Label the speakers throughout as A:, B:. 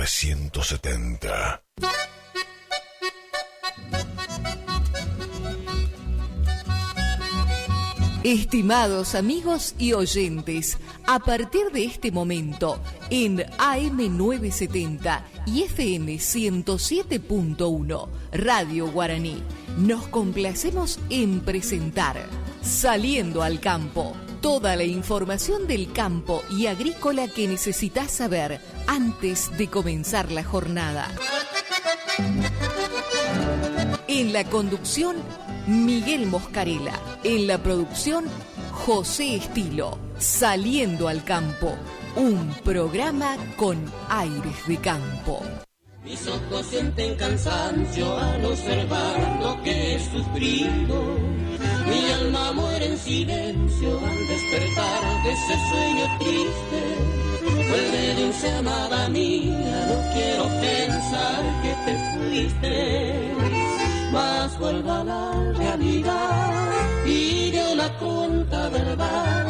A: AM970.
B: Estimados amigos y oyentes, a partir de este momento, en AM970 y FM 107.1, Radio Guaraní, nos complacemos en presentar Saliendo al Campo. Toda la información del campo y agrícola que necesitas saber antes de comenzar la jornada. En la conducción, Miguel Moscarela. En la producción, José Estilo. Saliendo al Campo, un programa con aires de campo.
C: Mis ojos sienten cansancio al observar lo que he sufrido. Mi alma muere en silencio al despertar de ese sueño triste. Vuelve, dulce amada mía, no quiero pensar que te fuiste. Mas vuelva a la realidad y de una tonta verdad,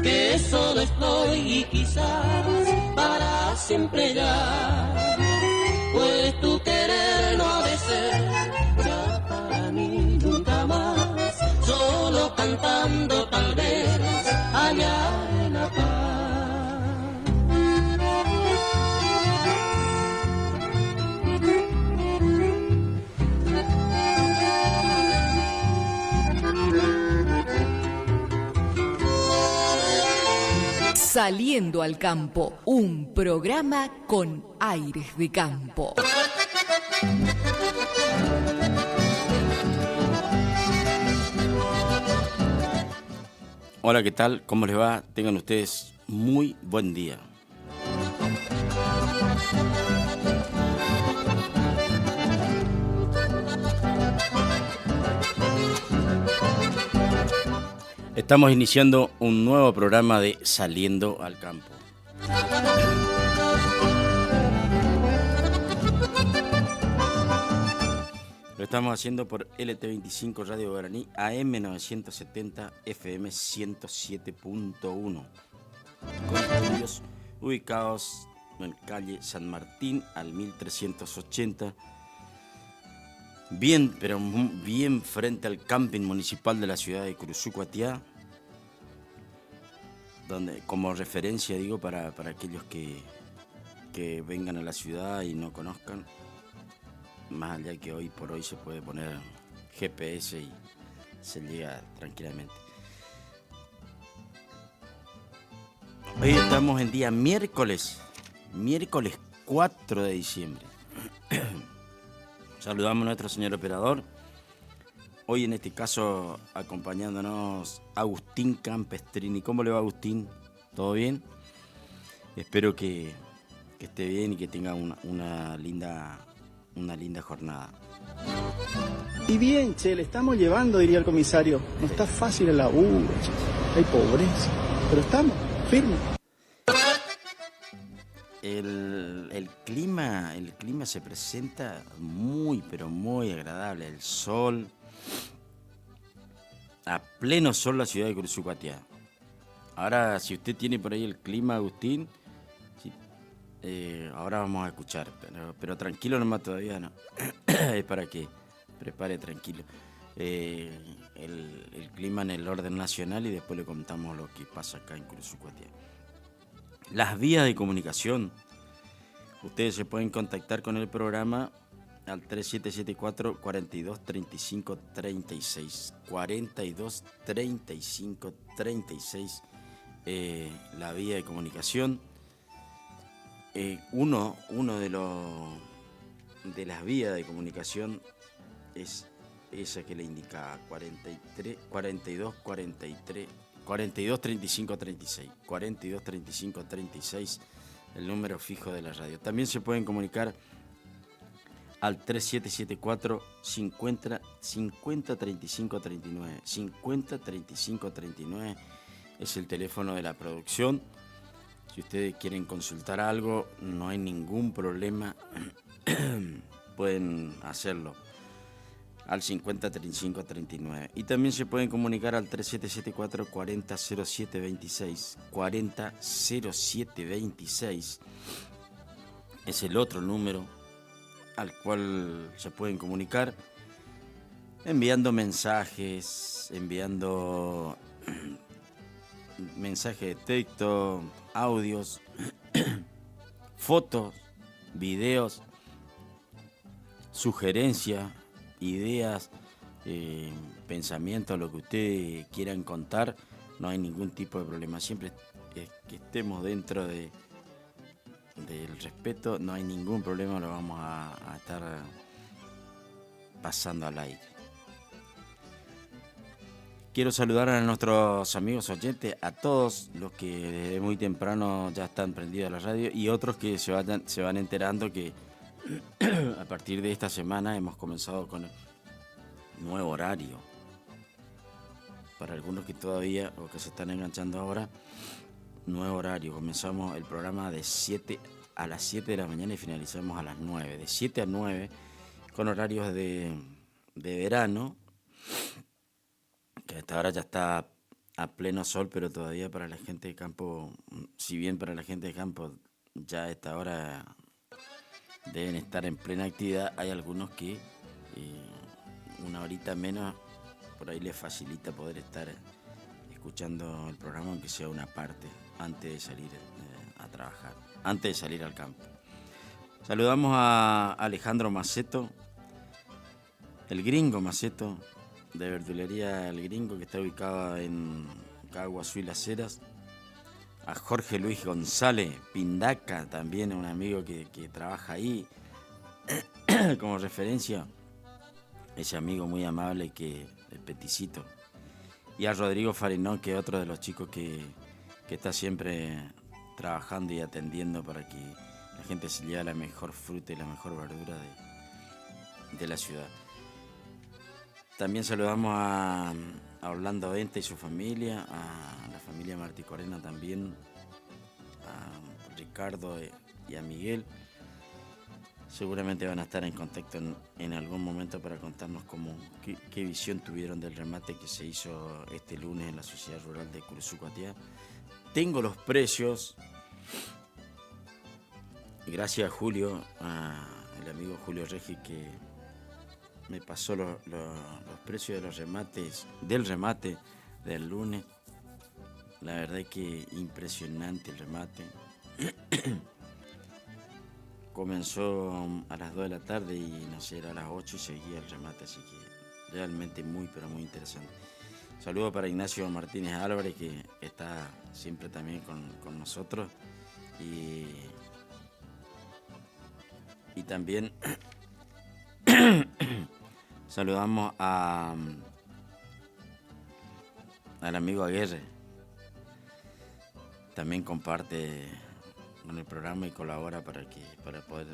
C: que solo estoy y quizás para siempre ya. Pues tu querer no ha de ser ya para mí nunca más, solo cantando tal vez allá en la paz.
B: Saliendo al Campo, un programa con aires de campo.
D: Hola, ¿qué tal? ¿Cómo les va? Tengan ustedes muy buen día. Estamos iniciando un nuevo programa de Saliendo al Campo. Lo estamos haciendo por LT25 Radio Guaraní, AM970, FM 107.1. Con estudios ubicados en calle San Martín al 1380. Bien, pero bien frente al camping municipal de la ciudad de Curuzucuatiá, donde, como referencia digo, para aquellos que vengan a la ciudad y no conozcan, más allá que hoy por hoy se puede poner GPS y se llega tranquilamente. Hoy estamos en día miércoles 4 de diciembre. Saludamos a nuestro señor operador. Hoy en este caso acompañándonos Agustín Campestrini. ¿Cómo le va, Agustín? ¿Todo bien? Espero que esté bien y que tenga una linda jornada.
E: Y bien, che, le estamos llevando, diría el comisario. No está fácil el laburo, che. Hay pobreza, pero estamos firmes.
D: El clima se presenta muy, pero muy agradable. El sol, a pleno sol la ciudad de Curuzucuatiá. Ahora, si usted tiene por ahí el clima, Agustín, sí, ahora vamos a escuchar, pero tranquilo nomás, todavía no. Es para que prepare tranquilo. El clima en el orden nacional y después le contamos lo que pasa acá en Curuzucuatiá. Las vías de comunicación. Ustedes se pueden contactar con el programa al 3774 42 35 36. 42 35 36. La vía de comunicación. Uno de las vías de comunicación es esa que le indica 42 35 36. 42 35 36, el número fijo de la radio. También se pueden comunicar al 3774 50 35 39. 50 35 39 es el teléfono de la producción. Si ustedes quieren consultar algo, no hay ningún problema, pueden hacerlo al 50 35 39. Y también se pueden comunicar al 3774 40 07 26. 40 07 26. es el otro número al cual se pueden comunicar enviando mensajes, enviando mensajes de texto, audios, fotos, videos, sugerencias, ideas, pensamientos, lo que ustedes quieran contar. No hay ningún tipo de problema. Siempre que estemos dentro del respeto, no hay ningún problema, lo vamos a estar pasando al aire. Quiero saludar a nuestros amigos oyentes, a todos los que desde muy temprano ya están prendidos a la radio y otros que se van enterando que a partir de esta semana hemos comenzado con el nuevo horario. Para algunos que todavía o que se están enganchando ahora, nuevo horario. Comenzamos el programa a las 7 de la mañana y finalizamos a las 9. De 7 a 9 con horarios de verano, que hasta ahora ya está a pleno sol, pero todavía para la gente de campo, si bien para la gente de campo ya a esta hora deben estar en plena actividad, hay algunos que una horita menos por ahí les facilita poder estar escuchando el programa, aunque sea una parte, antes de salir a trabajar, antes de salir al campo. Saludamos a Alejandro Maceto, el gringo Maceto, de verdulería El Gringo, que está ubicado en Caguazú y Las Heras. A Jorge Luis González Pindaca, también un amigo que trabaja ahí como referencia, ese amigo muy amable el Peticito. Y a Rodrigo Farinón, que es otro de los chicos que está siempre trabajando y atendiendo para que la gente se lleve la mejor fruta y la mejor verdura de la ciudad. También saludamos a Orlando Venta y su familia, a la familia Martí Corena también, a Ricardo y a Miguel. Seguramente van a estar en contacto en algún momento para contarnos qué visión tuvieron del remate que se hizo este lunes en la Sociedad Rural de Curuzú-Cuatiá. Tengo los precios, gracias a Julio, el amigo Julio Regi, que me pasó los precios de los remates, del remate del lunes. La verdad es que impresionante el remate. Comenzó a las 2 de la tarde y no sé, era a las 8 y seguía el remate, así que realmente muy, pero muy interesante. Saludos para Ignacio Martínez Álvarez, que está siempre también con nosotros. Y también saludamos al amigo Aguirre. También comparte con el programa y colabora para poder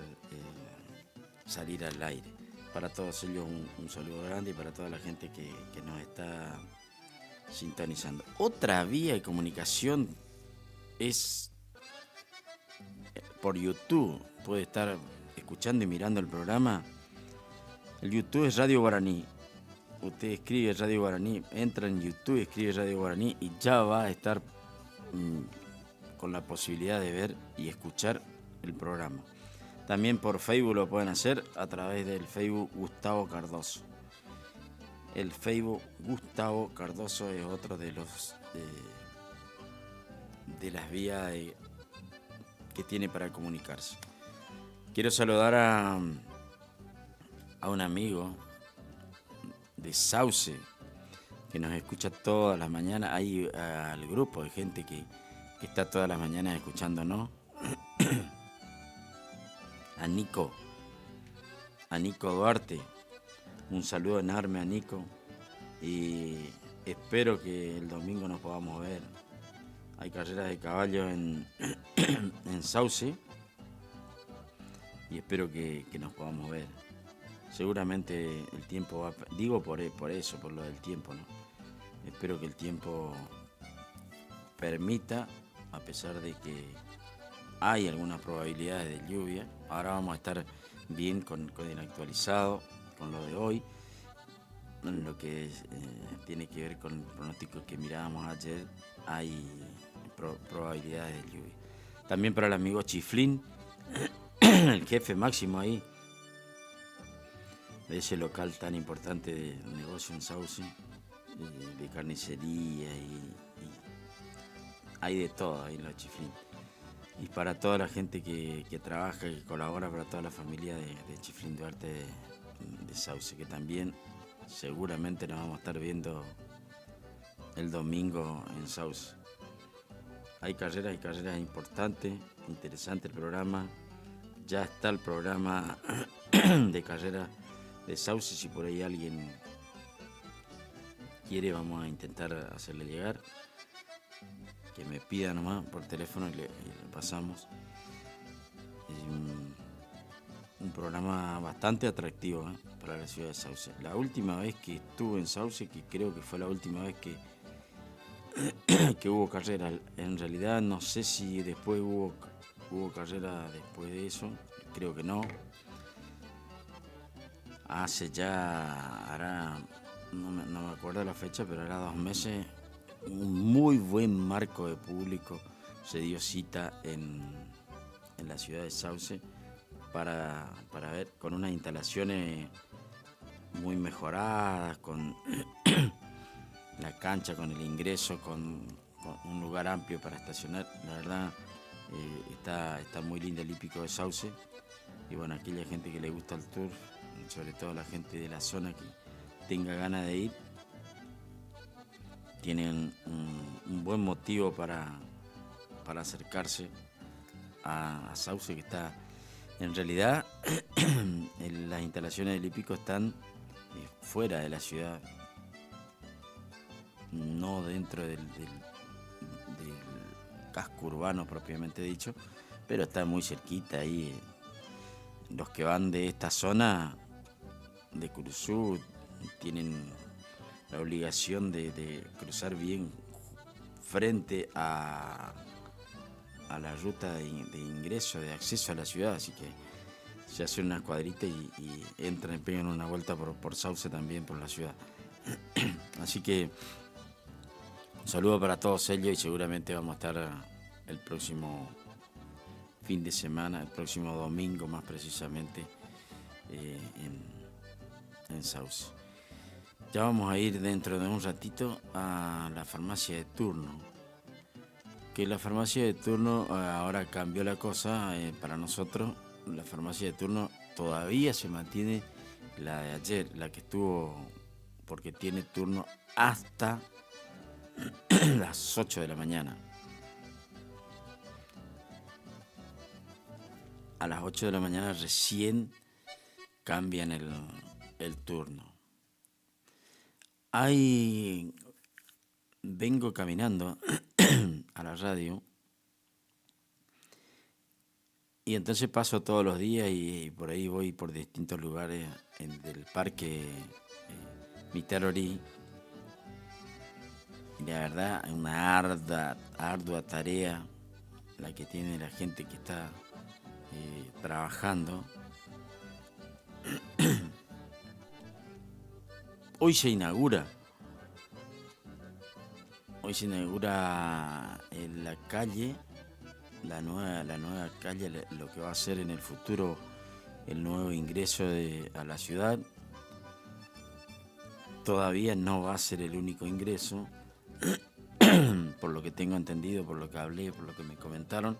D: salir al aire. Para todos ellos un saludo grande y para toda la gente que nos está sintonizando. Otra vía de comunicación es por YouTube. Puede estar escuchando y mirando el programa. El YouTube es Radio Guaraní. Usted escribe Radio Guaraní, entra en YouTube, escribe Radio Guaraní y ya va a estar con la posibilidad de ver y escuchar el programa. También por Facebook lo pueden hacer a través del Facebook Gustavo Cardoso. El Facebook Gustavo Cardoso es otro de las vías que tiene para comunicarse. Quiero saludar a un amigo de Sauce que nos escucha todas las mañanas. Hay al grupo de gente que está todas las mañanas escuchándonos. A Nico Duarte, un saludo enorme a Nico y espero que el domingo nos podamos ver. Hay carreras de caballos en Sauce y espero que nos podamos ver. Seguramente el tiempo va, digo por eso, por lo del tiempo, ¿no? Espero que el tiempo permita, a pesar de que hay algunas probabilidades de lluvia. Ahora vamos a estar bien con el actualizado, con lo de hoy, en lo que tiene que ver con el pronóstico que mirábamos ayer. Hay probabilidades de lluvia. También para el amigo Chiflín, el jefe máximo ahí de ese local tan importante de negocio en Sauce, de carnicería y hay de todo ahí en la Chiflín. Y para toda la gente que trabaja, que colabora, para toda la familia de Chiflín Duarte de Sauce, que también seguramente nos vamos a estar viendo el domingo en Sauce. Hay carreras importantes, interesante el programa. Ya está el programa de carrera de Sauce. Si por ahí alguien quiere, vamos a intentar hacerle llegar. Que me pida nomás por teléfono y le pasamos. Un programa bastante atractivo para la ciudad de Sauce. La última vez que estuve en Sauce, que creo que fue la última vez que hubo carrera, en realidad no sé si después hubo carrera después de eso, creo que no. Hace ya, no me acuerdo la fecha, pero era 2 meses, un muy buen marco de público se dio cita en la ciudad de Sauce para ver, con unas instalaciones muy mejoradas, con la cancha, con el ingreso, con un lugar amplio para estacionar. La verdad, está muy lindo el hípico de Sauce. Y bueno, aquella gente que le gusta el tour, sobre todo la gente de la zona que tenga ganas de ir, tienen un buen motivo para acercarse a Sauce, que está, en realidad, las instalaciones del hípico están fuera de la ciudad, no dentro del casco urbano propiamente dicho, pero está muy cerquita ahí. Los que van de esta zona de Curuzú tienen la obligación de cruzar bien frente a la ruta de ingreso, de acceso a la ciudad, así que se hacen una cuadrita y entran y pegan una vuelta por Sauce también, por la ciudad. Así que un saludo para todos ellos y seguramente vamos a estar el próximo fin de semana, el próximo domingo más precisamente, en Sauce. Ya vamos a ir dentro de un ratito a la farmacia de turno. Que la farmacia de turno ahora cambió la cosa para nosotros. La farmacia de turno todavía se mantiene la de ayer, la que estuvo, porque tiene turno hasta las 8 de la mañana. A las 8 de la mañana recién cambian el turno. Vengo caminando a la radio y entonces paso todos los días y por ahí voy por distintos lugares del parque Mitarorí. Y la verdad, es una ardua tarea la que tiene la gente que está trabajando. Hoy se inaugura en la calle, la nueva calle, lo que va a ser en el futuro el nuevo ingreso a la ciudad. Todavía no va a ser el único ingreso, por lo que tengo entendido, por lo que hablé, por lo que me comentaron.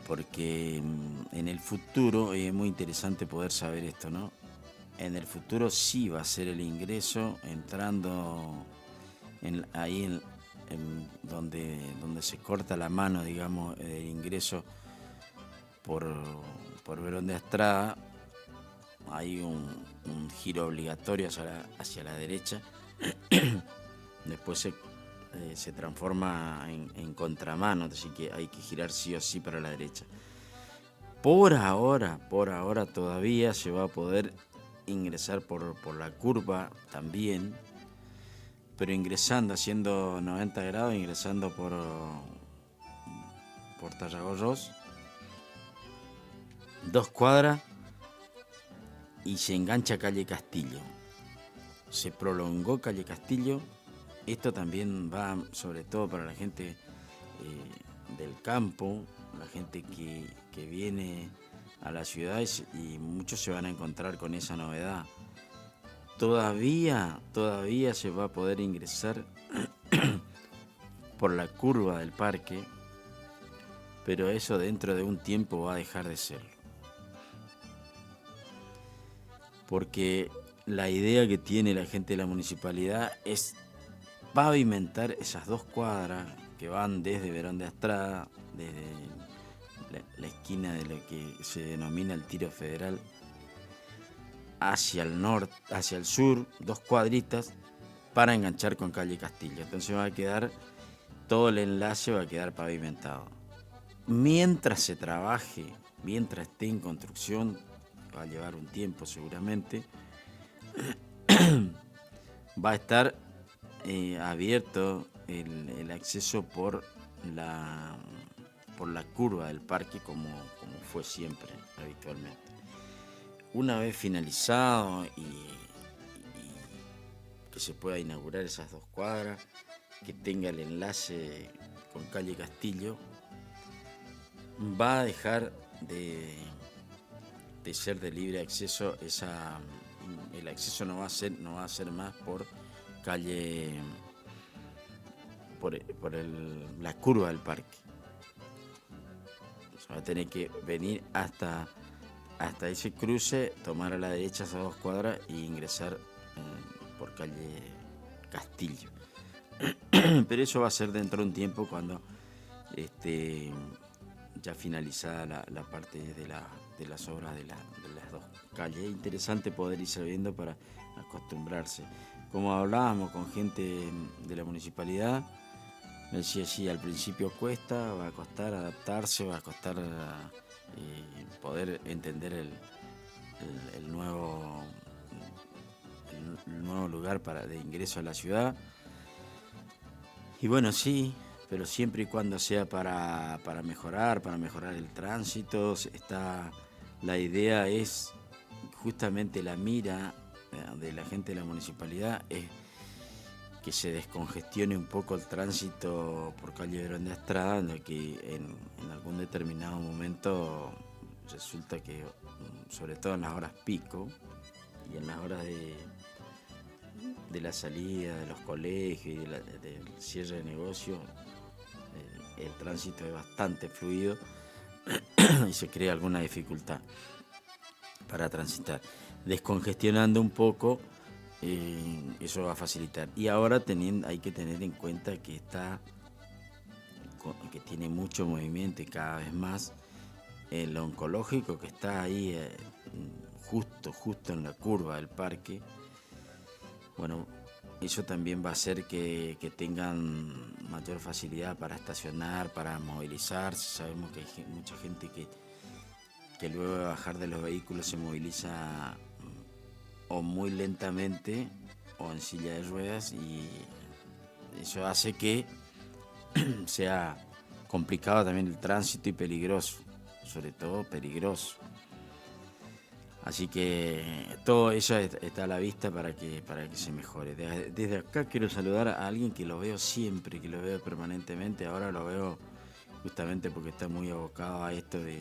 D: Porque en el futuro es muy interesante poder saber esto, ¿no? En el futuro sí va a ser el ingreso entrando ahí donde se corta la mano, digamos, el ingreso por Verón de Astrada. Hay un giro obligatorio hacia la derecha. Después se transforma en contramano, así que hay que girar sí o sí para la derecha. Por ahora todavía se va a poder ingresar por la curva también, pero ingresando, haciendo 90 grados, ingresando por Tarragorros, 2 cuadras y se engancha calle Castillo. Se prolongó calle Castillo. Esto también va sobre todo para la gente del campo, la gente que viene a la ciudad y muchos se van a encontrar con esa novedad. Todavía se va a poder ingresar por la curva del parque, pero eso dentro de un tiempo va a dejar de serlo. Porque la idea que tiene la gente de la municipalidad es pavimentar esas 2 cuadras que van desde Verón de Astrada, desde la esquina de lo que se denomina el Tiro Federal, hacia el norte, hacia el sur, 2 cuadritas para enganchar con calle Castillo. Entonces va a quedar, todo el enlace va a quedar pavimentado. Mientras se trabaje, mientras esté en construcción, va a llevar un tiempo seguramente, va a estar abierto el acceso por la curva del parque como fue siempre, habitualmente. Una vez finalizado y que se pueda inaugurar esas 2 cuadras, que tenga el enlace con calle Castillo, va a dejar de ser de libre acceso. El acceso no va a ser más por calle, por la curva del parque. O sea, va a tener que venir hasta ese cruce, tomar a la derecha esas 2 cuadras e ingresar por calle Castillo. Pero eso va a ser dentro de un tiempo, cuando esté ya finalizada la parte de las obras de las 2 calles. Es interesante poder irse viendo para acostumbrarse. Como hablábamos con gente de la municipalidad, me decía, sí, al principio cuesta, va a costar adaptarse, va a costar poder entender el nuevo lugar de ingreso a la ciudad. Y bueno, sí, pero siempre y cuando sea para mejorar el tránsito. La idea es, justamente la mira de la gente de la municipalidad, es que se descongestione un poco el tránsito por calle Verón de Astrada, en el que en algún determinado momento resulta que, sobre todo en las horas pico y en las horas de la salida de los colegios y del cierre de negocios, el tránsito es bastante fluido y se crea alguna dificultad para transitar. Descongestionando un poco, eso va a facilitar. Y ahora hay que tener en cuenta que tiene mucho movimiento, y cada vez más el oncológico, que está ahí justo en la curva del parque. Bueno, eso también va a hacer que tengan mayor facilidad para estacionar, para movilizarse. Sabemos que hay mucha gente que luego de bajar de los vehículos se moviliza o muy lentamente o en silla de ruedas, y eso hace que sea complicado también el tránsito y peligroso, sobre todo peligroso. Así que todo eso está a la vista para que se mejore. Desde acá quiero saludar a alguien que lo veo siempre, que lo veo permanentemente. Ahora lo veo justamente porque está muy abocado a esto de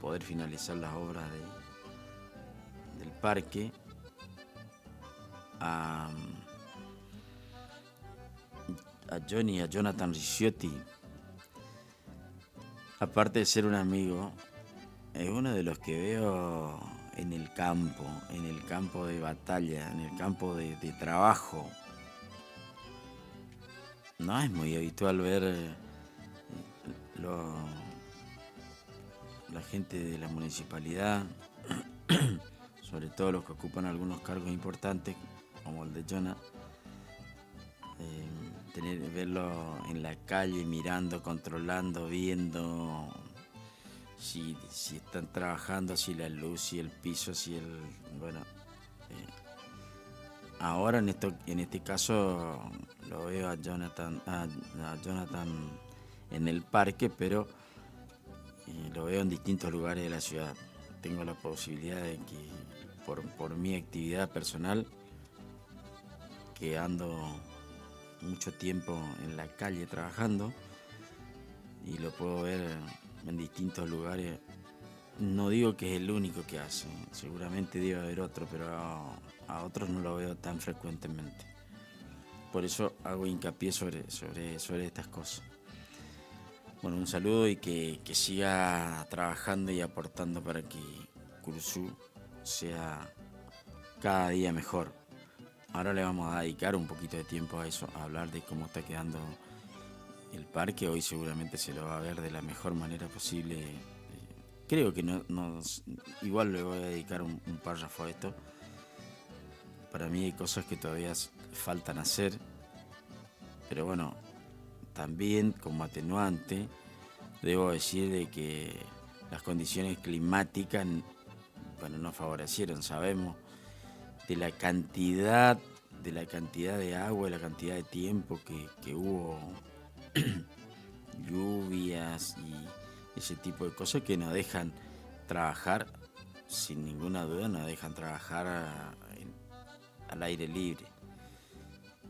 D: poder finalizar las obras del parque. A Jonathan Ricciotti, aparte de ser un amigo, es uno de los que veo en el campo de batalla, en el campo de trabajo. No es muy habitual ver la gente de la municipalidad, sobre todo los que ocupan algunos cargos importantes, como el de Jonah, verlo en la calle, mirando, controlando, viendo si están trabajando, si la luz, si el piso, ahora en este caso lo veo a Jonathan en el parque, pero lo veo en distintos lugares de la ciudad. Tengo la posibilidad de que por mi actividad personal, que ando mucho tiempo en la calle trabajando, y lo puedo ver en distintos lugares. No digo que es el único que hace, seguramente debe haber otro, pero a otros no lo veo tan frecuentemente. Por eso hago hincapié sobre estas cosas. Bueno, un saludo y que siga trabajando y aportando para que Curuzú sea cada día mejor. Ahora le vamos a dedicar un poquito de tiempo a eso, a hablar de cómo está quedando el parque. Hoy seguramente se lo va a ver de la mejor manera posible. Creo que igual le voy a dedicar un párrafo a esto. Para mí hay cosas que todavía faltan hacer, pero bueno, también como atenuante debo decir de que las condiciones climáticas, bueno, no favorecieron, sabemos, de la cantidad de agua y la cantidad de tiempo que hubo lluvias y ese tipo de cosas que nos dejan trabajar, sin ninguna duda, nos dejan trabajar al aire libre.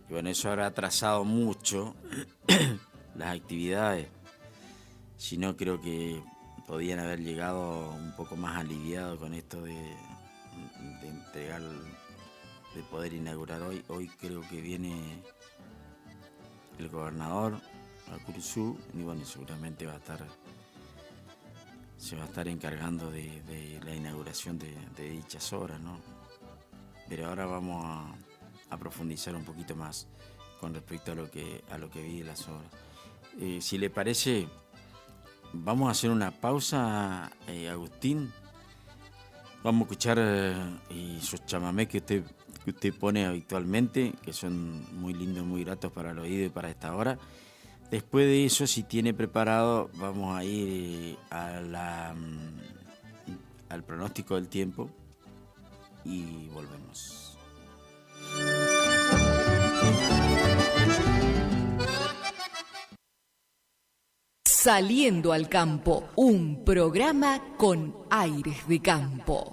D: Y bueno, eso habrá atrasado mucho las actividades. Si no, creo que podían haber llegado un poco más aliviados con esto de entregar, de poder inaugurar hoy. Hoy creo que viene el gobernador a Curuzú y bueno, seguramente se va a estar encargando de la inauguración de dichas obras, ¿no? Pero ahora vamos a profundizar un poquito más con respecto a lo que vi de las obras. Si le parece, vamos a hacer una pausa, Agustín. Vamos a escuchar esos chamamés que usted pone habitualmente, que son muy lindos, muy gratos para el oído y para esta hora. Después de eso, si tiene preparado, vamos a ir al pronóstico del tiempo y volvemos.
B: Saliendo al campo, un programa con aires de campo.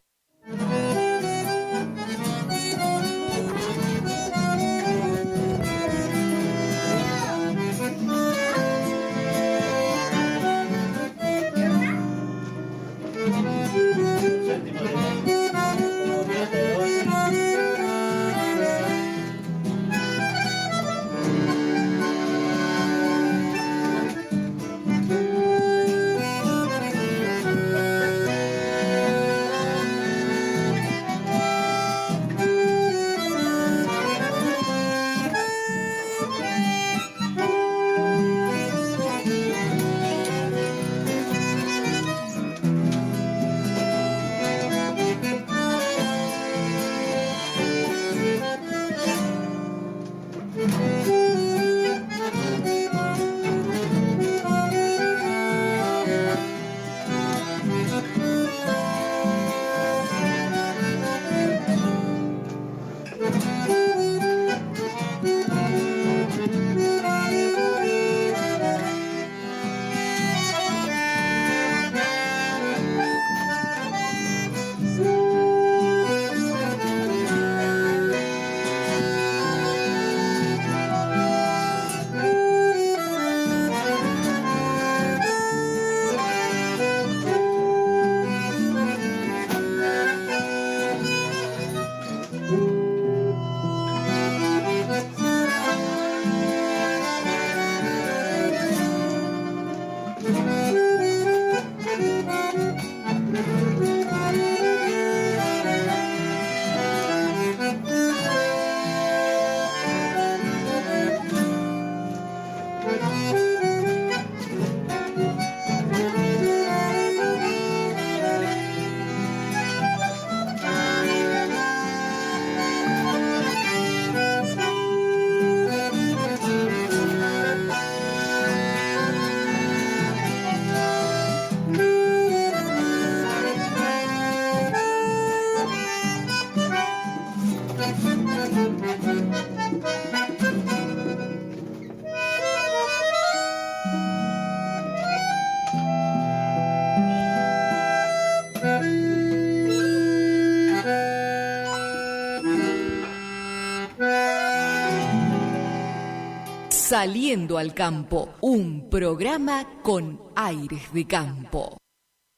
B: Saliendo al Campo, un programa con aires de campo.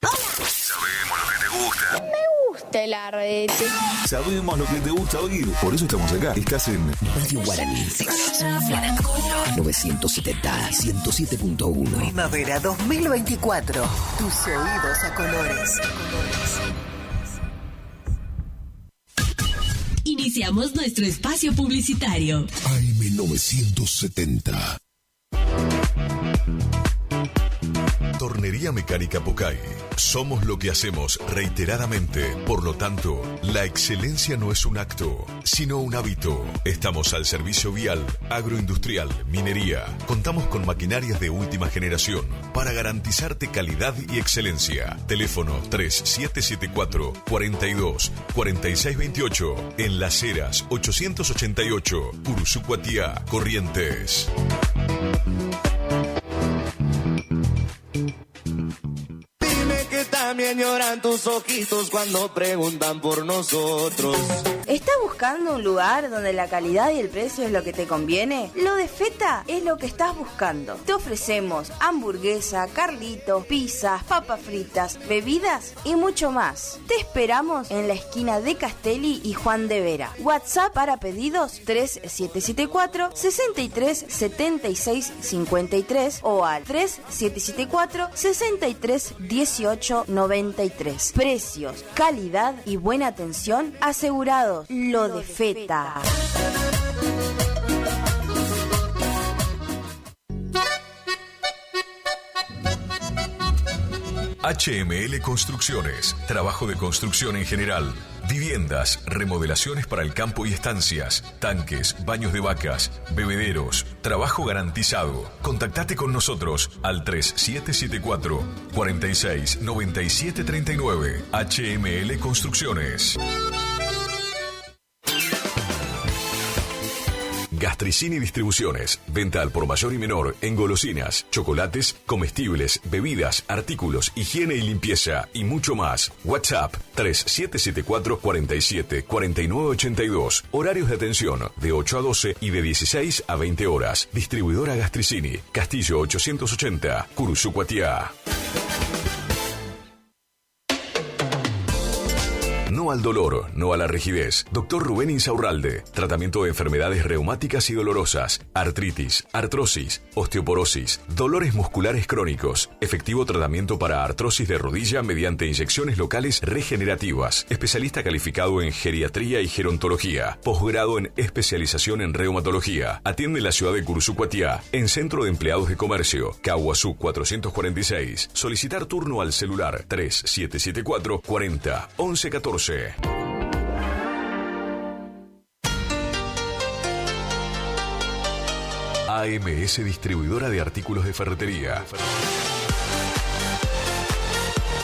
A: Sabemos lo que te gusta.
F: Me gusta el arrete.
A: Sabemos lo que te gusta oír. Por eso estamos acá. Estás en
G: Radio Guaraní. 970, 107.1.
H: Primavera 2024. Tus oídos a colores.
I: Iniciamos nuestro espacio publicitario.
A: AM970. Tornería Mecánica Pocay. Somos lo que hacemos reiteradamente. Por lo tanto, la excelencia no es un acto, sino un hábito. Estamos al servicio vial, agroindustrial, minería. Contamos con maquinarias de última generación para garantizarte calidad y excelencia. Teléfono 3774 42 46 28. En Las Heras 888. Cursucuatiá, Corrientes.
J: También lloran tus ojitos cuando preguntan por nosotros.
K: ¿Estás buscando un lugar donde la calidad y el precio es lo que te conviene? Lo de Feta es lo que estás buscando. Te ofrecemos hamburguesa, carlitos, pizzas, papas fritas, bebidas y mucho más. Te esperamos en la esquina de Castelli y Juan de Vera. WhatsApp para pedidos 3774 63 76 53 o al 3774 63 18 93. Precios, calidad y buena atención asegurados. Lo de Feta.
A: HML Construcciones. Trabajo de construcción en general. Viviendas, remodelaciones para el campo y estancias, tanques, baños de vacas, bebederos, trabajo garantizado. Contactate con nosotros al 3774 46 97 39. HML Construcciones. Gastricini Distribuciones. Venta al por mayor y menor en golosinas, chocolates, comestibles, bebidas, artículos, higiene y limpieza y mucho más. WhatsApp 3774 47 49 82. Horarios de atención de 8 a 12 y de 16 a 20 horas. Distribuidora Gastricini. Castillo 880. Cursucuatiá. No al dolor, no a la rigidez. Dr. Rubén Insaurralde. Tratamiento de enfermedades reumáticas y dolorosas, artritis, artrosis, osteoporosis, dolores musculares crónicos. Efectivo tratamiento para artrosis de rodilla mediante inyecciones locales regenerativas. Especialista calificado en geriatría y gerontología. Posgrado en especialización en reumatología. Atiende en la ciudad de Cursucuatiá, en Centro de Empleados de Comercio, Caguazú 446. Solicitar turno al celular 3774 40 11 14. AMS Distribuidora de Artículos de Ferretería.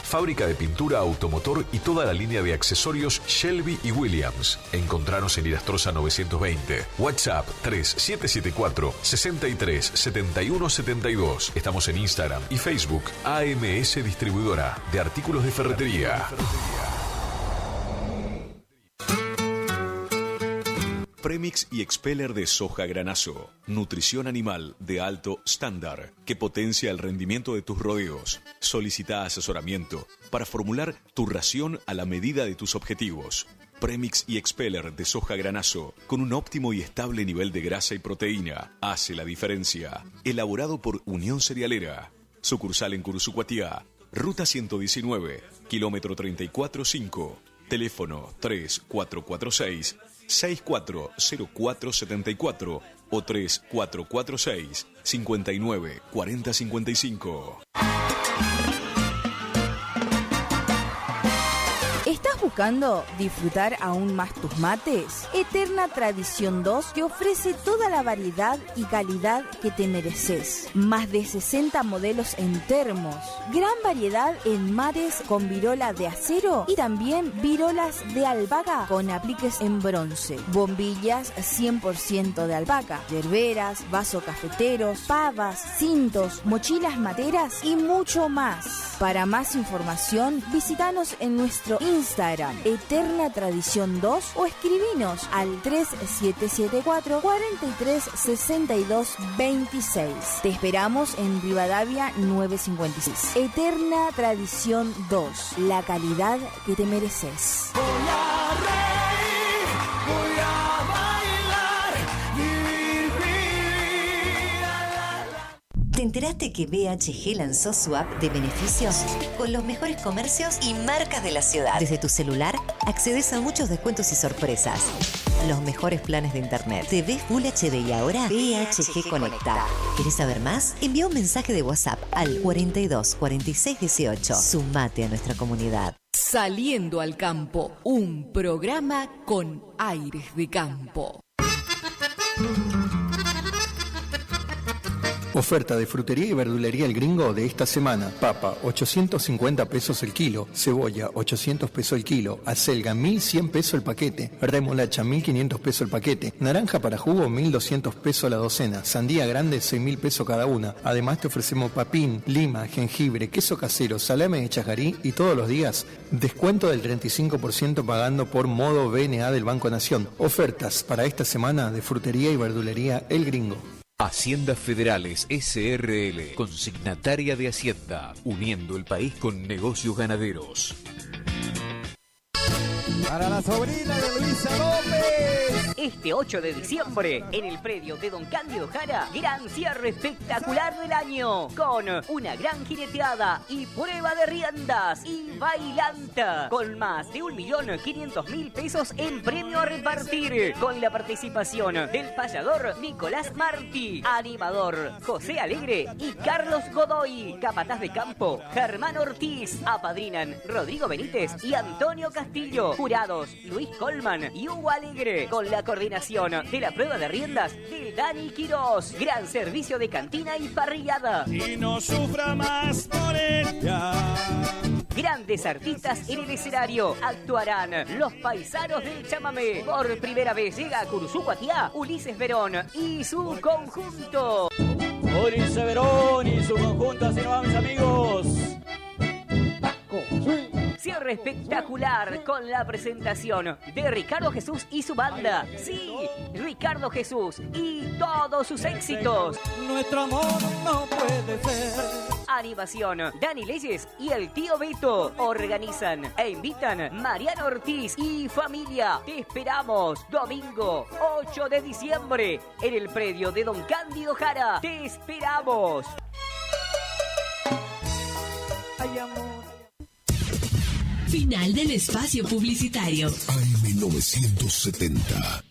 A: Fábrica de pintura automotor y toda la línea de accesorios Shelby y Williams. Encontranos en Irastrosa 920. WhatsApp 3774 63 71 72. Estamos en Instagram y Facebook. AMS Distribuidora de Artículos de Ferretería. Premix y Expeller de soja granazo. Nutrición animal de alto estándar que potencia el rendimiento de tus rodeos. Solicita asesoramiento para formular tu ración a la medida de tus objetivos. Premix y Expeller de soja granazo con un óptimo y estable nivel de grasa y proteína. Hace la diferencia. Elaborado por Unión Cerealera. Sucursal en Cursucuatiá. Ruta 119, kilómetro 34.5. Teléfono 3446 640474 o 3446 59 40 55.
K: ¿Estás buscando disfrutar aún más tus mates? Eterna Tradición 2 te ofrece toda la variedad y calidad que te mereces. Más de 60 modelos en termos, gran variedad en mates con virola de acero y también virolas de albahaca con apliques en bronce, bombillas 100% de albahaca, yerberas, vasos cafeteros, pavas, cintos, mochilas materas y mucho más. Para más información, visítanos en nuestro Instagram Instagram, Eterna Tradición 2, o escribinos al 3774 436226. Te esperamos en Rivadavia 956. Eterna Tradición 2, la calidad que te mereces.
L: Voy a reír, voy a bailar, vivir.
M: ¿Te enteraste que BHG lanzó su app de beneficios con los mejores comercios y marcas de la ciudad? Desde tu celular accedes a muchos descuentos y sorpresas. Los mejores planes de internet. TV Full HD y ahora BHG Conecta. ¿Querés saber más? Envía un mensaje de WhatsApp al 42 46 18. Sumate a nuestra comunidad.
B: Saliendo al campo, un programa con aires de campo.
N: Oferta de frutería y verdulería El Gringo de esta semana. Papa, 850 pesos el kilo. Cebolla, 800 pesos el kilo. Acelga, 1100 pesos el paquete. Remolacha, 1500 pesos el paquete. Naranja para jugo, 1200 pesos la docena. Sandía grande, 6000 pesos cada una. Además te ofrecemos papín, lima, jengibre, queso casero, salame de chajarí y todos los días descuento del 35% pagando por modo BNA del Banco Nación. Ofertas para esta semana de frutería y verdulería El Gringo.
O: Haciendas Federales SRL, consignataria de Hacienda, uniendo el país con negocios ganaderos.
P: Para la sobrina de Luisa López.
Q: Este 8 de diciembre, en el predio de Don Cándido Jara, gran cierre espectacular del año, con una gran jineteada y prueba de riendas y bailanta, con más de 1.500.000 pesos en premio a repartir, con la participación del payador Nicolás Martí, animador José Alegre y Carlos Godoy, capataz de campo Germán Ortiz, apadrinan Rodrigo Benítez y Antonio Castillo, jurados Luis Colman y Hugo Alegre, con la coordinación de la prueba de riendas de Dani Quirós, gran servicio de cantina y parrillada.
L: Y no sufra más por ella.
Q: Grandes artistas en el escenario. Actuarán los paisanos del chamamé. Por primera vez llega a Curuzú, Guatiá, Ulises Verón y su conjunto.
R: Ulises Verón y su conjunto, así nos vamos, amigos.
Q: Cierre espectacular con la presentación de Ricardo Jesús y su banda. Sí, Ricardo Jesús y todos sus éxitos.
L: Nuestro amor no puede ser.
Q: Animación, Dani Leyes y el tío Beto organizan e invitan Mariano Ortiz y familia. Te esperamos domingo 8 de diciembre en el predio de Don Cándido Jara. Te esperamos.
L: Ay, amor.
I: Final del espacio publicitario.
A: AM970.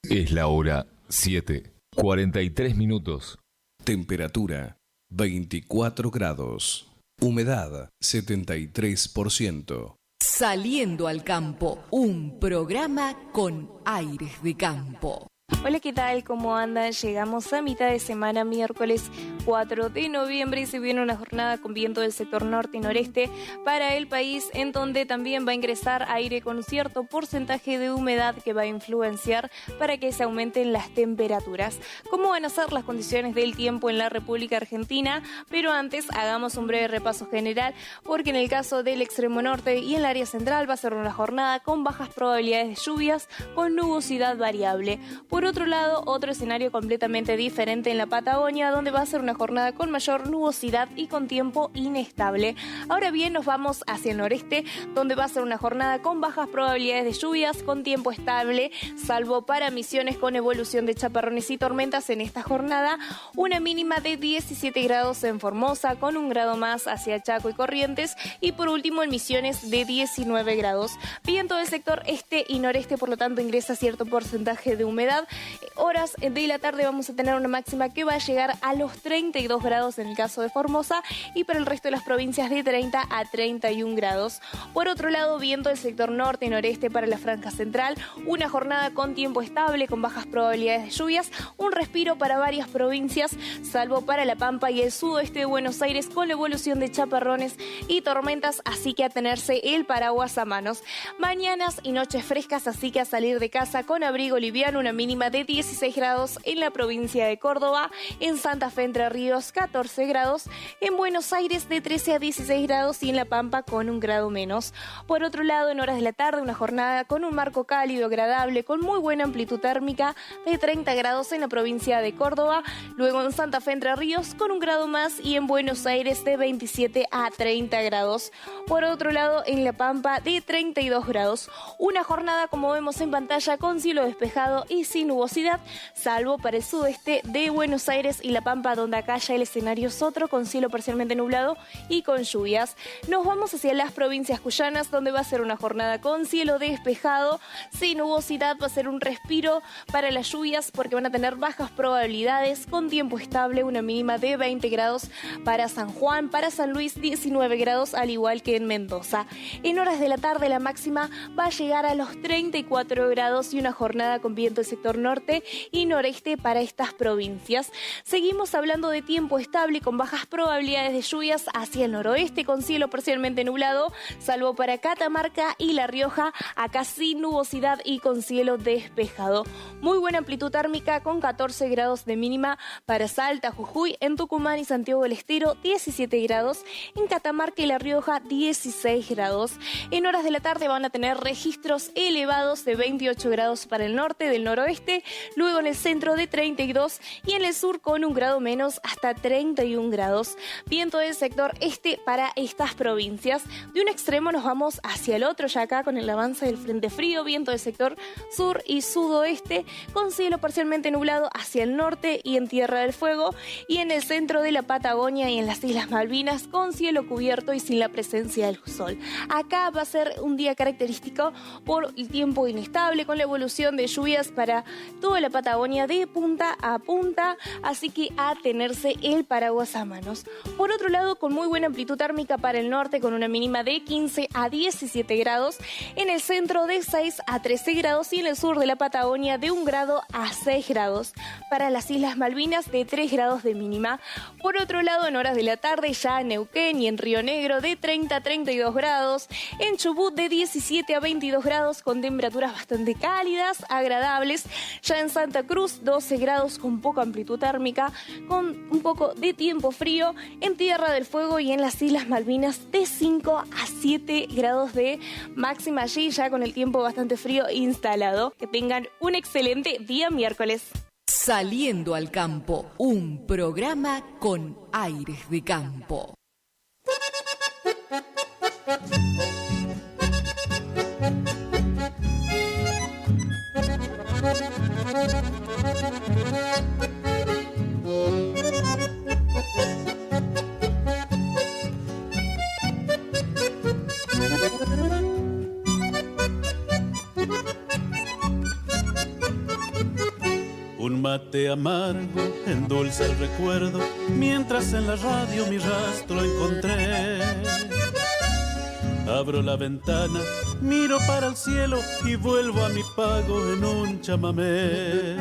O: Es la hora 7:43 minutos.
A: Temperatura 24 grados. Humedad 73%.
B: Saliendo al campo, un programa con aires de campo.
S: Hola, ¿qué tal? ¿Cómo andan? Llegamos a mitad de semana, miércoles 4 de noviembre, y se viene una jornada con viento del sector norte y noreste para el país, en donde también va a ingresar aire con un cierto porcentaje de humedad que va a influenciar para que se aumenten las temperaturas. ¿Cómo van a ser las condiciones del tiempo en la República Argentina? Pero antes hagamos un breve repaso general, porque en el caso del extremo norte y en el área central va a ser una jornada con bajas probabilidades de lluvias, con nubosidad variable. Por otro lado, otro escenario completamente diferente en la Patagonia, donde va a ser una jornada con mayor nubosidad y con tiempo inestable. Ahora bien, nos vamos hacia el noreste, donde va a ser una jornada con bajas probabilidades de lluvias, con tiempo estable, salvo para Misiones, con evolución de chaparrones y tormentas en esta jornada. Una mínima de 17 grados en Formosa, con 1 grado más hacia Chaco y Corrientes, y por último en Misiones de 19 grados. Viento del sector este y noreste, por lo tanto ingresa cierto porcentaje de humedad. Horas de la tarde vamos a tener una máxima que va a llegar a los 32 grados en el caso de Formosa, y para el resto de las provincias de 30 a 31 grados. Por otro lado, viento del sector norte y noreste para la franja central, una jornada con tiempo estable, con bajas probabilidades de lluvias, un respiro para varias provincias, salvo para La Pampa y el sudoeste de Buenos Aires, con la evolución de chaparrones y tormentas, así que a tenerse el paraguas a manos. Mañanas y noches frescas, así que a salir de casa con abrigo liviano, una mínima de 16 grados en la provincia de Córdoba, en Santa Fe, Entre Entre Ríos 14 grados, en Buenos Aires de 13 a 16 grados y en La Pampa con 1 grado menos. Por otro lado, en horas de la tarde, una jornada con un marco cálido, agradable, con muy buena amplitud térmica de 30 grados en la provincia de Córdoba, luego en Santa Fe, Entre Ríos con 1 grado más y en Buenos Aires de 27 a 30 grados. Por otro lado, en La Pampa de 32 grados. Una jornada, como vemos en pantalla, con cielo despejado y sin nubosidad, salvo para el sudeste de Buenos Aires y La Pampa, donde acá ya el escenario es otro, con cielo parcialmente nublado y con lluvias. Nos vamos hacia las provincias cuyanas, donde va a ser una jornada con cielo despejado, sin nubosidad, va a ser un respiro para las lluvias porque van a tener bajas probabilidades, con tiempo estable, una mínima de 20 grados para San Juan, para San Luis 19 grados, al igual que en Mendoza. En horas de la tarde la máxima va a llegar a los 34 grados y una jornada con viento del sector norte y noreste para estas provincias. Seguimos hablando de tiempo estable con bajas probabilidades de lluvias hacia el noroeste, con cielo parcialmente nublado, salvo para Catamarca y La Rioja, acá sin nubosidad y con cielo despejado. Muy buena amplitud térmica con 14 grados de mínima para Salta, Jujuy, en Tucumán y Santiago del Estero 17 grados, en Catamarca y La Rioja 16 grados. En horas de la tarde van a tener registros elevados de 28 grados para el norte del noroeste, luego en el centro de 32 y en el sur con 1 grado menos hasta 31 grados. Viento del sector este para estas provincias. De un extremo nos vamos hacia el otro, ya acá con el avance del frente frío, viento del sector sur y sudoeste, con cielo parcialmente nublado hacia el norte y en Tierra del Fuego, y en el centro de la Patagonia y en las Islas Malvinas con cielo cubierto y sin la presencia del sol. Acá va a ser un día característico por el tiempo inestable, con la evolución de lluvias para toda la Patagonia de punta a punta, así que a tenerse el paraguas a manos. Por otro lado, con muy buena amplitud térmica para el norte, con una mínima de 15 a 17 grados, en el centro de 6 a 13 grados y en el sur de la Patagonia de 1 grado a 6 grados. Para las Islas Malvinas de 3 grados de mínima. Por otro lado, en horas de la tarde ya en Neuquén y en Río Negro de 30 a 32 grados, en Chubut de 17 a 22 grados con temperaturas bastante cálidas, agradables, ya en Santa Cruz 12 grados con poca amplitud térmica, con un poco de tiempo frío, en Tierra del Fuego y en las Islas Malvinas de 5 a 7 grados de máxima allí, ya con el tiempo bastante frío instalado. Que tengan un excelente día miércoles.
B: Saliendo al campo, un programa con aires de campo.
L: Un mate amargo endulza el recuerdo, mientras en la radio mi rastro encontré. Abro la ventana, miro para el cielo y vuelvo a mi pago en un chamamé.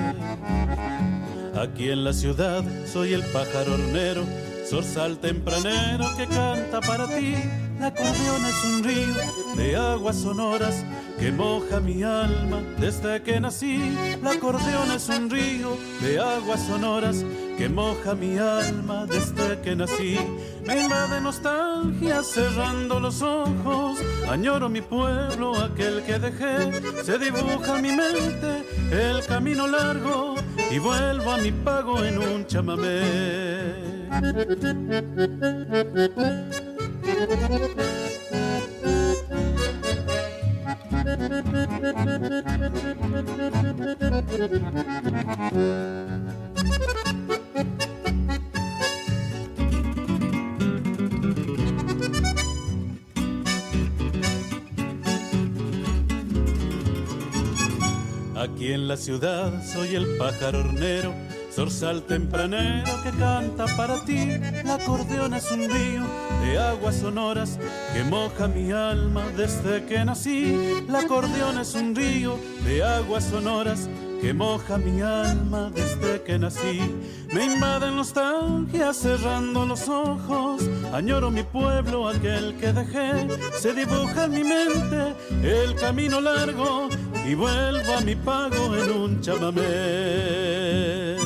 L: Aquí en la ciudad soy el pájaro hornero, zorzal tempranero que canta para ti. La acordeón es un río de aguas sonoras que moja mi alma desde que nací. La acordeón es un río de aguas sonoras que moja mi alma desde que nací. Me invade nostalgia cerrando los ojos, añoro mi pueblo, aquel que dejé. Se dibuja en mi mente el camino largo y vuelvo a mi pago en un chamamé. Aquí en la ciudad soy el pájaro hornero, zorzal tempranero que canta para ti. La acordeón es un río de aguas sonoras que moja mi alma desde que nací. La acordeón es un río de aguas sonoras que moja mi alma desde que nací. Me invade nostalgia cerrando los ojos, añoro mi pueblo, aquel que dejé. Se dibuja en mi mente el camino largo y vuelvo a mi pago en un chamamé.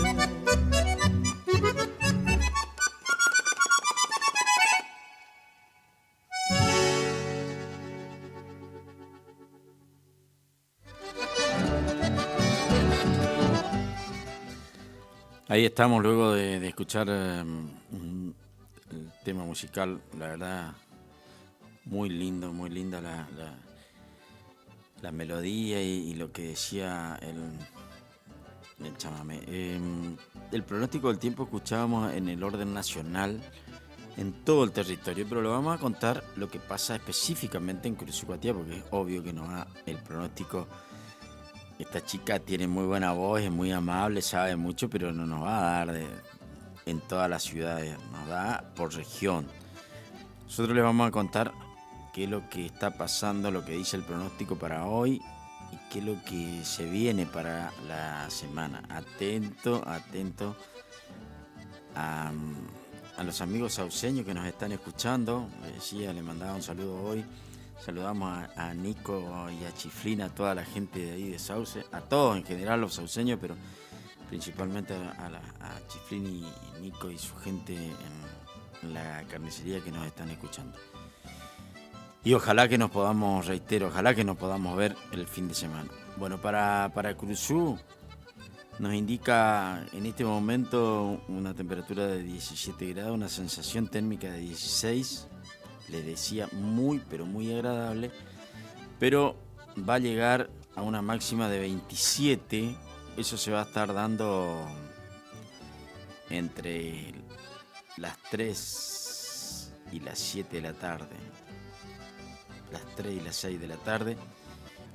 D: Ahí estamos luego de escuchar el tema musical, la verdad, muy linda la melodía y lo que decía el chamamé. El pronóstico del tiempo escuchábamos en el orden nacional, en todo el territorio, pero lo vamos a contar lo que pasa específicamente en Curisucoatiá, porque es obvio que nos da el pronóstico. Esta chica tiene muy buena voz, es muy amable, sabe mucho, pero no nos va a dar en todas las ciudades, nos da por región. Nosotros les vamos a contar qué es lo que está pasando, lo que dice el pronóstico para hoy y qué es lo que se viene para la semana. Atento a los amigos sauceños que nos están escuchando. Les decía, les mandaba un saludo hoy. Saludamos a Nico y a Chiflín, a toda la gente de ahí de Sauce, a todos en general los sauceños, pero principalmente a Chiflín y Nico y su gente en la carnicería que nos están escuchando. Y ojalá que nos podamos, reitero, ojalá que nos podamos ver el fin de semana. Bueno, para Curuzú nos indica en este momento una temperatura de 17 grados, una sensación térmica de 16. Les decía muy, pero muy agradable, pero va a llegar a una máxima de 27. Eso se va a estar dando entre las 3 y las 7 de la tarde, las 3 y las 6 de la tarde,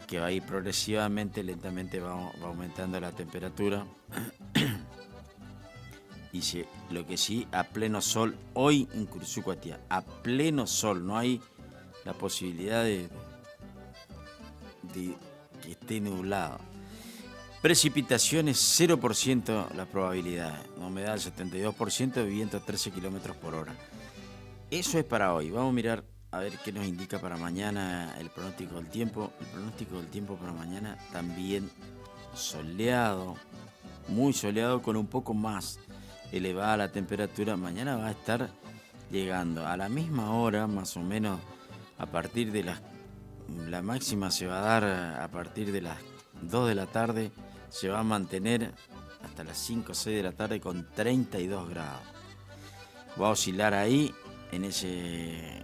D: que va a ir progresivamente, lentamente va aumentando la temperatura. Y lo que sí, a pleno sol, hoy en Curisucoatiá, a pleno sol, no hay la posibilidad de que esté nublado. Precipitaciones 0% las probabilidades, humedad del 72%, viento 13 kilómetros por hora. Eso es para hoy. Vamos a mirar a ver qué nos indica para mañana el pronóstico del tiempo. El pronóstico del tiempo para mañana también soleado, muy soleado, con un poco más elevada la temperatura. Mañana va a estar llegando a la misma hora, más o menos a partir de la máxima se va a dar a partir de las 2 de la tarde, se va a mantener hasta las 5 o 6 de la tarde con 32 grados. Va a oscilar ahí en ese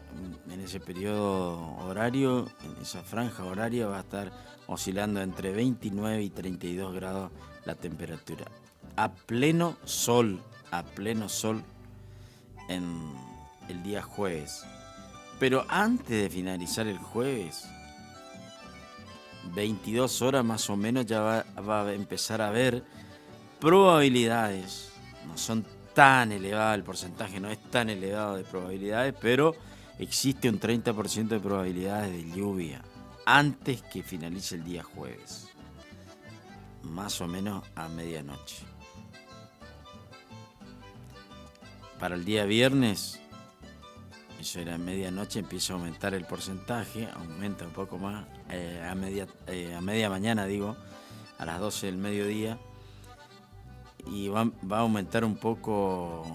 D: periodo horario, en esa franja horaria va a estar oscilando entre 29 y 32 grados la temperatura. A pleno sol en el día jueves. Pero antes de finalizar el jueves, 22 horas más o menos, ya va a empezar a haber probabilidades. No son tan elevadas, el porcentaje no es tan elevado de probabilidades, pero existe un 30% de probabilidades de lluvia antes que finalice el día jueves, más o menos a medianoche. Para el día viernes, eso era medianoche, empieza a aumentar el porcentaje, aumenta un poco más, a media mañana digo, a las 12 del mediodía, y va a aumentar un poco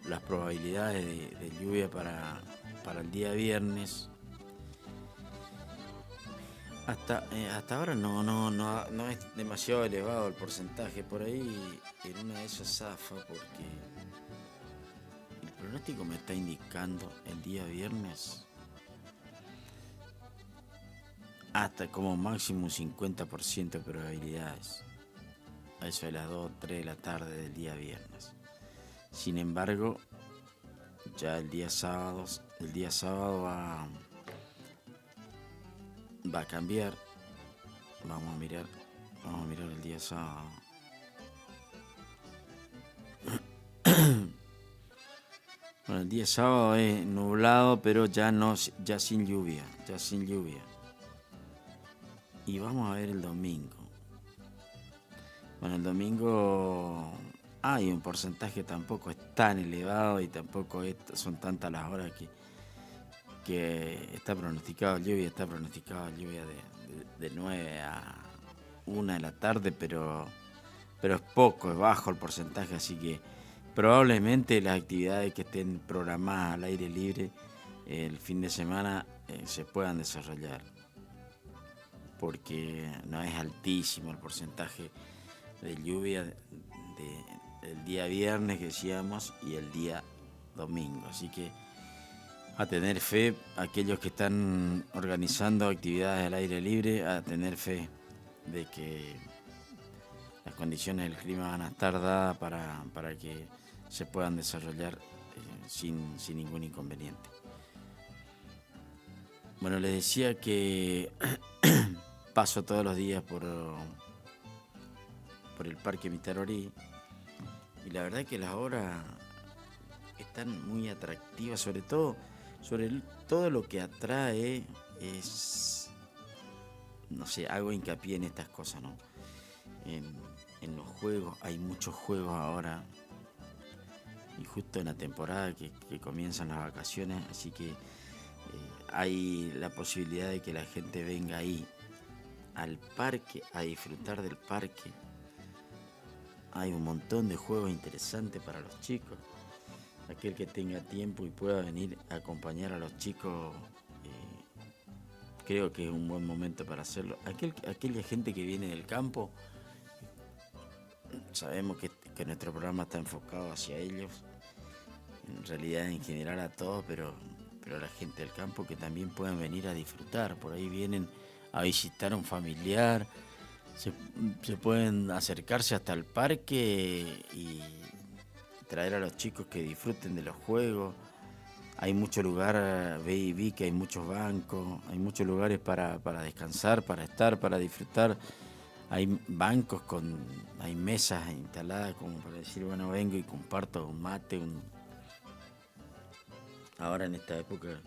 D: las probabilidades de lluvia para el día viernes. Hasta ahora no es demasiado elevado el porcentaje, por ahí en una de esas zafa, porque el pronóstico me está indicando el día viernes hasta como máximo un 50% de probabilidades, a eso de las 2 o 3 de la tarde del día viernes. Sin embargo, ya el día sábado va a cambiar. Vamos a mirar el día sábado. Bueno, el día sábado es nublado, pero ya sin lluvia. Y vamos a ver el domingo. Bueno, el domingo hay un porcentaje, tampoco es tan elevado y tampoco son tantas las horas que está pronosticado lluvia. Está pronosticado lluvia de 9 a 1 de la tarde, pero es poco, es bajo el porcentaje, así que probablemente las actividades que estén programadas al aire libre el fin de semana se puedan desarrollar, porque no es altísimo el porcentaje de lluvia el día viernes que decíamos y el día domingo. Así que a tener fe, aquellos que están organizando actividades al aire libre, a tener fe de que las condiciones del clima van a estar dadas para que se puedan desarrollar sin ningún inconveniente. Bueno, les decía que paso todos los días por el Parque Mitarori y la verdad que las obras están muy atractivas, sobre todo todo lo que atrae es, no sé, hago hincapié en estas cosas, ¿no? En los juegos, hay muchos juegos ahora y justo en la temporada que comienzan las vacaciones, así que hay la posibilidad de que la gente venga ahí al parque a disfrutar del parque. Hay un montón de juegos interesantes para los chicos. Aquel que tenga tiempo y pueda venir a acompañar a los chicos, creo que es un buen momento para hacerlo. Aquella gente que viene del campo, sabemos que nuestro programa está enfocado hacia ellos, en realidad en general a todos, pero la gente del campo que también pueden venir a disfrutar. Por ahí vienen a visitar a un familiar, se pueden acercarse hasta el parque y traer a los chicos que disfruten de los juegos. Hay mucho lugar, vi que hay muchos bancos, hay muchos lugares para descansar, para estar, para disfrutar. Hay bancos hay mesas instaladas como para decir, bueno, vengo y comparto un mate, ahora en esta época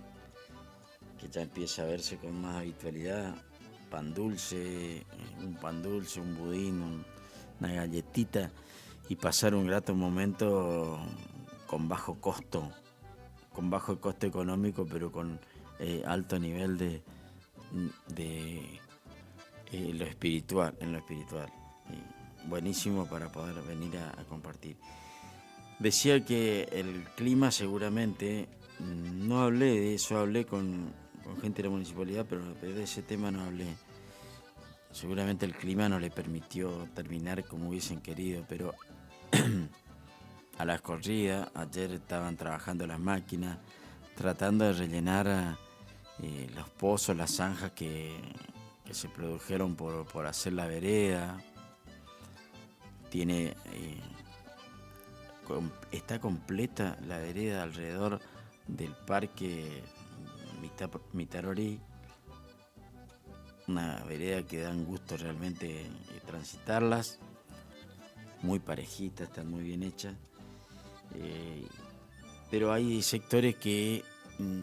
D: que ya empieza a verse con más habitualidad, pan dulce, un budín, una galletita y pasar un grato momento con bajo costo económico, pero con alto nivel de lo espiritual, buenísimo para poder venir a compartir. Decía que el clima seguramente, no hablé de eso, hablé con gente de la municipalidad, pero de ese tema no hablé. Seguramente el clima no le permitió terminar como hubiesen querido, pero a las corridas, ayer estaban trabajando las máquinas, tratando de rellenar los pozos, las zanjas que se produjeron por hacer la vereda. Está completa la vereda alrededor del parque Mitarori, una vereda que dan gusto realmente transitarlas, muy parejitas, están muy bien hechas, pero hay sectores que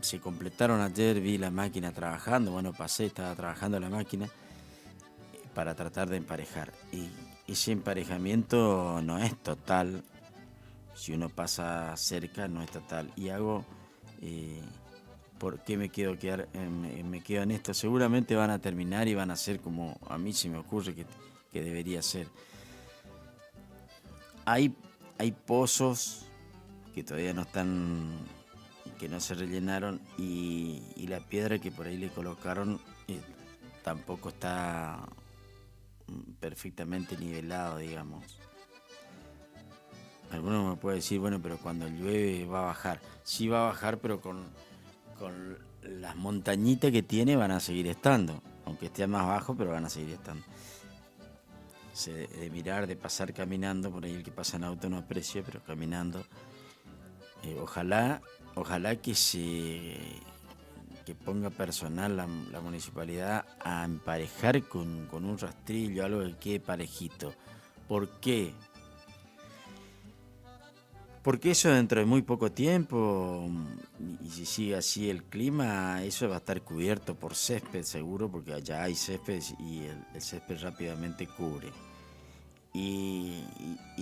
D: se completaron ayer, vi la máquina trabajando, estaba trabajando la máquina para tratar de emparejar, y ese emparejamiento no es total, si uno pasa cerca no es total, y ¿por qué me quedo en esto? Seguramente van a terminar y van a ser como a mí se me ocurre que debería ser. Hay pozos que todavía no están, que no se rellenaron, y la piedra que por ahí le colocaron tampoco está perfectamente nivelado, digamos. Alguno me puede decir, bueno, pero cuando llueve va a bajar. Sí va a bajar, pero con las montañitas que tiene van a seguir estando, aunque esté más bajo, pero van a seguir estando. De mirar, de pasar caminando, por ahí el que pasa en auto no aprecia, pero caminando, ojalá que ponga personal la municipalidad a emparejar con un rastrillo, algo que quede parejito. ¿Por qué? Porque eso dentro de muy poco tiempo, y si sigue así el clima, eso va a estar cubierto por césped seguro, porque allá hay césped y el césped rápidamente cubre. Y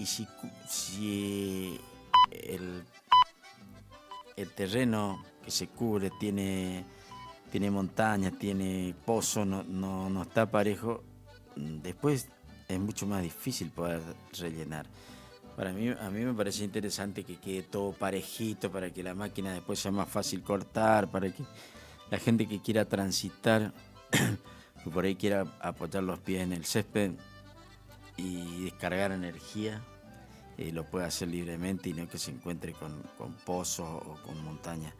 D: si el terreno que se cubre tiene montañas, tiene pozo, no está parejo, después es mucho más difícil poder rellenar. A mí me parece interesante que quede todo parejito para que la máquina después sea más fácil cortar, para que la gente que quiera transitar, que por ahí quiera apoyar los pies en el césped y descargar energía lo pueda hacer libremente y no que se encuentre con pozos o con montañas.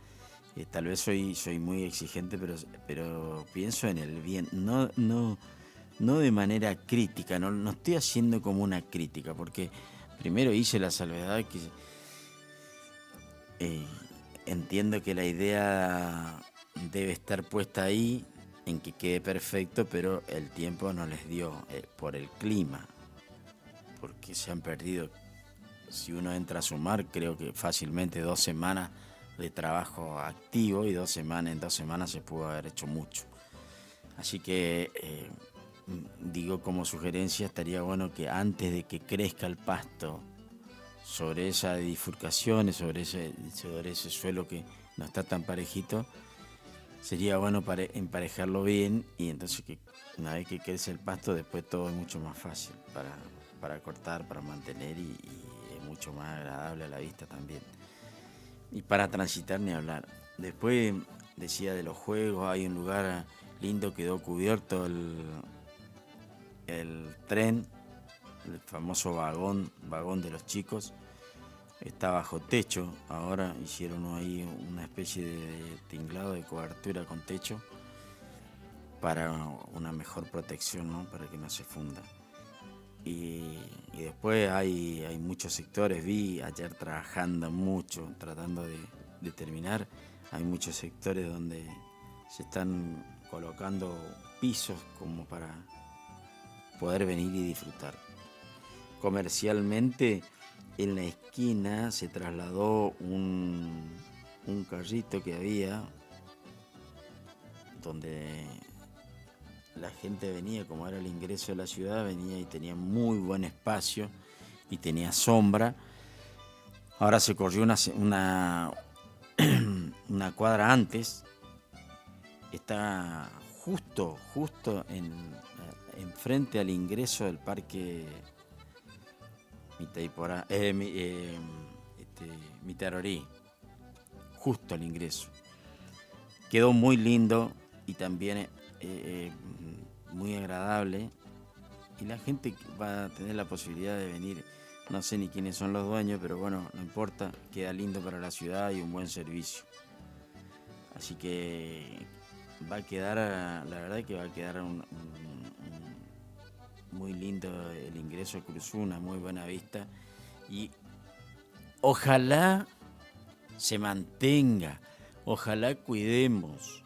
D: Tal vez soy muy exigente, pero pienso en el bien, no de manera crítica, no estoy haciendo como una crítica, porque primero hice la salvedad que entiendo que la idea debe estar puesta ahí en que quede perfecto, pero el tiempo no les dio por el clima, porque se han perdido, si uno entra a sumar, creo que fácilmente 2 semanas de trabajo activo, y en 2 semanas se pudo haber hecho mucho. Así que digo, como sugerencia, estaría bueno que antes de que crezca el pasto sobre esas bifurcaciones, sobre ese suelo que no está tan parejito, sería bueno emparejarlo bien, y entonces que una vez que crece el pasto, después todo es mucho más fácil para cortar, para mantener, y es mucho más agradable a la vista también. Y para transitar ni hablar. Después decía de los juegos, hay un lugar lindo, quedó cubierto el tren, el famoso vagón de los chicos, está bajo techo. Ahora hicieron ahí una especie de tinglado de cobertura con techo para una mejor protección, ¿no? Para que no se funda. Y después hay muchos sectores, vi ayer trabajando mucho, tratando de terminar, hay muchos sectores donde se están colocando pisos como para poder venir y disfrutar. Comercialmente, en la esquina se trasladó un carrito que había, donde la gente venía, como era el ingreso de la ciudad, venía y tenía muy buen espacio y tenía sombra. Ahora se corrió una cuadra antes, está justo enfrente al ingreso del parque Mitarorí, justo al ingreso. Quedó muy lindo y también muy agradable, y la gente va a tener la posibilidad de venir. No sé ni quiénes son los dueños, pero bueno, no importa, queda lindo para la ciudad y un buen servicio. Así que va a quedar, la verdad que va a quedar muy lindo el ingreso a Cruzú, una muy buena vista, y ojalá se mantenga, ojalá cuidemos.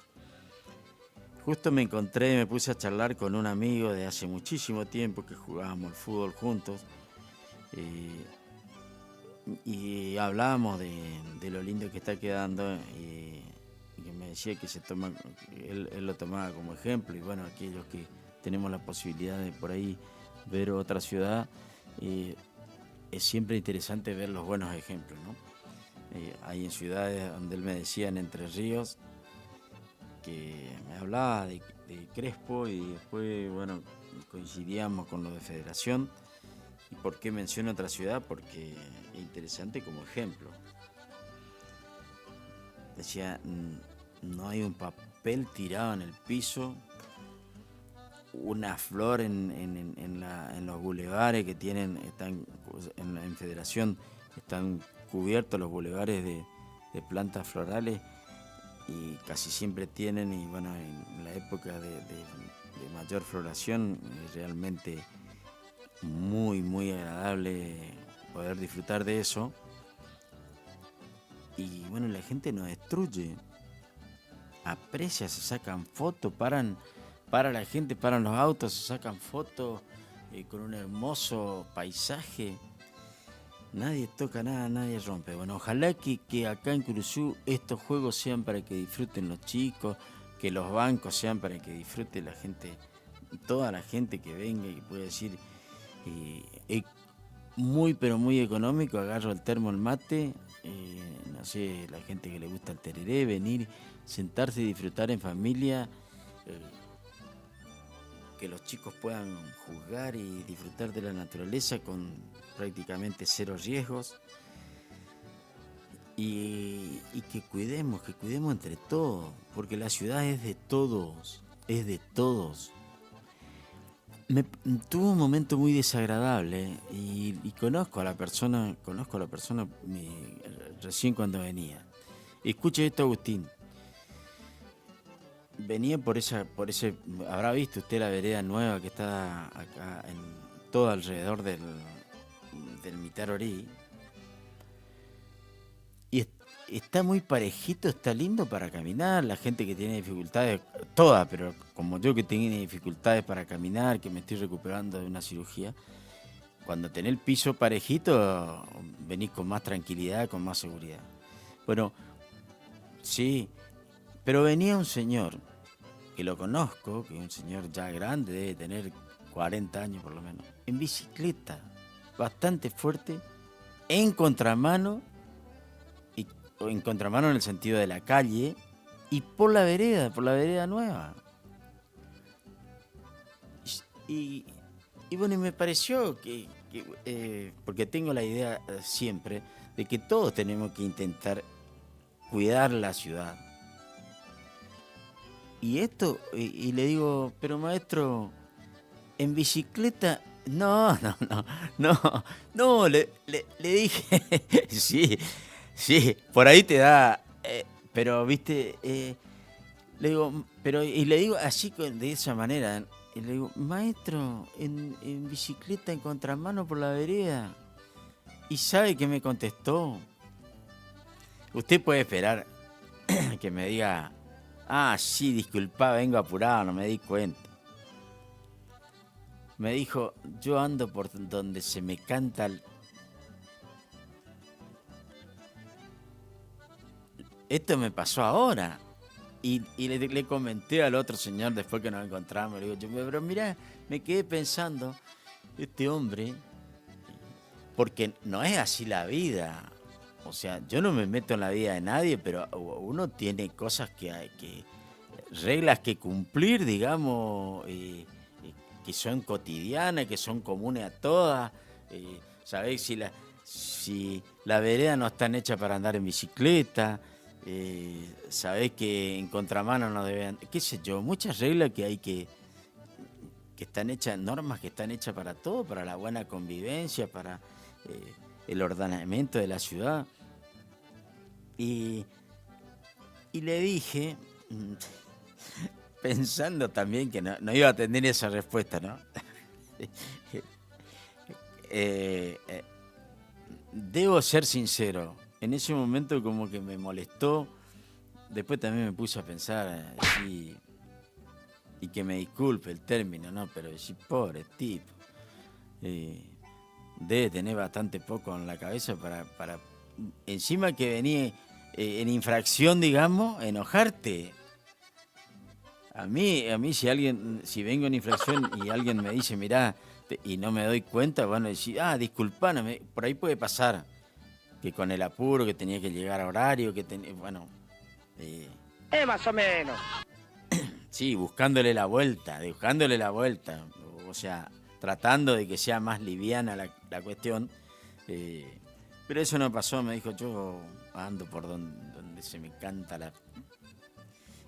D: Justo me puse a charlar con un amigo de hace muchísimo tiempo que jugábamos al fútbol juntos, y hablábamos de lo lindo que está quedando, y que me decía que él lo tomaba como ejemplo, y bueno, aquellos que tenemos la posibilidad de por ahí ver otra ciudad, es siempre interesante ver los buenos ejemplos, ¿no? Hay en ciudades donde él me decía, en Entre Ríos, que me hablaba de Crespo, y después, bueno, coincidíamos con lo de Federación. ¿Y por qué menciono otra ciudad? Porque es interesante como ejemplo. Decía, no hay un papel tirado en el piso, una flor en los bulevares que están en Federación, están cubiertos los bulevares de plantas florales, y casi siempre tienen, y bueno, en la época de mayor floración, es realmente muy, muy agradable poder disfrutar de eso. Y bueno, la gente no destruye, aprecia, se sacan fotos, para la gente, paran los autos, se sacan fotos con un hermoso paisaje. Nadie toca nada, nadie rompe. Bueno, ojalá que acá en Cruzú estos juegos sean para que disfruten los chicos, que los bancos sean para que disfrute la gente, toda la gente que venga y que pueda decir, muy pero muy económico, agarro el termo, el mate, no sé, la gente que le gusta el tereré, venir, sentarse y disfrutar en familia, que los chicos puedan jugar y disfrutar de la naturaleza con prácticamente 0 riesgos, y que cuidemos entre todos, porque la ciudad es de todos, tuvo un momento muy desagradable y conozco a la persona recién cuando venía. Escuche esto, Agustín. Venía por ese, habrá visto usted la vereda nueva que está acá en todo alrededor del Mitarorí. Y está muy parejito, está lindo para caminar. La gente que tiene dificultades, todas, pero como yo que tengo dificultades para caminar, que me estoy recuperando de una cirugía, cuando tenés el piso parejito, venís con más tranquilidad, con más seguridad. Bueno, sí, pero venía un señor, que lo conozco, que es un señor ya grande, debe tener 40 años por lo menos, en bicicleta, bastante fuerte, en contramano, en contramano en el sentido de la calle, y por la vereda nueva. Y bueno, y me pareció que porque tengo la idea siempre de que todos tenemos que intentar cuidar la ciudad. Y le digo, pero maestro, en bicicleta, no, le dije, sí, por ahí te da, pero viste, le digo, y le digo así de esa manera, y le digo, maestro, en bicicleta en contramano por la vereda, y ¿sabe qué me contestó? Usted puede esperar que me diga, sí, disculpa, vengo apurado, no me di cuenta. Me dijo, yo ando por donde se me canta Esto me pasó ahora. Y le comenté al otro señor después que nos encontramos, le digo, pero mirá, me quedé pensando, este hombre, porque no es así la vida. O sea, yo no me meto en la vida de nadie, pero uno tiene cosas reglas que cumplir, digamos, que son cotidianas, que son comunes a todas. ¿Sabéis? Si la vereda no está hecha para andar en bicicleta, sabéis que en contramano no deben, qué sé yo, muchas reglas que hay que están hechas, normas que están hechas para todo, para la buena convivencia, para el ordenamiento de la ciudad. Y le dije, pensando también que no iba a tener esa respuesta, ¿no? Debo ser sincero, en ese momento como que me molestó, después también me puse a pensar y que me disculpe el término, ¿no? Pero decir, pobre tipo, debe tener bastante poco en la cabeza para encima que venía en infracción, digamos, enojarte. A mí si vengo en infracción y alguien me dice, mirá, y no me doy cuenta, bueno, decir, disculpa, por ahí puede pasar, que con el apuro, que tenía que llegar a horario, bueno.
R: Más o menos.
D: Sí, buscándole la vuelta, o sea, tratando de que sea más liviana la cuestión. Pero eso no pasó, me dijo, yo ando por donde se me canta la...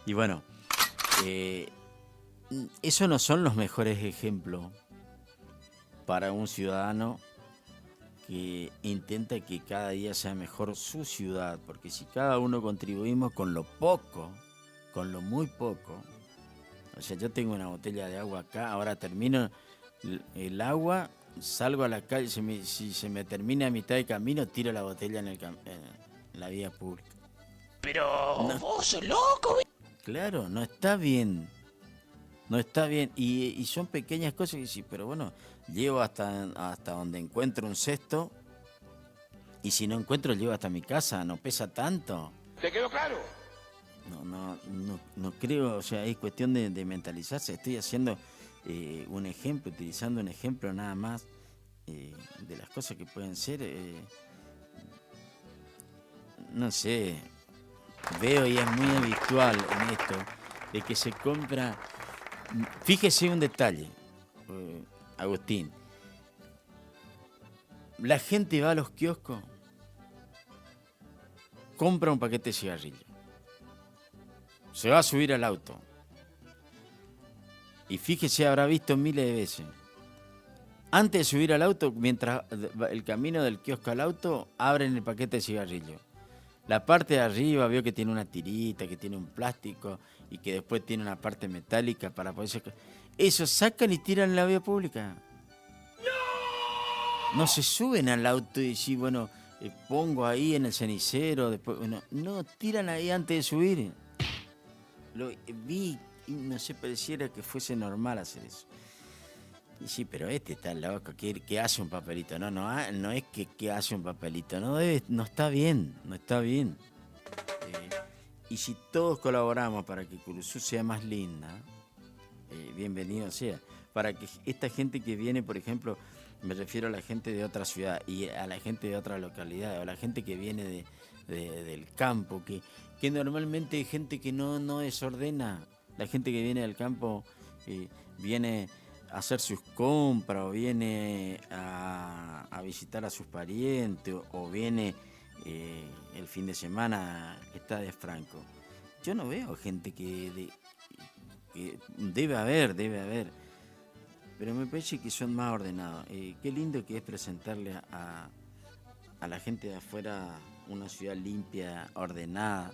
D: Y bueno, esos no son los mejores ejemplos para un ciudadano que intenta que cada día sea mejor su ciudad, porque si cada uno contribuimos con lo poco, con lo muy poco, o sea, yo tengo una botella de agua acá, ahora termino el agua, salgo a la calle, si se me termina a mitad de camino, tiro la botella en la vía pública.
R: Pero vos sos loco.
D: Claro, no está bien. Y son pequeñas cosas que sí, pero bueno, llevo hasta donde encuentro un cesto, y si no encuentro, llevo hasta mi casa, no pesa tanto.
R: ¿Te quedó claro?
D: No creo, o sea, es cuestión de mentalizarse. Estoy haciendo un ejemplo, utilizando un ejemplo nada más de las cosas que pueden ser, no sé, veo y es muy habitual en esto, de que se compra, fíjese un detalle, Agustín, la gente va a los kioscos, compra un paquete de cigarrillos, se va a subir al auto, Y fíjese, habrá visto miles de veces. Antes de subir al auto, mientras el camino del kiosco al auto, abren el paquete de cigarrillos. La parte de arriba veo que tiene una tirita, que tiene un plástico y que después tiene una parte metálica para poder sacar. Eso sacan y tiran en la vía pública. No se suben al auto y dicen, bueno, pongo ahí en el cenicero, después, bueno, no, tiran ahí antes de subir. Lo vi y no sé, pareciera que fuese normal hacer eso. Y sí, pero está loco, que hace un papelito. No es que hace un papelito, no está bien, no está bien. Y si todos colaboramos para que Curuzú sea más linda, bienvenido sea. Para que esta gente que viene, por ejemplo, me refiero a la gente de otra ciudad y a la gente de otra localidad, o a la gente que viene del campo, que normalmente hay gente que no desordena. La gente que viene del campo viene a hacer sus compras, o viene a visitar a sus parientes, o viene el fin de semana, está de franco. Yo no veo gente que debe haber, pero me parece que son más ordenados. Qué lindo que es presentarle a la gente de afuera una ciudad limpia, ordenada.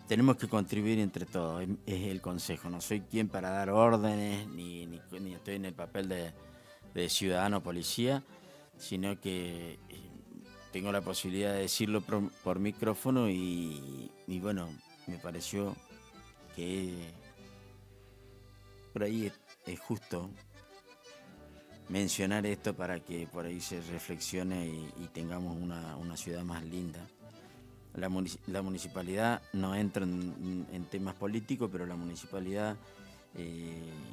D: Tenemos que contribuir entre todos, es el consejo. No soy quien para dar órdenes, ni estoy en el papel de ciudadano policía, sino que tengo la posibilidad de decirlo por micrófono y bueno, me pareció que por ahí es justo mencionar esto para que por ahí se reflexione y tengamos una ciudad más linda. La municipalidad no entra en temas políticos, pero la municipalidad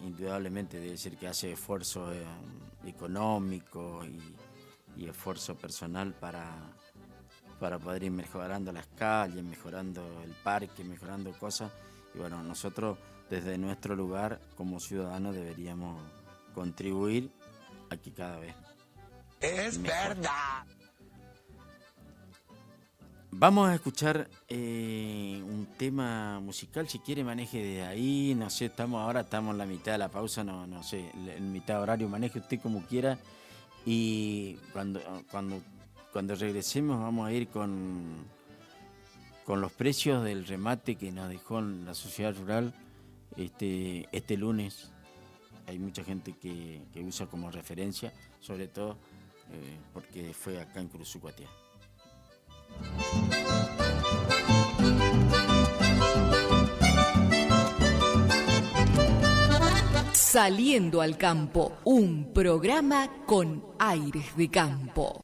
D: indudablemente debe ser que hace esfuerzo económico y esfuerzo personal para poder ir mejorando las calles, mejorando el parque, mejorando cosas. Y bueno, nosotros desde nuestro lugar como ciudadanos deberíamos contribuir a que cada vez es mejor. Verdad. Vamos a escuchar un tema musical, si quiere maneje de ahí, no sé, ahora estamos en la mitad de la pausa, no sé, en mitad de horario, maneje usted como quiera, y cuando regresemos vamos a ir con los precios del remate que nos dejó en la sociedad rural este lunes. Hay mucha gente que usa como referencia, sobre todo porque fue acá en Curuzucuatiá.
B: Saliendo al campo, un programa con aires de campo.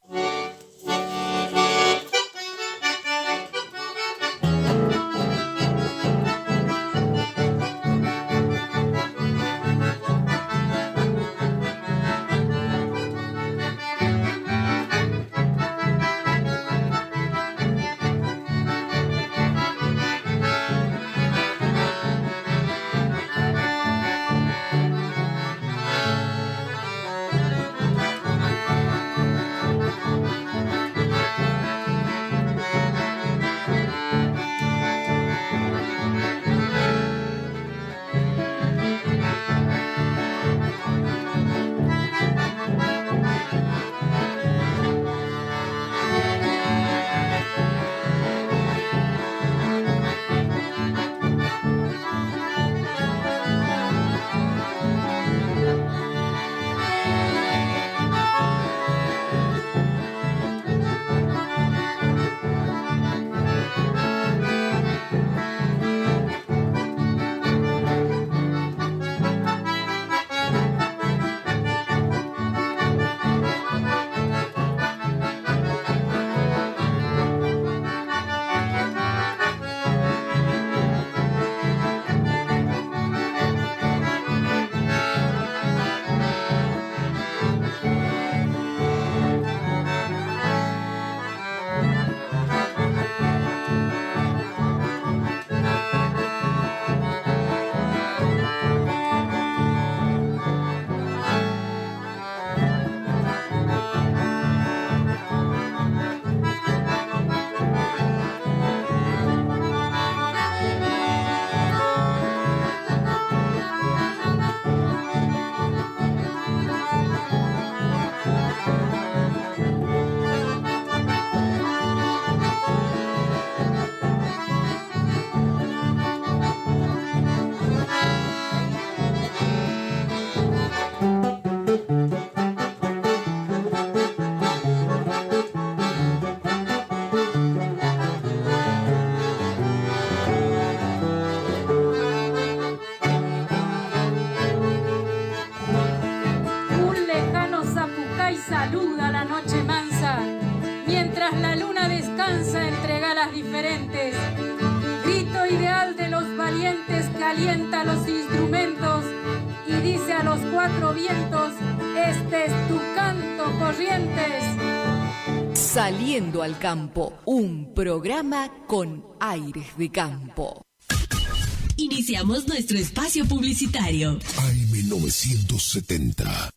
T: y saluda la noche mansa, mientras la luna descansa entre galas diferentes. Grito ideal de los valientes que alienta los instrumentos y dice a los cuatro vientos, este es tu canto, Corrientes.
B: Saliendo al campo, un programa con aires de campo.
I: Iniciamos nuestro espacio publicitario.
G: AM970.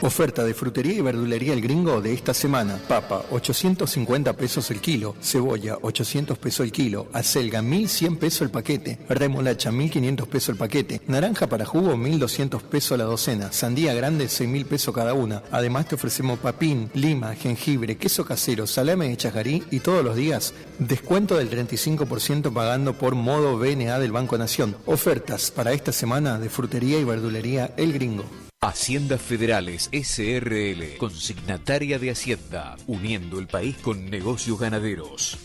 N: Oferta de frutería y verdulería El Gringo de esta semana. Papa, 850 pesos el kilo. Cebolla, 800 pesos el kilo. Acelga, 1100 pesos el paquete. Remolacha, 1500 pesos el paquete. Naranja para jugo, 1200 pesos la docena. Sandía grande, 6000 pesos cada una. Además te ofrecemos papín, lima, jengibre, queso casero, salame de chajarí y todos los días descuento del 35% pagando por modo BNA del Banco Nación. Ofertas para esta semana de frutería y verdulería El Gringo.
O: Haciendas Federales SRL, consignataria de Hacienda, uniendo el país con negocios ganaderos.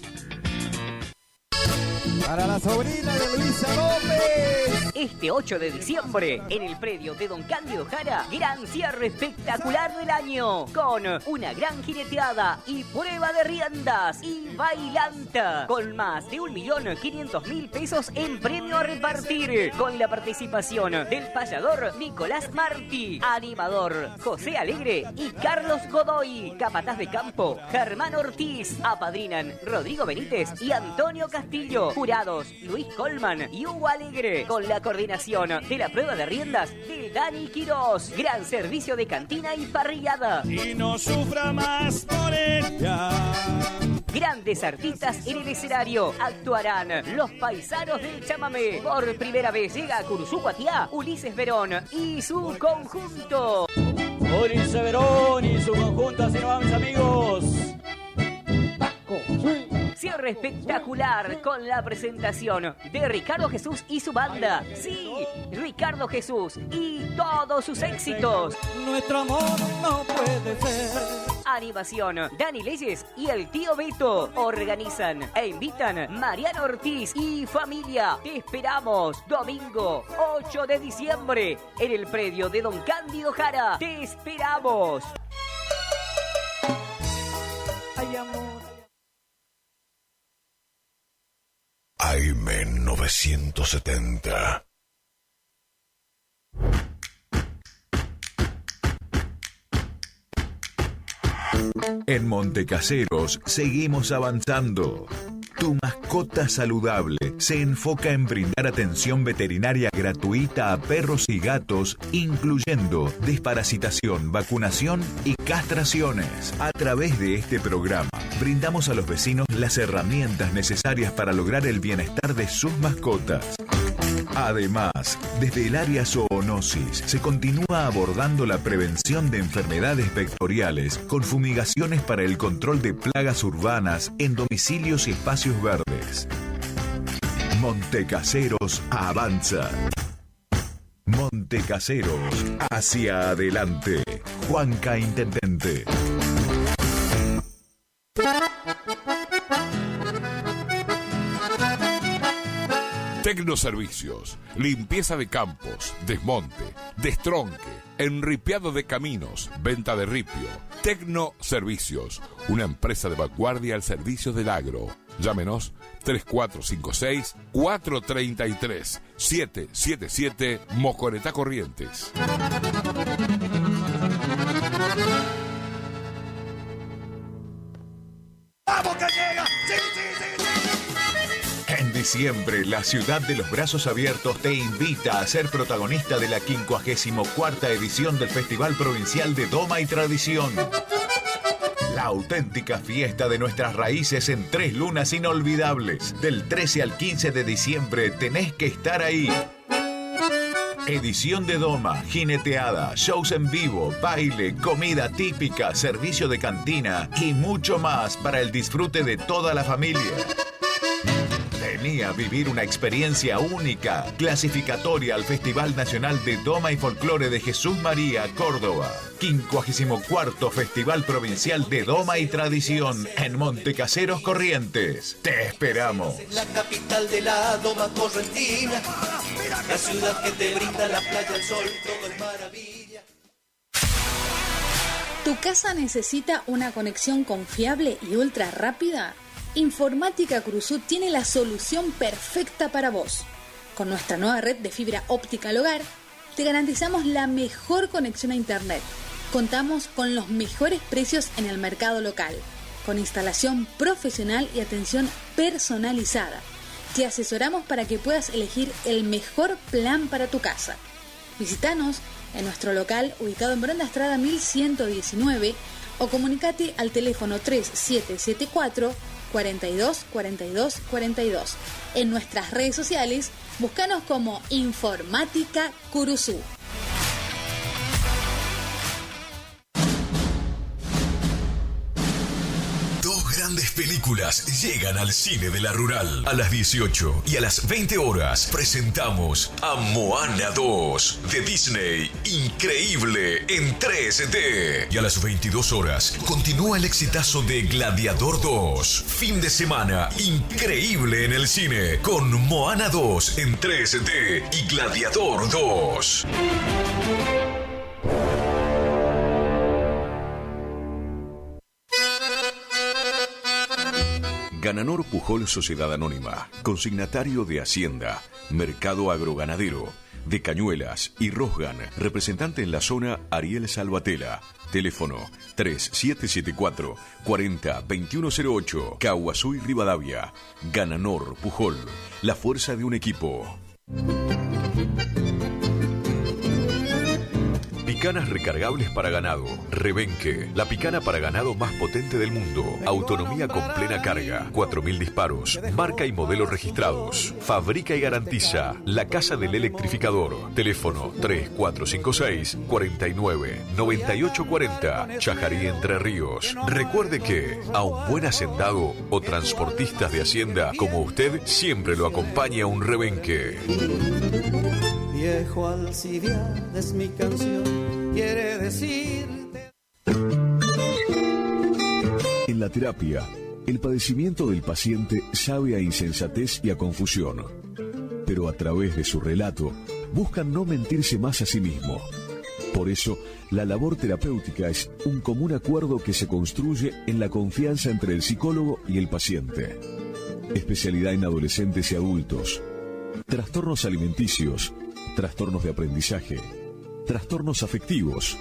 P: Para la sobrina de Luisa López.
Q: Este 8 de diciembre, en el predio de Don Cándido Jara, gran cierre espectacular del año, con una gran jineteada y prueba de riendas y bailanta, con más de 1.500.000 pesos en premio a repartir, con la participación del payador Nicolás Martí, animador José Alegre y Carlos Godoy, capataz de campo Germán Ortiz, apadrinan Rodrigo Benítez y Antonio Castillo, jurados Luis Colman y Hugo Alegre, con la coordinación de la prueba de riendas de Dani Quirós, gran servicio de cantina y parrillada.
L: Y no sufra más por ella.
Q: Grandes artistas en el escenario. Actuarán los paisanos del chamamé. Por primera vez llega a Curuzú-Cuatiá Ulises Verón y su conjunto.
R: Ulises Verón y su conjunto, así nos vamos, amigos.
Q: Cierre espectacular con la presentación de Ricardo Jesús y su banda. Sí, Ricardo Jesús y todos sus éxitos.
R: Nuestro amor no puede ser.
Q: Animación, Dani Leyes y el tío Beto. Organizan e invitan Mariano Ortiz y familia. Te esperamos domingo 8 de diciembre en el predio de Don Cándido Jara. Te esperamos.
R: Ay, amor.
G: AM970.
A: En Montecaseros seguimos avanzando. Tu mascota saludable se enfoca en brindar atención veterinaria gratuita a perros y gatos, incluyendo desparasitación, vacunación y castraciones. A través de este programa, brindamos a los vecinos las herramientas necesarias para lograr el bienestar de sus mascotas. Además, desde el área zoonosis se continúa abordando la prevención de enfermedades vectoriales con fumigaciones para el control de plagas urbanas en domicilios y espacios verdes. Montecaseros avanza. Montecaseros hacia adelante. Juanca Intendente.
U: Tecnoservicios, limpieza de campos, desmonte, destronque, enripiado de caminos, venta de ripio. Tecnoservicios, una empresa de vanguardia al servicio del agro. Llámenos 3456-433-777 Mocoretá Corrientes.
A: ¡Vamos que llega! ¡Sí, sí, sí, sí! En diciembre, la ciudad de los brazos abiertos te invita a ser protagonista de la 54ª edición del Festival Provincial de Doma y Tradición. La auténtica fiesta de nuestras raíces en 3 lunas inolvidables. Del 13 al 15 de diciembre tenés que estar ahí. Edición de doma, jineteada, shows en vivo, baile, comida típica, servicio de cantina y mucho más para el disfrute de toda la familia. Vení a vivir una experiencia única, clasificatoria al Festival Nacional de Doma y Folclore de Jesús María, Córdoba. 54º Festival Provincial de Doma y Tradición en Montecaseros, Corrientes. Te esperamos.
J: La capital de la doma correntina. la ciudad que te brinda la playa, el sol, todo es maravilla.
C: ¿Tu casa necesita una conexión confiable y ultra rápida? Informática Cruzú tiene la solución perfecta para vos. Con nuestra nueva red de fibra óptica al hogar, te garantizamos la mejor conexión a internet. Contamos con los mejores precios en el mercado local, con instalación profesional y atención personalizada. Te asesoramos para que puedas elegir el mejor plan para tu casa. Visítanos en nuestro local ubicado en Brenda Estrada 1119 o comunicate al teléfono 3774 42 42 42. En nuestras redes sociales, búscanos como Informática Curuzú.
A: Grandes películas llegan al cine de la Rural. A las 18 y a las 20 horas presentamos a Moana 2 de Disney. Increíble en 3D. Y a las 22 horas continúa el exitazo de Gladiador 2. Fin de semana increíble en el cine con Moana 2 en 3D y Gladiador 2. Gananor Pujol Sociedad Anónima, consignatario de Hacienda, Mercado Agroganadero, de Cañuelas y Rosgan, representante en la zona Ariel Salvatela, teléfono 3774 40 2108, Caguazú y Rivadavia. Gananor Pujol, la fuerza de un equipo. Picanas recargables para ganado. Rebenque, la picana para ganado más potente del mundo. Autonomía con plena carga. 4000 disparos. Marca y modelo registrados. Fabrica y garantiza La Casa del Electrificador. Teléfono 3456 49 98 40. Chajarí, Entre Ríos. Recuerde que a un buen hacendado o transportistas de hacienda como usted siempre lo acompaña un rebenque.
J: Viejo Alcibiades es mi canción, quiere decirte.
A: En la terapia, el padecimiento del paciente sabe a insensatez y a confusión, pero a través de su relato buscan no mentirse más a sí mismo. Por eso, la labor terapéutica es un común acuerdo que se construye en la confianza entre el psicólogo y el paciente. Especialidad en adolescentes y adultos. Trastornos alimenticios. Trastornos de aprendizaje, trastornos afectivos,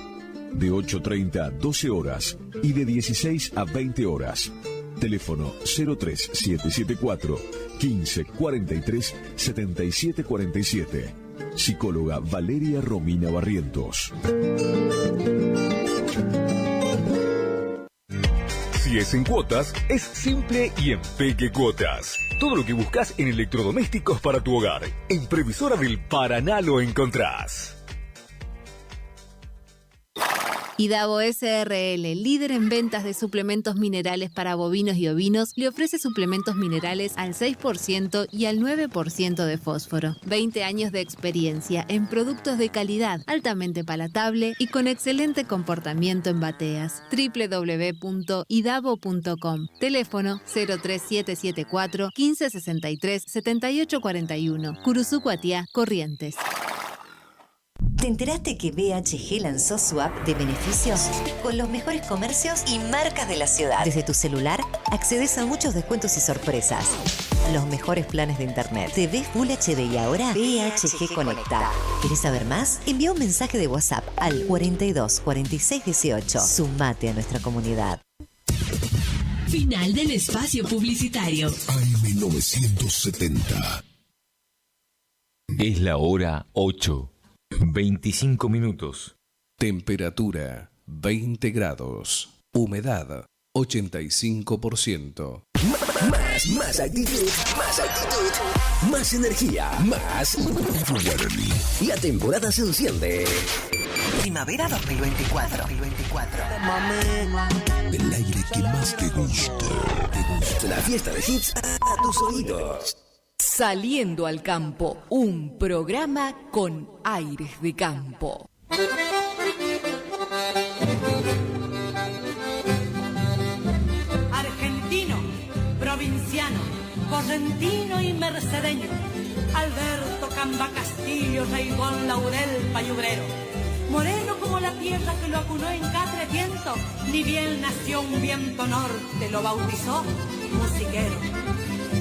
A: de 8:30 a 12 horas y de 16 a 20 horas. Teléfono 03774 15 43 77 47. Psicóloga Valeria Romina Barrientos.
V: Si es en cuotas, es simple y en Peque Cuotas. Todo lo que buscas en electrodomésticos para tu hogar. En Previsora del Paraná lo encontrás.
W: Idavo SRL, líder en ventas de suplementos minerales para bovinos y ovinos, le ofrece suplementos minerales al 6% y al 9% de fósforo. 20 años de experiencia en productos de calidad, altamente palatable y con excelente comportamiento en bateas. www.idavo.com. Teléfono 03774 1563 7841. Curuzú, Cuatiá, Corrientes.
M: ¿Te enteraste que BHG lanzó su app de beneficios? Con los mejores comercios y marcas de la ciudad. Desde tu celular, accedes a muchos descuentos y sorpresas. Los mejores planes de internet. TV Full HD y ahora BHG Conecta. ¿Querés saber más? Envía un mensaje de WhatsApp al 42 46 18. Sumate a nuestra comunidad.
I: Final del espacio publicitario.
A: AM970.
O: Es la hora 8. 25 minutos.
X: Temperatura 20 grados. Humedad 85%.
G: Más actitud, más energía, más Guaraní. La temporada se enciende.
H: Primavera 2024.
G: El aire que más te gusta. La fiesta de hits a tus oídos.
B: Saliendo al campo, un programa con aires de campo.
Y: Argentino, provinciano, correntino y mercedeño,
E: Alberto Camba Castillo, Raigón Laurel Payubrero. Moreno como la tierra que lo acunó en Catreviento, ni bien nació un viento norte, lo bautizó musiquero.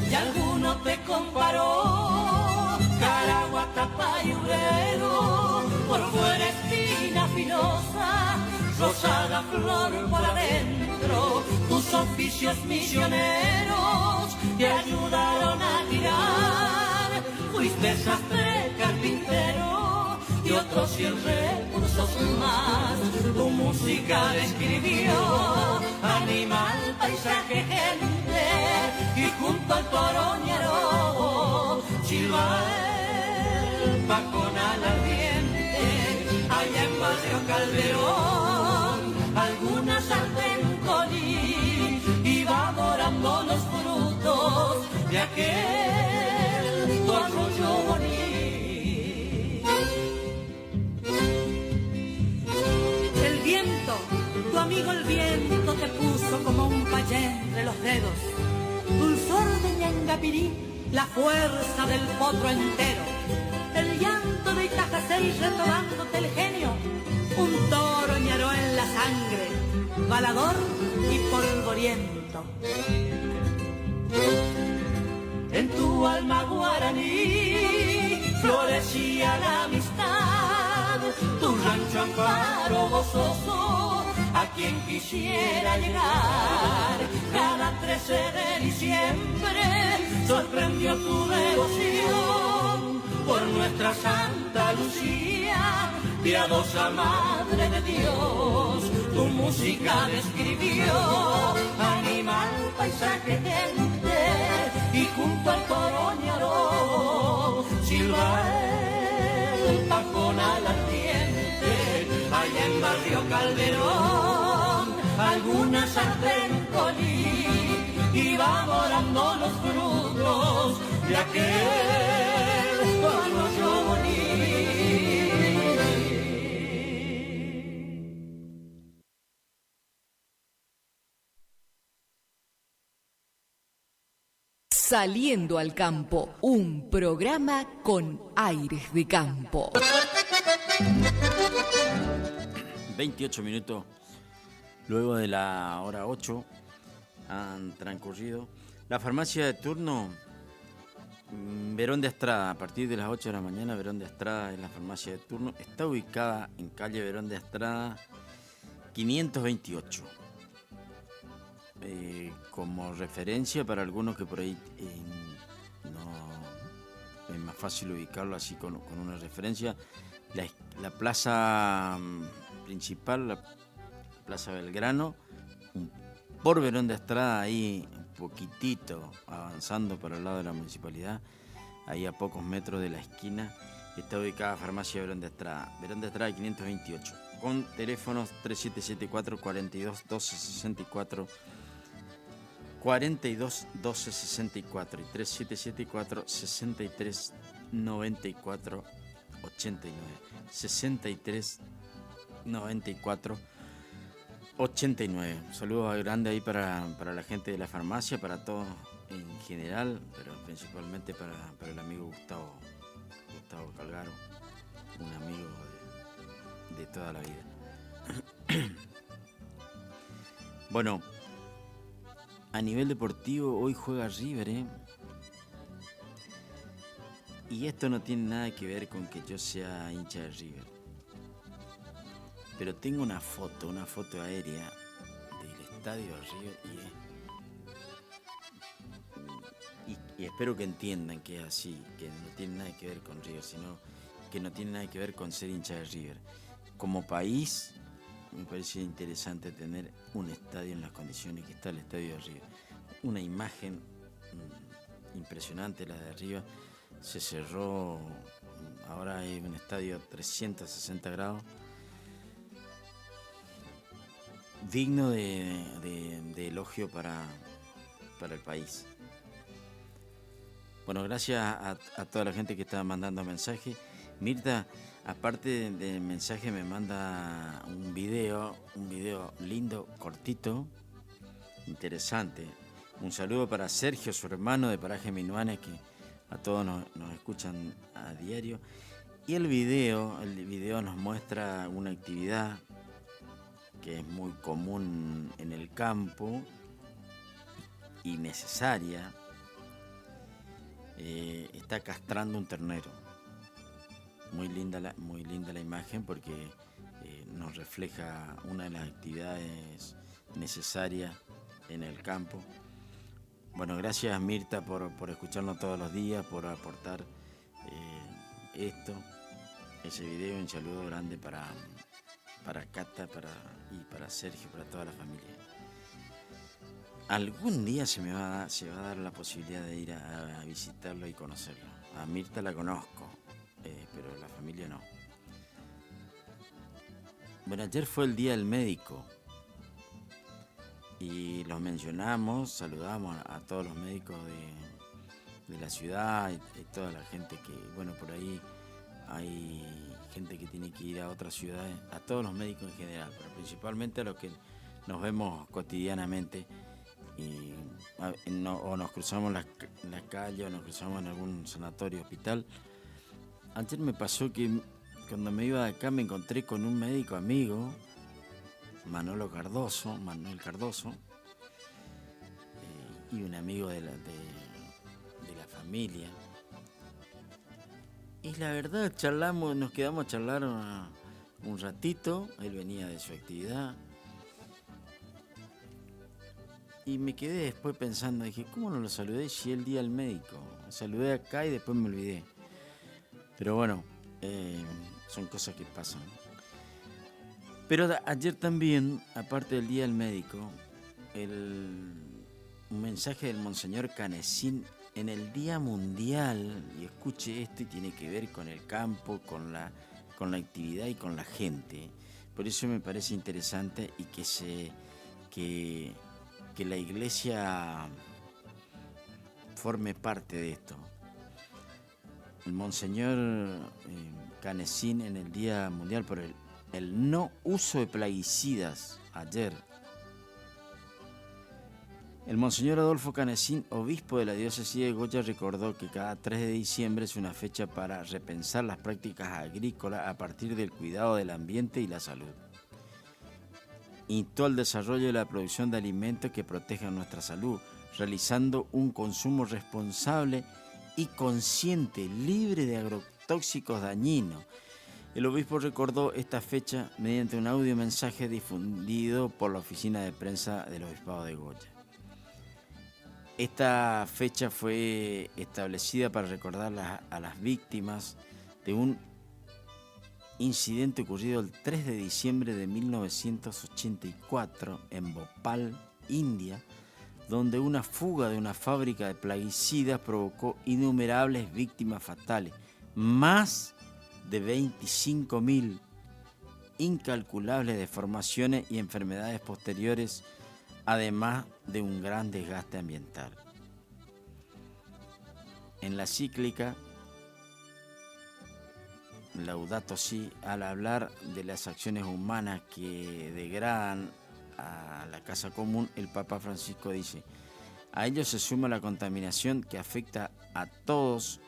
E: Y alguno te comparó, Caraguata Payubrero, por fuera espina filosa, rosada flor por adentro. Tus oficios misioneros te ayudaron a tirar, fuiste sastre, carpintero y otros 100 recursos más. Tu música describió animal, paisaje, gente, y junto al toroñero silba el paconal ardiente. Allá en Barrio Calderón algunas sartén colí, iba dorando los frutos de aquel tu arroyo bonito. Tu amigo el viento te puso como un payé entre los dedos, dulzor de ñangapirí, la fuerza del potro entero, el llanto de Itajacey retomándote el genio, un toro ñaró en la sangre, balador y polvoriento. En tu alma guaraní florecía la amistad, tu rancho amparo gozoso a quien quisiera llegar. Cada 13 de diciembre sorprendió tu devoción por nuestra Santa Lucía, piadosa Madre de Dios. Tu música describió animal, paisaje, gente, y junto al toroñaro silba el paconal ardiente. Allá en Barrio Calderón algunas sartén colí, iba volando los frutos de aquel arroyo bonito.
B: Saliendo al campo, un programa con aires de campo.
D: 28 minutos luego de la hora 8 han transcurrido. La farmacia de turno, Verón de Estrada, a partir de las 8 de la mañana, Verón de Estrada es la farmacia de turno. Está ubicada en calle Verón de Estrada 528. Como referencia para algunos que por ahí no es más fácil ubicarlo así con una referencia, la plaza principal, la Plaza Belgrano, por Verón de Estrada, ahí un poquitito avanzando para el lado de la municipalidad, ahí a pocos metros de la esquina, está ubicada Farmacia Verón de Estrada 528, con teléfonos 3774 42 12 64 42 12 64 y 3774 63 94 89 63 94 89. Un saludo grande ahí para la gente de la farmacia, para todos en general, pero principalmente para el amigo Gustavo Calgaro, un amigo de toda la vida. Bueno, a nivel deportivo hoy juega River, y esto no tiene nada que ver con que yo sea hincha de River, pero tengo una foto aérea del estadio de River y espero que entiendan que es así, que no tiene nada que ver con River, sino que no tiene nada que ver con ser hincha de River. Como país, me parece interesante tener un estadio en las condiciones que está el estadio de River. Una imagen impresionante la de arriba. Se cerró, ahora hay un estadio 360 grados. Digno de elogio para el país. Bueno, gracias a toda la gente que está mandando mensajes. Mirta, aparte del mensaje, me manda un video lindo, cortito, interesante. Un saludo para Sergio, su hermano de Paraje Minuanes, que a todos nos escuchan a diario. Y el video nos muestra una actividad que es muy común en el campo y necesaria. Está castrando un ternero. Muy linda la imagen porque nos refleja una de las actividades necesarias en el campo. Bueno, gracias Mirta por escucharnos todos los días, por aportar ese video. Un saludo grande para Cata y para Sergio, para toda la familia. Algún día se va a dar la posibilidad de ir a visitarlo y conocerlo. A Mirta la conozco, pero la familia no. Bueno, ayer fue el Día del Médico y los mencionamos, saludamos a todos los médicos de la ciudad y toda la gente que, bueno, por ahí hay gente que tiene que ir a otras ciudades, a todos los médicos en general, pero principalmente a los que nos vemos cotidianamente o nos cruzamos en la calle o nos cruzamos en algún sanatorio, hospital. Ayer me pasó que cuando me iba de acá me encontré con un médico amigo, Manuel Cardoso, y un amigo de la familia. Y la verdad nos quedamos a charlar un ratito. Él venía de su actividad. Y me quedé después pensando, dije, ¿cómo no lo saludé si el día del médico? Saludé acá y después me olvidé. Pero bueno, son cosas que pasan. Pero ayer también, aparte del día del médico, un mensaje del Monseñor Canessín en el Día Mundial, y escuche esto, y tiene que ver con el campo, con la actividad y con la gente. Por eso me parece interesante y que la Iglesia forme parte de esto. El Monseñor Canessín en el Día Mundial por el no uso de plaguicidas, ayer. El Monseñor Adolfo Canessín, obispo de la diócesis de Goya, recordó que cada 3 de diciembre es una fecha para repensar las prácticas agrícolas a partir del cuidado del ambiente y la salud. Instó al desarrollo de la producción de alimentos que protejan nuestra salud, realizando un consumo responsable y consciente, libre de agrotóxicos dañinos. El obispo recordó esta fecha mediante un audio mensaje difundido por la oficina de prensa del obispado de Goya. Esta fecha fue establecida para recordar a las víctimas de un incidente ocurrido el 3 de diciembre de 1984 en Bhopal, India, donde una fuga de una fábrica de plaguicidas provocó innumerables víctimas fatales, más de 25.000, incalculables deformaciones y enfermedades posteriores, además de un gran desgaste ambiental. En la cíclica Laudato Si, al hablar de las acciones humanas que degradan a la casa común, el Papa Francisco dice: a ello se suma la contaminación que afecta a todos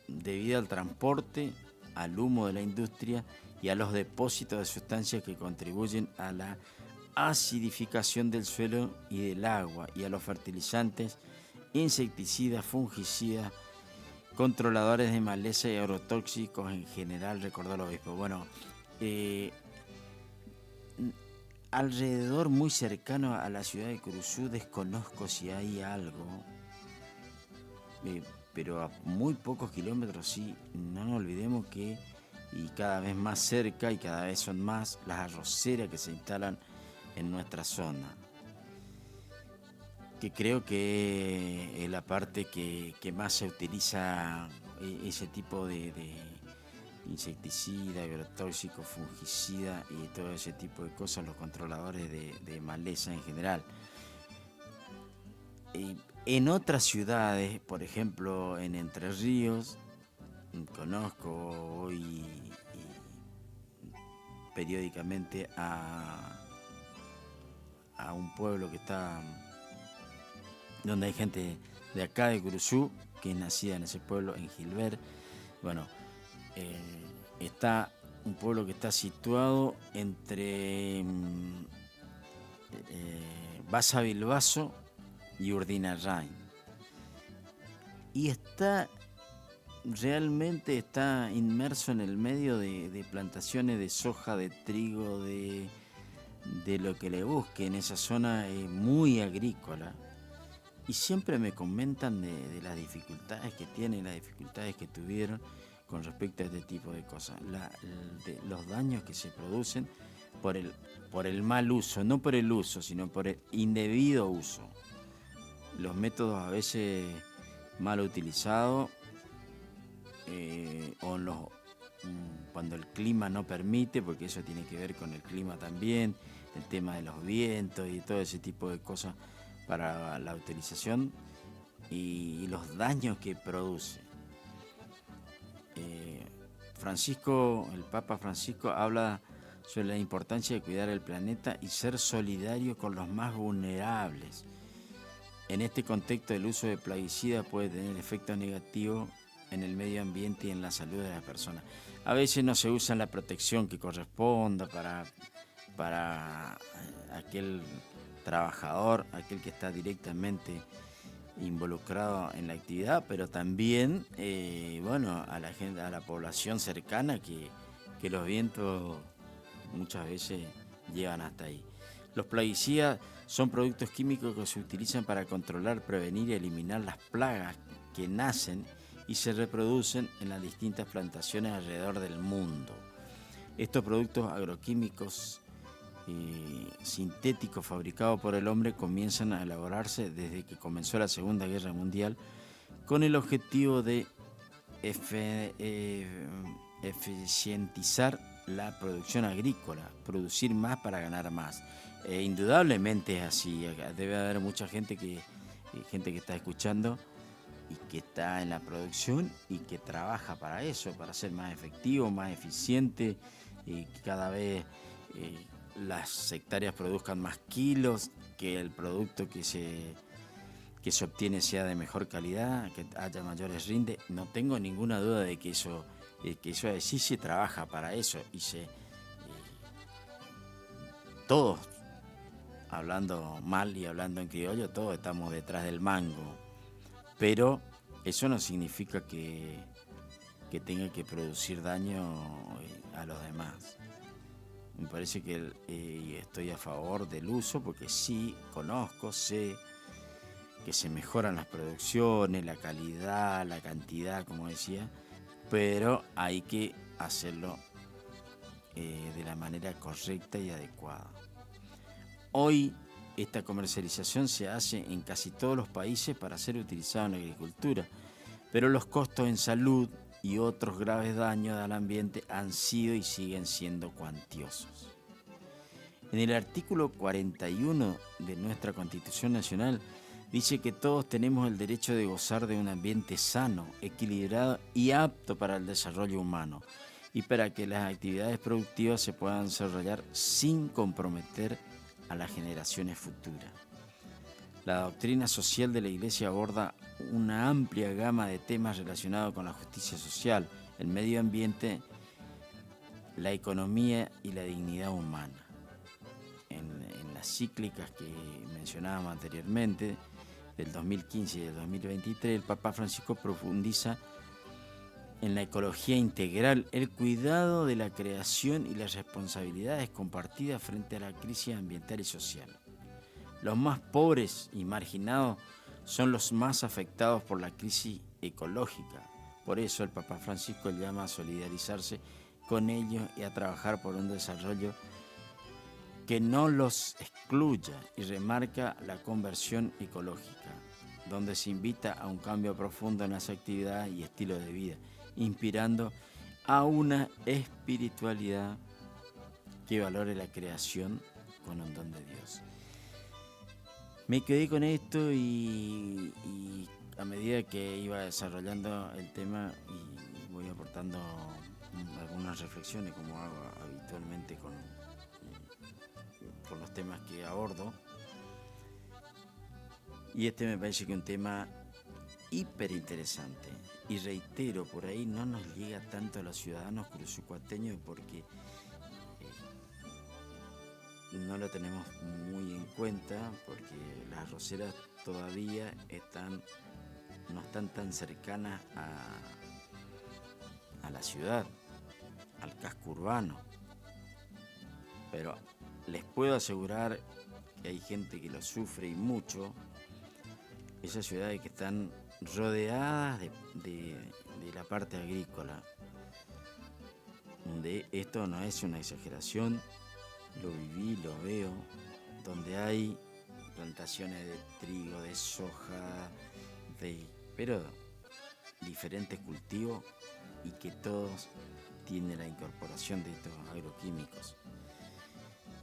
D: debido al transporte, al humo de la industria y a los depósitos de sustancias que contribuyen a la acidificación del suelo y del agua, y a los fertilizantes, insecticidas, fungicidas, controladores de maleza y agrotóxicos en general, recordó el obispo. Bueno, alrededor, muy cercano a la ciudad de Curuzú, desconozco si hay algo, pero a muy pocos kilómetros sí. No nos olvidemos que, y cada vez más cerca y cada vez son más las arroceras que se instalan en nuestra zona, que creo que es la parte que más se utiliza ese tipo de insecticida, agrotóxico, fungicida y todo ese tipo de cosas, los controladores de maleza en general. En otras ciudades, por ejemplo en Entre Ríos, conozco hoy periódicamente a un pueblo que está, donde hay gente de acá de Curuzú que es nacida en ese pueblo, en Gilbert. Bueno, está un pueblo que está situado entre Bassa Bilbaso y Urdinarrain. Y realmente está inmerso en el medio de plantaciones de soja, de trigo, de lo que le busque en esa zona muy agrícola. Y siempre me comentan de las dificultades que tienen, las dificultades que tuvieron con respecto a este tipo de cosas. Los daños que se producen por el mal uso, no por el uso, sino por el indebido uso. Los métodos a veces mal utilizados, cuando el clima no permite, porque eso tiene que ver con el clima también, el tema de los vientos y todo ese tipo de cosas para la utilización y los daños que produce. El Papa Francisco habla sobre la importancia de cuidar el planeta y ser solidario con los más vulnerables. En este contexto, el uso de plaguicidas puede tener efectos negativos en el medio ambiente y en la salud de las personas. A veces no se usa la protección que corresponda para aquel trabajador, aquel que está directamente involucrado en la actividad, pero también a la gente, a la población cercana que los vientos muchas veces llegan hasta ahí. Los plaguicidas son productos químicos que se utilizan para controlar, prevenir y eliminar las plagas que nacen y se reproducen en las distintas plantaciones alrededor del mundo. Estos productos agroquímicos sintéticos fabricados por el hombre comienzan a elaborarse desde que comenzó la Segunda Guerra Mundial con el objetivo de eficientizar la producción agrícola, producir más para ganar más. Indudablemente es así. Debe haber mucha gente que está escuchando y que está en la producción y que trabaja para eso, para ser más efectivo, más eficiente, y que cada vez las hectáreas produzcan más kilos, que el producto que se obtiene sea de mejor calidad, que haya mayores rindes. No tengo ninguna duda de que eso sí se trabaja para eso y todos, hablando mal y hablando en criollo, todos estamos detrás del mango, pero eso no significa que tenga que producir daño a los demás. Me parece que estoy a favor del uso porque sí conozco, sé que se mejoran las producciones, la calidad, la cantidad, como decía, pero hay que hacerlo de la manera correcta y adecuada. Hoy esta comercialización se hace en casi todos los países para ser utilizado en la agricultura, pero los costos en salud y otros graves daños al ambiente han sido y siguen siendo cuantiosos. En el artículo 41 de nuestra Constitución Nacional dice que todos tenemos el derecho de gozar de un ambiente sano, equilibrado y apto para el desarrollo humano y para que las actividades productivas se puedan desarrollar sin comprometer a las generaciones futuras. La doctrina social de la Iglesia aborda una amplia gama de temas relacionados con la justicia social, el medio ambiente, la economía y la dignidad humana. En las cíclicas que mencionábamos anteriormente, del 2015 y del 2023, el Papa Francisco profundiza en la ecología integral, el cuidado de la creación y las responsabilidades compartidas frente a la crisis ambiental y social. Los más pobres y marginados son los más afectados por la crisis ecológica. Por eso el Papa Francisco llama a solidarizarse con ellos y a trabajar por un desarrollo que no los excluya y remarca la conversión ecológica, donde se invita a un cambio profundo en las actividades y estilo de vida, inspirando a una espiritualidad que valore la creación con un don de Dios. Me quedé con esto y a medida que iba desarrollando el tema y voy aportando algunas reflexiones como hago habitualmente con los temas que abordo. Y este me parece que es un tema hiper interesante. Y reitero, por ahí no nos llega tanto a los ciudadanos cruzucuateños porque no lo tenemos muy en cuenta, porque las arroceras todavía no están tan cercanas a la ciudad, al casco urbano. Pero les puedo asegurar que hay gente que lo sufre y mucho. Esas ciudades que están rodeadas de la parte agrícola, donde esto no es una exageración, lo viví, lo veo, donde hay plantaciones de trigo, de soja, pero diferentes cultivos y que todos tienen la incorporación de estos agroquímicos.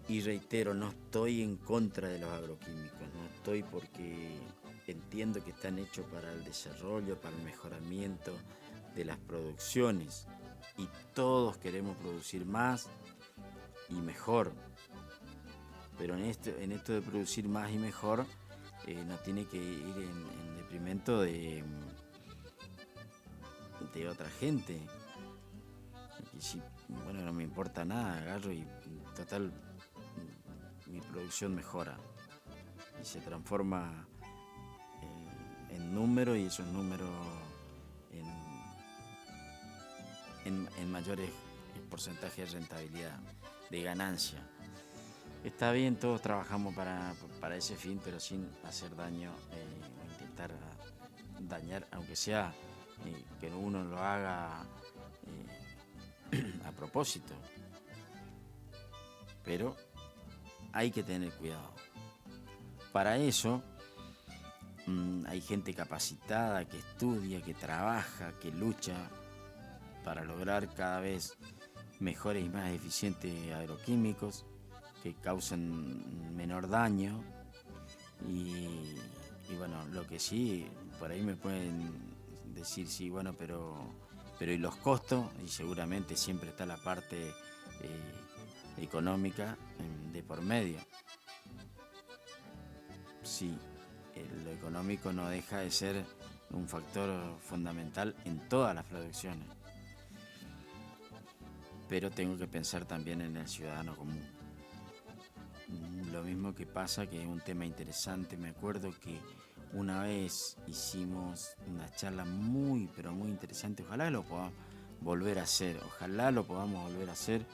D: Y reitero, no estoy en contra de los agroquímicos, no estoy porque entiendo que están hechos para el desarrollo, para el mejoramiento de las producciones y todos queremos producir más y mejor, pero en esto de producir más y mejor no tiene que ir en detrimento de otra gente. Y si, bueno, no me importa nada, agarro y total mi producción mejora y se transforma en números, y esos números en mayores porcentajes de rentabilidad, de ganancia. Está bien, todos trabajamos para ese fin, pero sin hacer daño o intentar dañar, aunque sea que uno lo haga a propósito. Pero hay que tener cuidado. Para eso hay gente capacitada que estudia, que trabaja, que lucha para lograr cada vez mejores y más eficientes agroquímicos que causan menor daño. Y bueno, lo que sí, por ahí me pueden decir, sí, bueno, pero ¿y los costos? Y seguramente siempre está la parte económica de por medio. Sí, lo económico no deja de ser un factor fundamental en todas las producciones. Pero tengo que pensar también en el ciudadano común. Lo mismo que pasa, que es un tema interesante. Me acuerdo que una vez hicimos una charla muy, pero muy interesante. Ojalá lo podamos volver a hacer.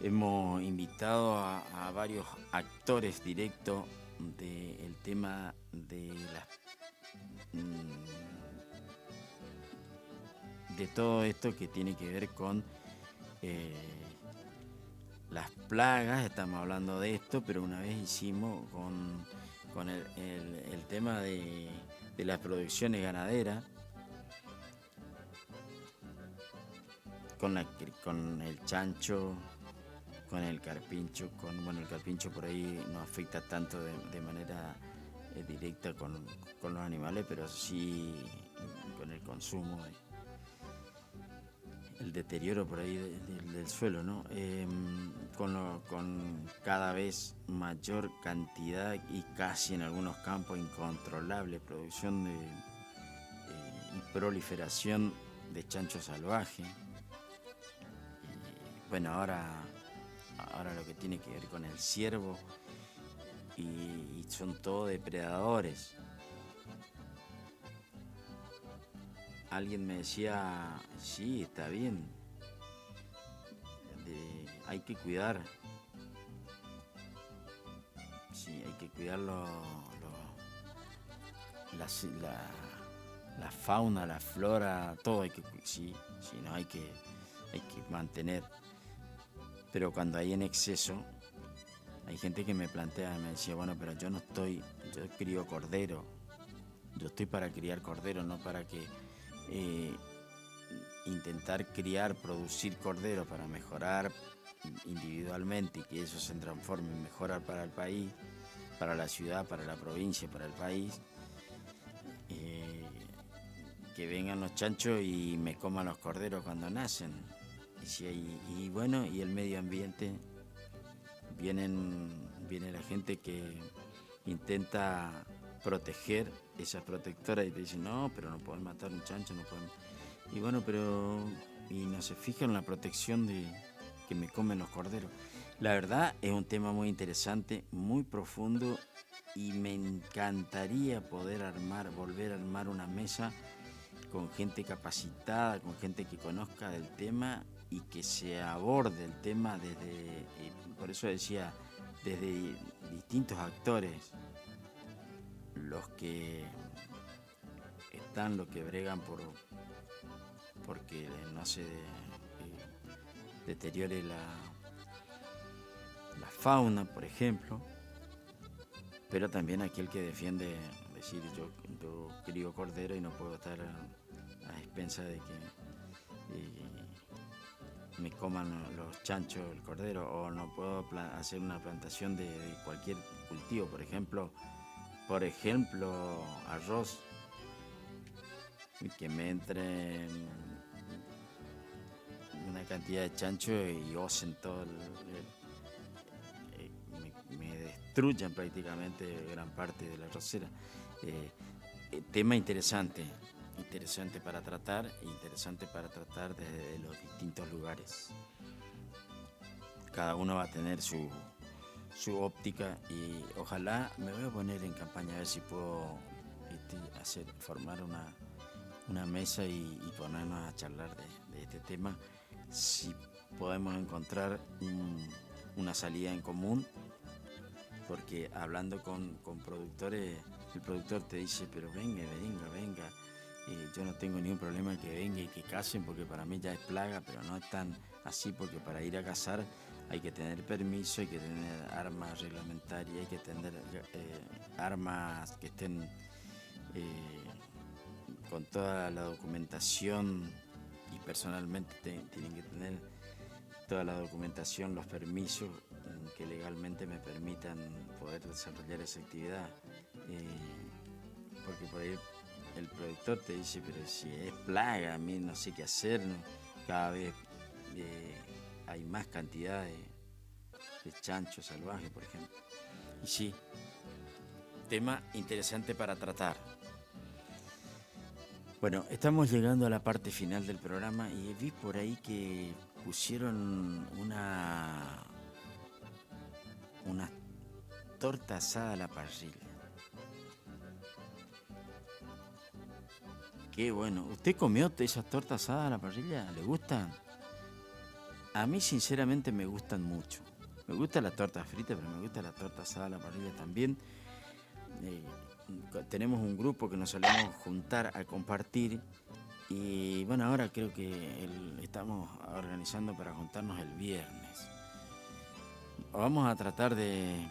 D: Hemos invitado a varios actores directos del tema de todo esto que tiene que ver con las plagas. Estamos hablando de esto, pero una vez hicimos con el tema de las producciones ganaderas, con el chancho, con el carpincho, el carpincho por ahí no afecta tanto de manera directa con los animales, pero sí con el consumo, el deterioro por ahí del suelo, ¿no? Con cada vez mayor cantidad y casi en algunos campos incontrolable producción y proliferación de chancho salvaje. Bueno, ahora lo que tiene que ver con el ciervo, y son todos depredadores. Alguien me decía, sí, está bien, hay que cuidar, sí, hay que cuidar la fauna, la flora, todo hay que mantener. Pero cuando hay en exceso, hay gente que me decía, bueno, pero yo crío cordero, yo estoy para criar cordero, no para que intentar producir cordero para mejorar individualmente y que eso se transforme en mejorar para el país, para la ciudad, para la provincia, para el país. Que vengan los chanchos y me coman los corderos cuando nacen. Y bueno, y el medio ambiente, viene la gente que intenta proteger esas protectoras y te dicen, no, pero no pueden matar un chancho, no pueden. Y bueno, pero y no se fijan en la protección de que me comen los corderos. La verdad es un tema muy interesante, muy profundo, y me encantaría poder volver a armar una mesa con gente capacitada, con gente que conozca del tema y que se aborde el tema desde, por eso decía, desde distintos actores, los que están, los que bregan porque no se deteriore la fauna, por ejemplo, pero también aquel que defiende, decir, yo crío cordero y no puedo estar a expensas de que me coman los chanchos el cordero, o no puedo hacer una plantación de cualquier cultivo, por ejemplo arroz, y que me entre una cantidad de chanchos y osen todo me destruyan prácticamente gran parte de la arrocera. Tema interesante para tratar, desde los distintos lugares. Cada uno va a tener su óptica, y ojalá me voy a poner en campaña a ver si puedo formar una mesa y ponernos a charlar de este tema, si podemos encontrar una salida en común, porque hablando con productores, el productor te dice, pero venga, yo no tengo ningún problema que venga y que casen, porque para mí ya es plaga, pero no es tan así, porque para ir a cazar hay que tener permiso, hay que tener armas reglamentarias, hay que tener armas que estén con toda la documentación, y personalmente tienen que tener toda la documentación, los permisos que legalmente me permitan poder desarrollar esa actividad, porque por ahí el productor te dice, pero si es plaga, a mí no sé qué hacer, ¿no? Cada vez hay más cantidad de chanchos salvajes, por ejemplo. Y sí, tema interesante para tratar. Bueno, estamos llegando a la parte final del programa, y vi por ahí que pusieron una torta asada a la parrilla. Qué bueno. ¿Usted comió esas tortas asadas a la parrilla? ¿Le gustan? A mí sinceramente me gustan mucho. Me gusta la torta frita, pero me gusta la torta asada a la parrilla también. Tenemos un grupo que nos solemos juntar a compartir, y bueno, ahora creo que estamos organizando para juntarnos el viernes. Vamos a tratar de,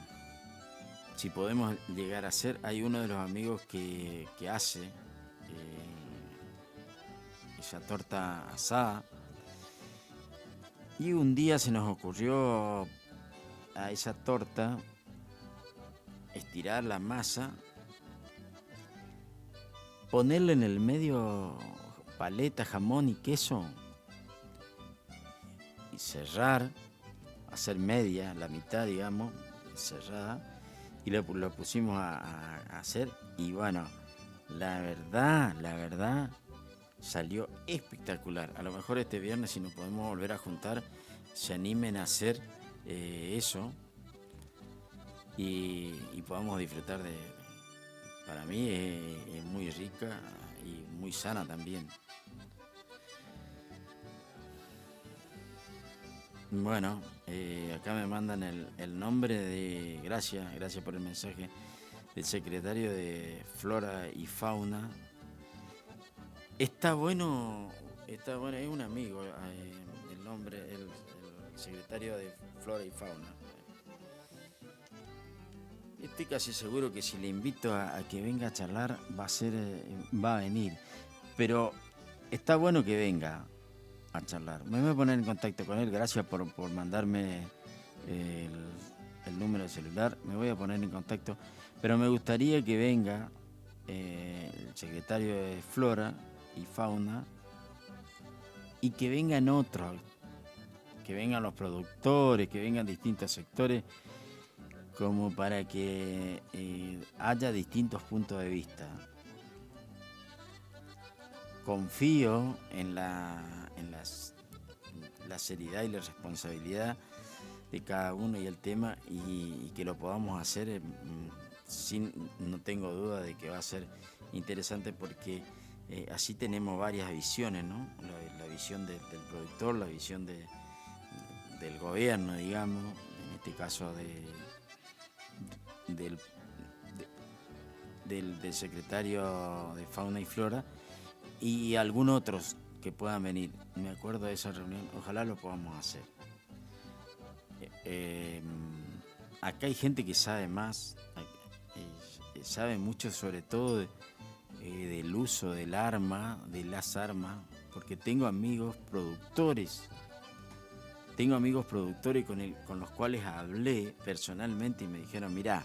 D: si podemos llegar a hacer, hay uno de los amigos que hace esa torta asada, y un día se nos ocurrió a esa torta estirar la masa, ponerle en el medio paleta, jamón y queso, y cerrar, hacer media, la mitad, digamos, cerrada, y lo pusimos a hacer, y bueno, la verdad, salió espectacular. A lo mejor este viernes, si nos podemos volver a juntar, se animen a hacer eso, y podamos disfrutar de. Para mí es muy rica y muy sana también. Bueno, acá me mandan el nombre de, gracias por el mensaje, del secretario de Flora y Fauna. Está bueno, es un amigo, el nombre, el secretario de Flora y Fauna. Estoy casi seguro que si le invito a que venga a charlar, va a venir. Pero está bueno que venga a charlar. Me voy a poner en contacto con él. Gracias por mandarme el número de celular. Me voy a poner en contacto. Pero me gustaría que venga el secretario de Flora y Fauna, y que vengan otros, que vengan los productores, que vengan distintos sectores, como para que haya distintos puntos de vista. confío en la seriedad y la responsabilidad de cada uno y el tema y que lo podamos hacer no tengo duda de que va a ser interesante porque así tenemos varias visiones, ¿no? La visión del productor, la visión del gobierno, digamos, en este caso del secretario de Fauna y Flora y algunos otros que puedan venir. Me acuerdo de esa reunión, ojalá lo podamos hacer. Acá hay gente que sabe más, sabe mucho sobre todo del uso de las armas, porque tengo amigos productores con los cuales hablé personalmente y me dijeron, mirá,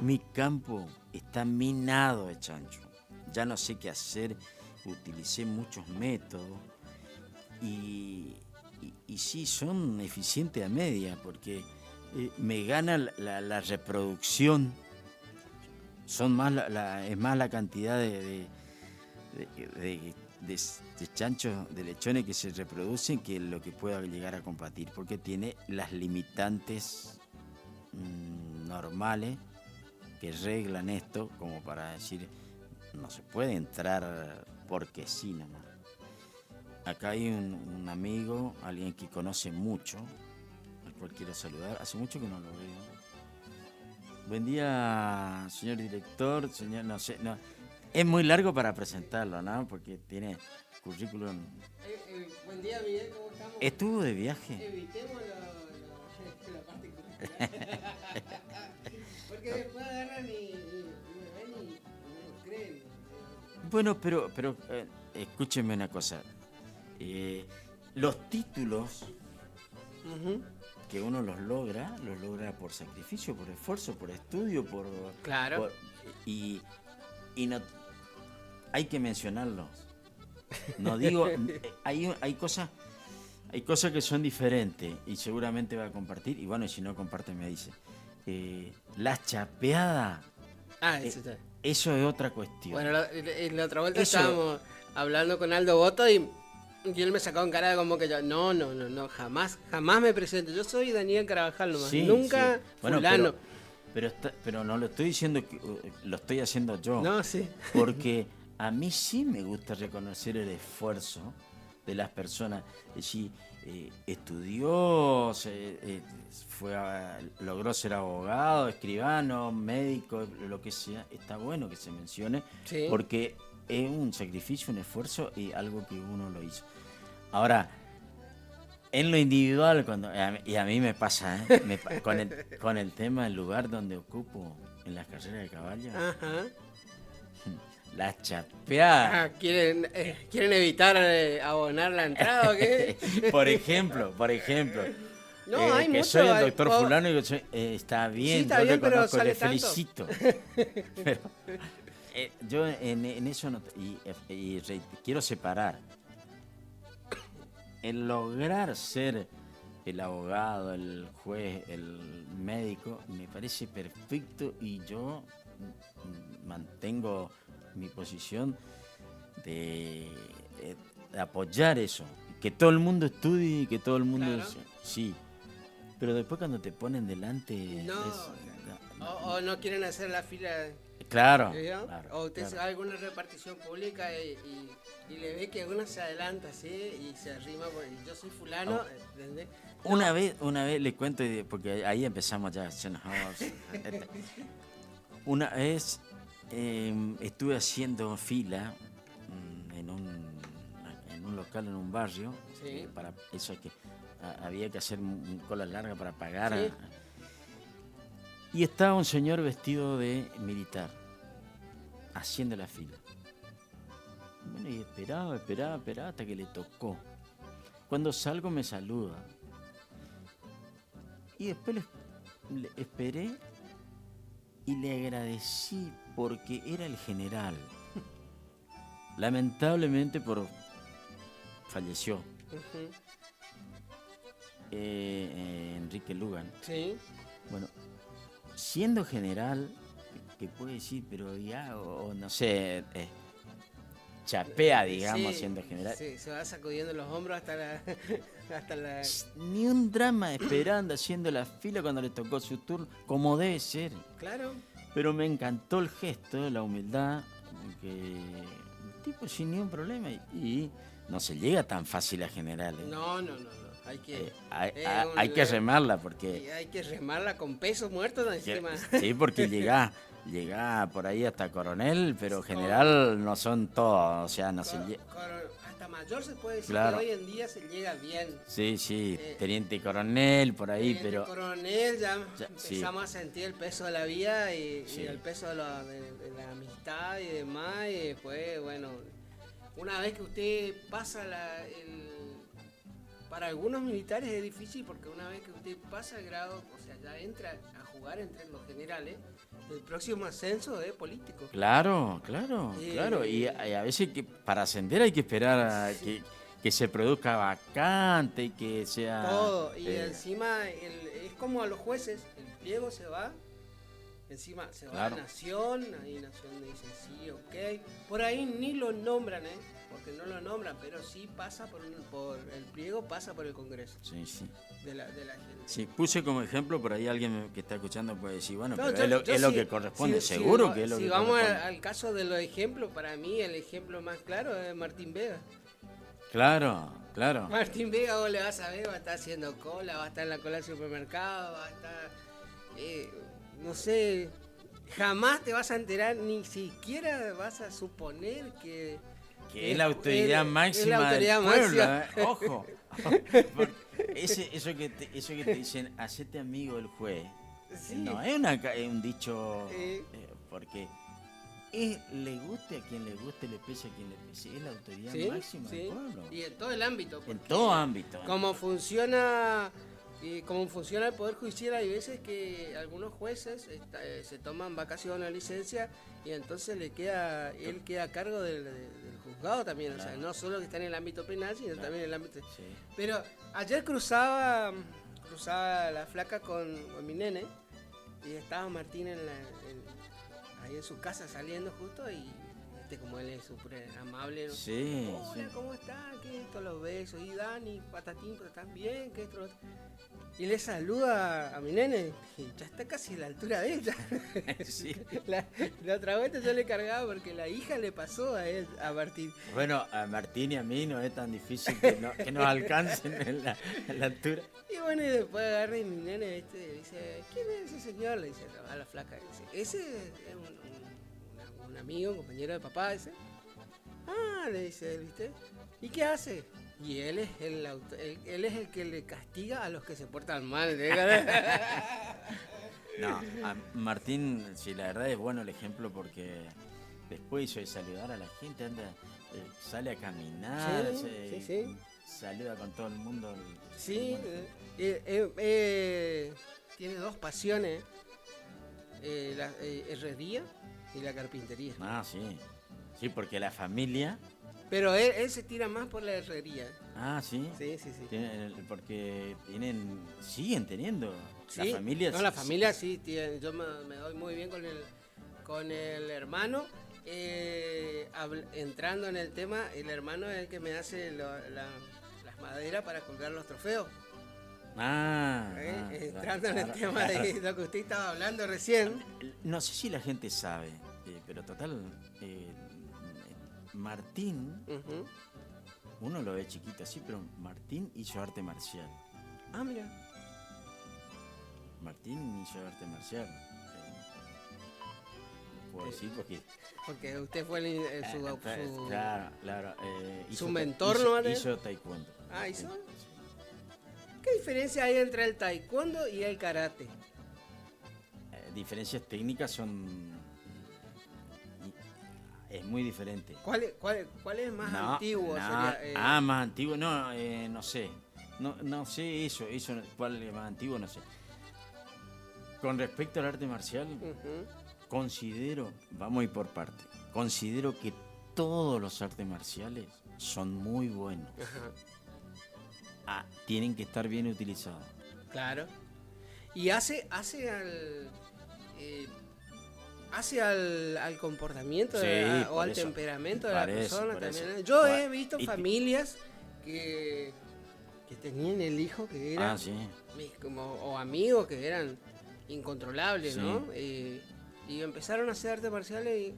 D: mi campo está minado de chancho, ya no sé qué hacer, utilicé muchos métodos y sí, son eficientes a media, porque me gana la reproducción, es más la cantidad de chanchos, de lechones que se reproducen que lo que pueda llegar a combatir, porque tiene las limitantes normales que reglan esto, como para decir, no se puede entrar porque sí nomás. Acá hay un amigo, alguien que conoce mucho, al cual quiero saludar, hace mucho que no lo veo. Buen día, señor director, señor, no sé, no. Es muy largo para presentarlo, ¿no? Porque tiene currículum.
F: Buen día, Miguel, ¿cómo estamos?
D: ¿Estuvo de viaje?
F: Evitemos la parte cultural. Porque después agarran y me ven y no lo creen.
D: Bueno, pero escúchenme una cosa. Los títulos que uno los logra por sacrificio, por esfuerzo, por estudio,
F: Claro.
D: Y no hay que mencionarlos. No digo, hay cosas que son diferentes y seguramente va a compartir, y bueno, y si no comparte me dice. La chapeada, eso es otra cuestión.
F: Bueno, la otra vuelta estábamos hablando con Aldo Boto y él me sacó en cara como que yo, no, jamás me presento. Yo soy Daniel Carabajal nomás,
D: sí,
F: nunca
D: sí. Bueno,
F: fulano.
D: Pero no lo estoy diciendo que lo estoy haciendo yo.
F: No, sí.
D: Porque a mí sí me gusta reconocer el esfuerzo de las personas. Si estudió, logró ser abogado, escribano, médico, lo que sea, está bueno que se mencione,
F: sí.
D: Porque es un sacrificio, un esfuerzo y algo que uno lo hizo. Ahora, en lo individual, y a mí me pasa, con el tema del lugar donde ocupo en las carreras de caballo,
F: Ajá.
D: La chapeada.
F: ¿Quieren evitar abonar la entrada o qué?
D: Por ejemplo.
F: No, hay
D: que
F: mucho.
D: Soy el doctor fulano y que soy, está bien,
F: sí, está
D: yo
F: bien,
D: le conozco,
F: pero
D: le
F: sale
D: felicito. Pero, yo en eso no, quiero separar el lograr ser el abogado, el juez, el médico, me parece perfecto y yo mantengo mi posición de apoyar eso, que todo el mundo estudie y que todo el mundo sí, pero después cuando te ponen delante
F: o no quieren hacer la fila.
D: Claro.
F: O usted hace alguna repartición pública y le ve que uno se adelanta así y se arrima, yo soy fulano, ¿entendés?
D: Una vez le cuento, porque ahí empezamos ya. Una vez estuve haciendo fila en un local, en un barrio,
F: sí.
D: Para eso que había que hacer cola larga para pagar.
F: Sí.
D: Y estaba un señor vestido de militar, haciendo la fila. Bueno, y esperaba hasta que le tocó. Cuando salgo me saluda. Y después le esperé y le agradecí porque era el general. Lamentablemente falleció.
F: Uh-huh.
D: Enrique Lugan.
F: Sí.
D: Bueno, siendo general, que puede decir, pero ya, o no sé, chapea, digamos, siendo general.
F: Sí, se va sacudiendo los hombros hasta la...
D: Ni un drama esperando, haciendo la fila cuando le tocó su turno, como debe ser.
F: Claro.
D: Pero me encantó el gesto, la humildad, que el tipo sin ningún problema y no se llega tan fácil a generales.
F: No. Hay que,
D: hay que remarla porque...
F: Hay que remarla con peso muerto encima.
D: Sí, porque llega por ahí hasta coronel, pero general no son todos, o sea, no se llega...
F: Hasta mayor se puede decir,
D: claro.
F: Que hoy en día se llega bien.
D: Sí, teniente coronel, por ahí, pero...
F: Coronel, ya empezamos
D: sí.
F: a sentir el peso de la vida y el peso de la amistad y demás, y después, bueno, una vez que usted pasa para algunos militares es difícil porque una vez que usted pasa el grado, o sea, ya entra a jugar entre los generales, el próximo ascenso es político.
D: Claro. Y a veces para ascender hay que esperar a que se produzca vacante y que sea...
F: Todo, y encima es como a los jueces, el pliego se va, encima se va a Nación, ahí Nación dice sí, ok, por ahí ni lo nombran, porque no lo nombran, pero sí pasa por el pliego, pasa por el Congreso.
D: Sí.
F: De la gente.
D: Sí, puse como ejemplo, por ahí alguien que está escuchando puede decir, bueno,
F: no,
D: pero es lo que corresponde, seguro que es lo que corresponde.
F: Si vamos al caso de los ejemplos, para mí el ejemplo más claro es Martín Vega.
D: Claro.
F: Martín Vega, vos le vas a ver, va a estar haciendo cola, va a estar en la cola del supermercado, va a estar, no sé, jamás te vas a enterar, ni siquiera vas a suponer que
D: es la autoridad máxima del pueblo, ojo. Eso que te dicen, hacete amigo del juez, no es un dicho, porque le guste a quien le guste, le pese a quien le pese, es la autoridad máxima del pueblo.
F: Y en todo el ámbito.
D: En todo ámbito.
F: Como funciona el Poder Judicial, hay veces que algunos jueces se toman vacaciones o licencia y entonces él queda a cargo del juzgado también, claro. O sea, no solo que está en el ámbito penal, sino también en el ámbito... Sí. Pero ayer cruzaba la flaca con mi nene y estaba Martín ahí en su casa saliendo justo y como él es súper amable, ¿no?
D: Sí.
F: Hola, ¿cómo está? ¿Qué esto? Los besos. Y Dani, patatín, pero están bien, ¿qué esto? Y le saluda a mi nene, y ya está casi a la altura de ella.
D: Sí.
F: La otra vuelta yo le cargaba porque la hija le pasó a Martín.
D: Bueno, a Martín y a mí no es tan difícil que nos alcancen en la altura.
F: Y bueno, y después agarra y mi nene dice, ¿quién es ese señor? Le dice a la flaca. Dice, ese es un amigo, un compañero de papá, dice. Ah, le dice él, ¿viste? ¿Y qué hace? Y él es el que le castiga a los que se portan mal.
D: No, a Martín, sí, la verdad es bueno el ejemplo porque después hizo de saludar a la gente, sale a caminar,
F: sí.
D: Saluda con todo el mundo.
F: Sí, tiene dos pasiones, la herrería y la carpintería.
D: Ah, sí. Sí, porque la familia...
F: Pero él se tira más por la herrería.
D: Ah, ¿sí?
F: Sí.
D: Porque siguen teniendo.
F: Sí,
D: la familia...
F: No, la familia sí, yo me doy muy bien con el hermano. Entrando en el tema, el hermano es el que me hace las maderas para colgar los trofeos. Entrando en el tema de lo que usted estaba hablando recién.
D: No sé si la gente sabe, pero total... Martín, uno lo ve chiquito así, pero Martín hizo arte marcial.
F: Ah, mira.
D: Martín hizo arte marcial. Puedo decir
F: porque usted fue su
D: claro.
F: Su mentor, ¿no?
D: Hizo taekwondo.
F: Ah, ¿hizo? ¿Qué diferencia hay entre el taekwondo y el karate?
D: Diferencias técnicas son... Es muy diferente.
F: ¿Cuál es más antiguo?
D: Más antiguo, no sé. No sé eso, cuál es más antiguo, no sé. Con respecto al arte marcial, considero, vamos a ir por parte, considero que todos los artes marciales son muy buenos. Tienen que estar bien utilizados.
F: Claro. Y hace al... hace al comportamiento
D: Sí,
F: o al
D: eso.
F: temperamento de
D: Por
F: la
D: eso,
F: persona
D: por eso.
F: también. Yo he
D: Bueno,
F: visto
D: y-
F: familias que tenían el hijo que era
D: sí.
F: o amigos que eran incontrolables,
D: Sí.
F: ¿no? Y empezaron a hacer artes marciales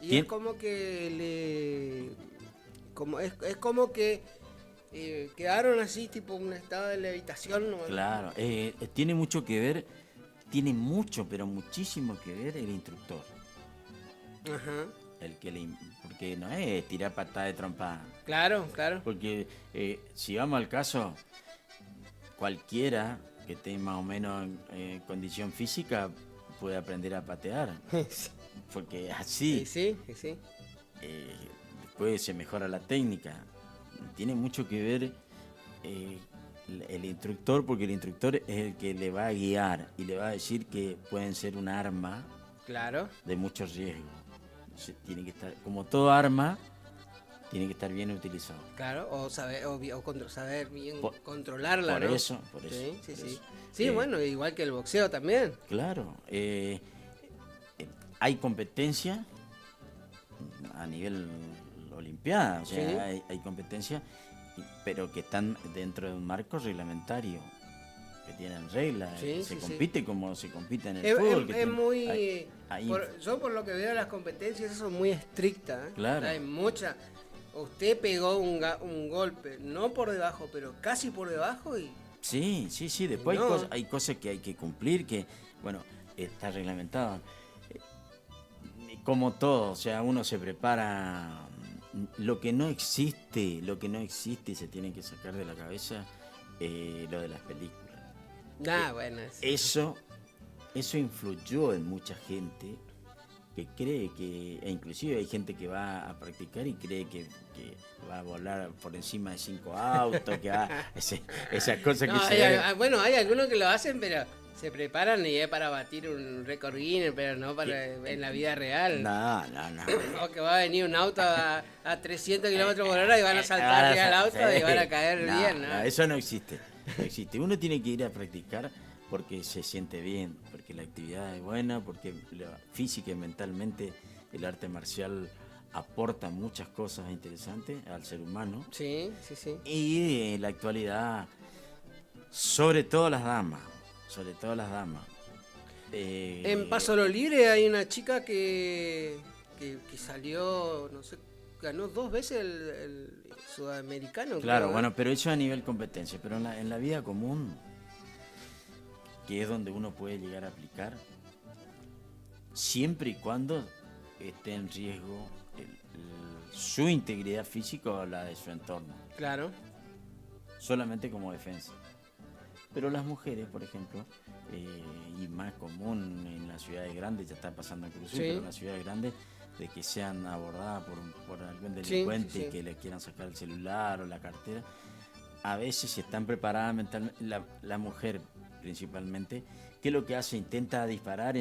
F: y
D: Tien-
F: es como que es como que quedaron así, tipo un estado de levitación, ¿no?
D: Claro, tiene mucho que ver, tiene mucho, pero muchísimo que ver el instructor.
F: Ajá.
D: Porque no es tirar patada de trompa.
F: Claro, claro.
D: Porque si vamos al caso, cualquiera que esté más o menos en condición física puede aprender a patear. Porque así.
F: Sí.
D: Después se mejora la técnica. Tiene mucho que ver el instructor, porque el instructor es el que le va a guiar y le va a decir que pueden ser un arma
F: Claro.
D: de mucho riesgo. Tiene que estar, como todo arma, tiene que estar bien utilizado.
F: Claro, o saber, saber bien
D: Por-
F: controlarla,
D: por
F: ¿no?
D: eso, por eso,
F: Sí,
D: por
F: sí,
D: eso.
F: sí. Sí, bueno, igual que el boxeo también.
D: Claro. Hay competencia a nivel olimpiada, o sea,
F: Sí.
D: hay competencia, pero que están dentro de un marco reglamentario, que tienen reglas,
F: Sí,
D: se
F: sí,
D: compite como se compite en el
F: Es
D: fútbol. que
F: es muy...
D: hay-
F: yo por lo que veo las competencias son muy estrictas. ¿eh?
D: Claro.
F: Hay mucha... Usted pegó un golpe, no por debajo, pero casi por debajo y...
D: Sí, después
F: No.
D: hay cosas que hay que cumplir, que, bueno, está reglamentado. Como todo, o sea, uno se prepara. Lo que no existe y se tiene que sacar de la cabeza, lo de las películas.
F: Bueno.
D: Eso influyó en mucha gente que cree que, e inclusive hay gente que va a practicar y cree que va a volar por encima de 5 autos, que va esas cosas
F: No,
D: que se ven.
F: bueno, hay algunos que lo hacen, pero se preparan y es para batir un récord Guinness, pero no para en la vida real.
D: No.
F: O que va a venir un auto a 300 kilómetros por hora y van a saltar arriba del auto y van a caer bien, ¿no?
D: No, eso no existe. Uno tiene que ir a practicar porque se siente bien, porque la actividad es buena, porque física y mentalmente el arte marcial aporta muchas cosas interesantes al ser humano.
F: Sí.
D: Y en la actualidad, sobre todo las damas.
F: En Paso lo Libre hay una chica que salió, no sé, ganó 2 veces el sudamericano.
D: Claro,
F: creo, ¿eh?
D: bueno, pero eso a nivel competencia, pero en la vida común, que es donde uno puede llegar a aplicar, siempre y cuando esté en riesgo su integridad física o la de su entorno.
F: Claro.
D: Solamente como defensa. Pero las mujeres, por ejemplo, y más común en las ciudades grandes, ya está pasando en Cruz,
F: Sí.
D: pero en las ciudades grandes, de que sean abordadas por algún delincuente
F: Sí.
D: que le quieran sacar el celular o la cartera, a veces si están preparadas mentalmente, la mujer principalmente, ¿qué es lo que hace? Intenta disparar,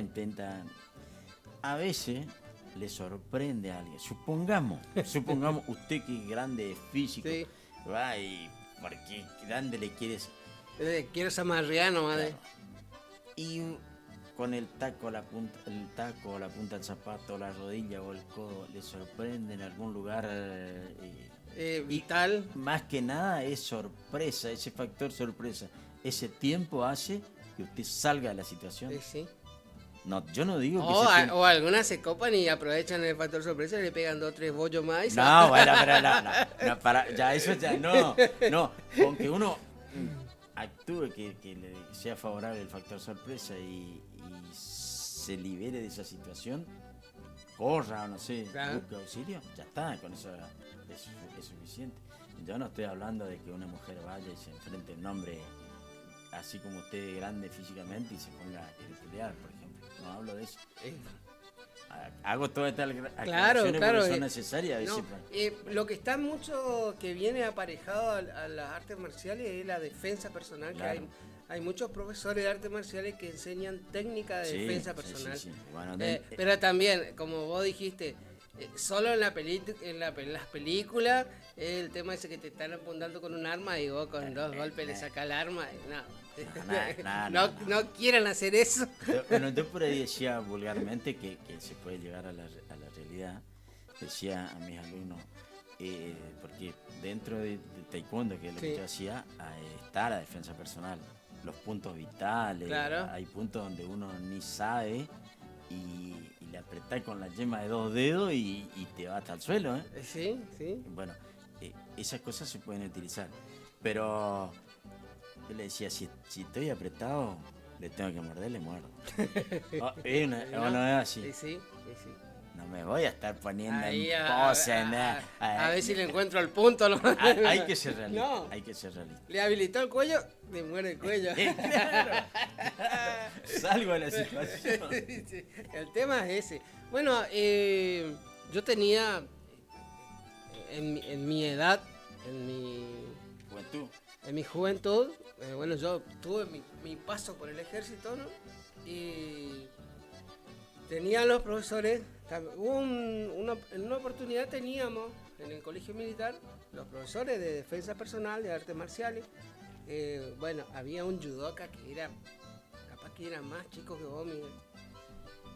D: a veces le sorprende a alguien. Supongamos usted que es grande, es físico,
F: Sí.
D: va y porque grande le quieres...
F: Quiero esa marriano, madre.
D: Y con el taco, la punta del zapato, la rodilla o el codo, le sorprende en algún lugar
F: vital.
D: Más que nada es sorpresa, ese factor sorpresa. Ese tiempo hace que usted salga de la situación.
F: Sí.
D: No, yo no digo que
F: O algunas se copan y aprovechan el factor sorpresa y le pegan 2 o 3 bollos más. Y
D: No, bueno, pero no, con que uno actúe, que le sea favorable el factor sorpresa y se libere de esa situación, corra o no sé,
F: Claro.
D: busque auxilio, ya está, con eso es suficiente. Yo no estoy hablando de que una mujer vaya y se enfrente a un hombre así como usted, grande físicamente, y se ponga a querer pelear, por ejemplo. No hablo de eso. Hago todas estas aclaraciones
F: Claro.
D: porque son necesarias.
F: No, lo que está mucho que viene aparejado a las artes marciales es la defensa personal.
D: Claro.
F: Que hay muchos profesores de artes marciales que enseñan técnica de defensa personal.
D: Sí. Bueno,
F: pero también, como vos dijiste, solo en las películas, el tema ese que te están apuntando con un arma y vos con 2 golpes le sacás el arma. No. No quieran hacer eso.
D: Yo por ahí decía vulgarmente que se puede llegar a la realidad. Decía a mis alumnos, porque dentro de taekwondo, que es lo que yo hacía, está la defensa personal, los puntos vitales, hay puntos donde uno ni sabe y le apretás con la yema de 2 dedos y te va hasta el suelo.
F: Sí.
D: Bueno, esas cosas se pueden utilizar, pero yo le decía, si estoy apretado, le tengo que morder, le muerdo. No es así.
F: Sí.
D: No me voy a estar poniendo
F: ahí
D: en pose.
F: A ver si le encuentro el punto. ¿No?
D: Hay que ser realista.
F: No.
D: Hay que ser realista.
F: Le habilitó el cuello, le muere el cuello.
D: Claro. Salgo de la situación.
F: Sí, el tema es ese. Bueno, yo tenía en mi edad, en mi juventud, bueno, yo tuve mi paso por el ejército, ¿no? Y tenían los profesores, en una oportunidad teníamos en el colegio militar los profesores de defensa personal, de artes marciales. Bueno, había un judoka que era, capaz que era más chico que vos, Miguel,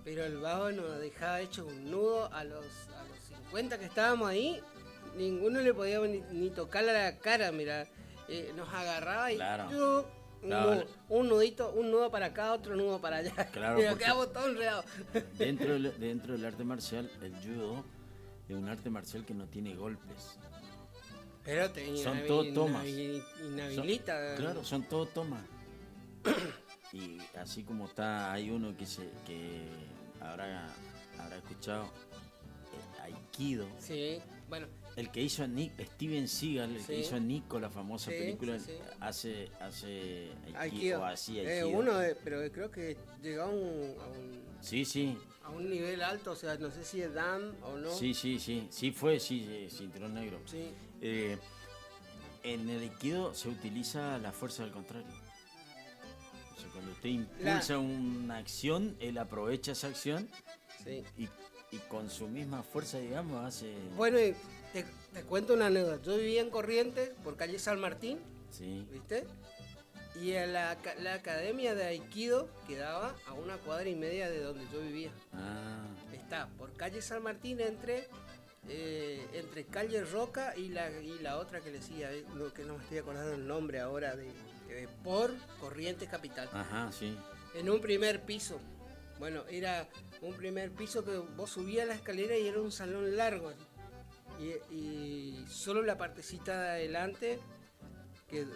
F: pero el vago nos dejaba hecho un nudo a los 50 que estábamos ahí, ninguno le podía ni tocar la cara, mira, nos agarraba y un nudito, un nudo para acá, otro nudo para allá.
D: Claro,
F: y nos quedamos todos enredados.
D: Dentro del arte marcial, el judo es un arte marcial que no tiene golpes.
F: Pero
D: son todo tomas.
F: Inhabilita.
D: Claro, son todo tomas. Y así como está, hay uno que habrá escuchado, Aikido.
F: Sí, bueno.
D: El que hizo Steven Seagal, el que hizo Nico, la famosa película, hace Aikido.
F: Pero creo que llegó a un a un nivel alto, o sea, no sé si es Dan o no.
D: Sí, cinturón negro.
F: Sí.
D: En el Aikido se utiliza la fuerza del contrario. O sea, cuando usted impulsa una acción, él aprovecha esa acción y con su misma fuerza, digamos, hace...
F: Bueno, te cuento una anécdota. Yo vivía en Corrientes, por calle San Martín, ¿viste? Y la academia de Aikido quedaba a 1,5 cuadras de donde yo vivía. Está por calle San Martín entre calle Roca y la otra que le decía, que no me estoy acordando el nombre ahora, por Corrientes Capital.
D: Ajá, sí.
F: En un primer piso. Bueno, era un primer piso que vos subías la escalera y era un salón largo. Y solo la partecita de adelante,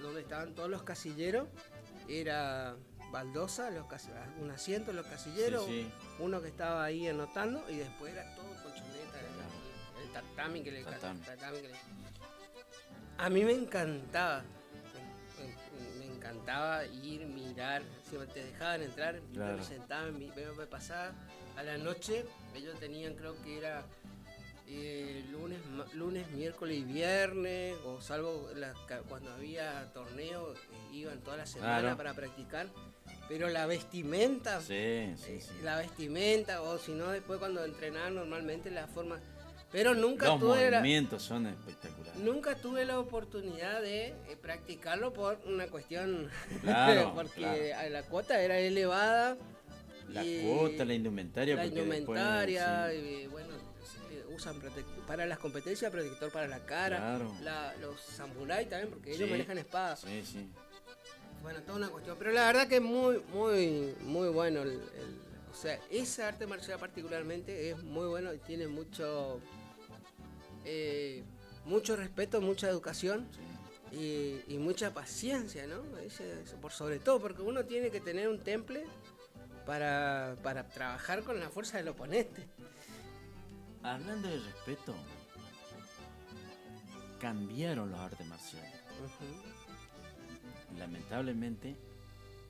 F: donde estaban todos los casilleros, era baldosa, un asiento en los casilleros, uno que estaba ahí anotando, y después era todo colchoneta, el tatami que le... A mí me encantaba ir, mirar, si te dejaban entrar, me sentaba, me pasaba a la noche. Ellos tenían, creo que era lunes, miércoles y viernes, o salvo cuando había torneo, iban toda la semana para practicar. Pero la vestimenta, la vestimenta, o si no, después cuando entrenaban normalmente la forma... Pero nunca
D: Los movimientos son espectaculares.
F: Nunca tuve la oportunidad de practicarlo por una cuestión... porque la cuota era elevada.
D: La cuota, la indumentaria.
F: Y bueno, usan para las competencias protector para la cara. Los samuráis también, porque ellos manejan espadas. Bueno, toda una cuestión. Pero la verdad que es muy, muy, muy bueno. O sea, ese arte marcial particularmente es muy bueno y tiene mucho respeto, mucha educación y mucha paciencia, ¿no? Por sobre todo, porque uno tiene que tener un temple para trabajar con la fuerza del oponente.
D: Hablando de respeto, cambiaron los artes marciales. Lamentablemente,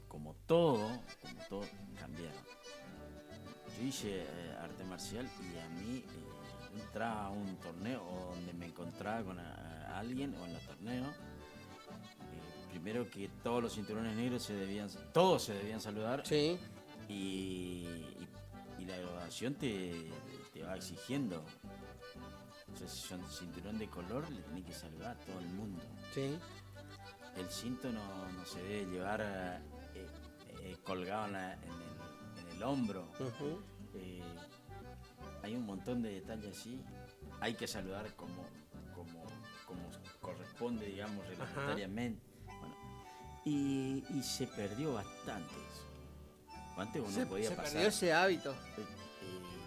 D: como todo, cambiaron. Yo hice arte marcial y a mí entraba a un torneo donde me encontraba con alguien o en los torneos. Primero que todos los cinturones negros todos se debían saludar. Y la graduación te va exigiendo. O sea, si son cinturón de color, le tenés que saludar a todo el mundo. el cinto no se debe llevar colgado en el hombro. Hay un montón de detalles así. Hay que saludar como corresponde, digamos, reglamentariamente. Bueno, y se perdió bastante eso. Antes uno podía pasar.
F: Se perdió ese hábito.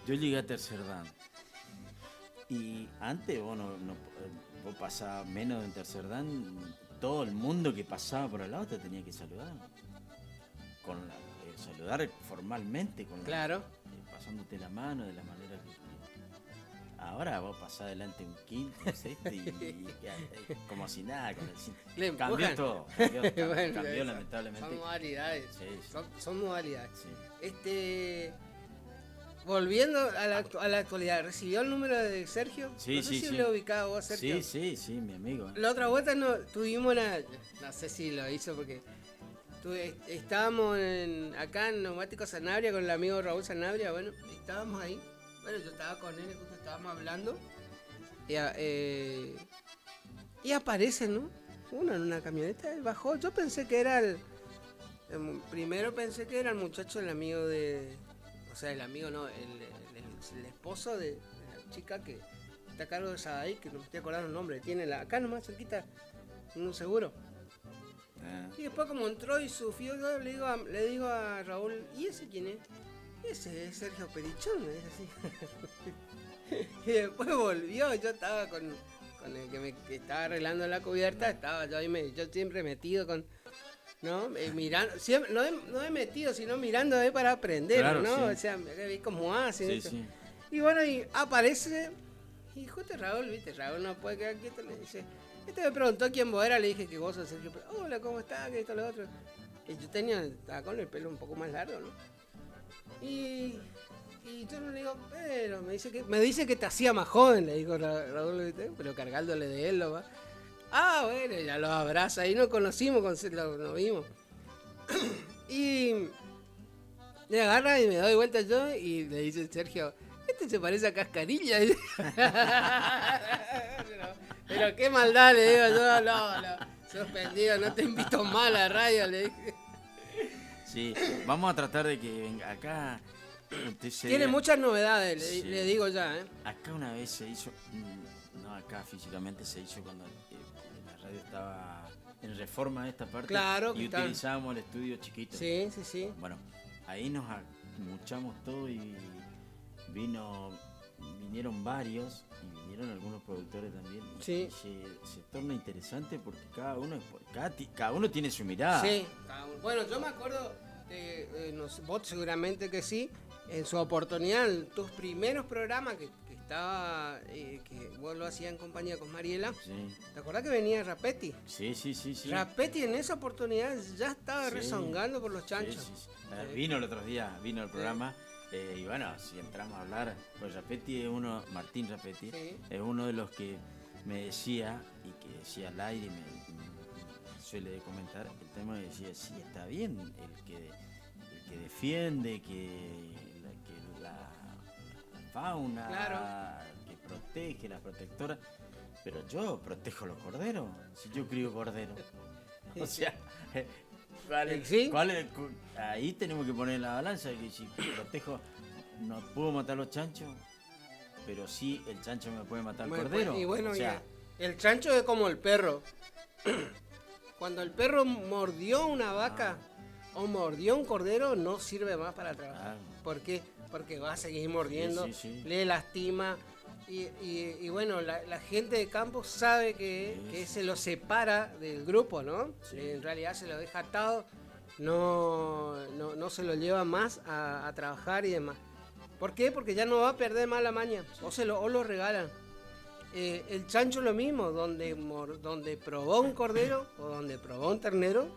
D: Yo llegué a tercer dan. Y antes vos pasabas menos en tercer dan, todo el mundo que pasaba por al lado te tenía que saludar. Saludar formalmente,
F: claro.
D: Pasándote la mano de la manera que... Ahora vos pasás delante un quinto, sexto y como si nada con el cinto. Cambió todo, cambió lamentablemente.
F: Son modalidades.
D: Sí.
F: Son modalidades. Sí. Volviendo a la actualidad, ¿recibió el número de Sergio?
D: Sí,
F: no sé si lo ubicaba vos, Sergio.
D: Sí, mi amigo.
F: La otra vuelta tuvimos no sé si lo hizo porque estábamos acá en Neumáticos Sanabria con el amigo Raúl Sanabria, bueno, estábamos ahí. Bueno, yo estaba con él, justo estábamos hablando. Y aparece, ¿no? Uno en una camioneta, él bajó. Yo pensé que era primero pensé que era el muchacho, el amigo o sea, el amigo no, el esposo de la chica que está a cargo de Sadaí, que no me estoy acordando el nombre. Tiene acá nomás cerquita, un seguro. Y después como entró y subió, yo le digo a Raúl, ¿y ese quién es? Ese es Sergio Perichón, me dice así. Y después volvió, yo estaba con el que estaba arreglando la cubierta, estaba yo ahí, yo siempre metido con, ¿no? Mirando, siempre, no he metido, sino mirando para aprender, claro, ¿no? Sí. O sea, vi cómo hacen. Sí. Y bueno, y aparece, y justo Raúl, viste, Raúl no puede quedar quieto, le dice, me preguntó quién vos eras, le dije que vos sos Sergio Perichón. Hola, ¿cómo estás? Que esto, lo otro. Y yo estaba con el pelo un poco más largo, ¿no? Y yo le digo, pero me dice que te hacía más joven, le digo Raúl, pero cargándole de él, ¿no? Bueno, ya lo abraza, ahí nos conocimos, nos vimos. Y le agarra y me doy vuelta yo y le dice Sergio, se parece a Cascarilla. pero qué maldad, le digo yo, no, suspendido, no te invito más a la radio, le dije.
D: Sí, vamos a tratar de que venga acá.
F: Tiene muchas novedades, sí. le digo ya.
D: Acá una vez se hizo, no acá físicamente, se hizo cuando la radio estaba en reforma de esta parte.
F: Claro,
D: y utilizábamos el estudio chiquito.
F: Sí.
D: Bueno, ahí nos amuchamos todo y vinieron varios y vinieron algunos productores también.
F: Sí.
D: Y se torna interesante porque cada uno tiene su mirada.
F: Sí. Bueno, yo me acuerdo, vos seguramente que sí, en su oportunidad, en tus primeros programas que vos lo hacías en compañía con Mariela. Sí. ¿Te acordás que venía Rapetti?
D: Sí.
F: Rapetti en esa oportunidad ya estaba rezongando por los chanchos.
D: Sí. Vino el otro día, vino el programa. Y bueno, si entramos a hablar, pues Rapetti es Martín Rapetti, es uno de los que me decía, y que decía al aire, me suele comentar el tema, que decía, sí, está bien, el que defiende, que la fauna,
F: claro,
D: que protege, la protectora, pero yo protejo los corderos, si yo crío corderos. O sea... Ahí tenemos que poner la balanza, que si protejo, no puedo matar los chanchos, pero sí el chancho me puede matar el cordero.
F: Y bueno, o sea, el chancho es como el perro. Cuando el perro mordió una vaca o mordió un cordero, no sirve más para trabajar. ¿Por qué? Porque va a seguir mordiendo, le lastima. Y bueno, la gente de campo sabe que se lo separa del grupo, ¿no? Sí. En realidad se lo deja atado, no se lo lleva más a trabajar y demás. ¿Por qué? Porque ya no va a perder más la maña, o lo regalan. El chancho lo mismo, donde probó un cordero o donde probó un ternero,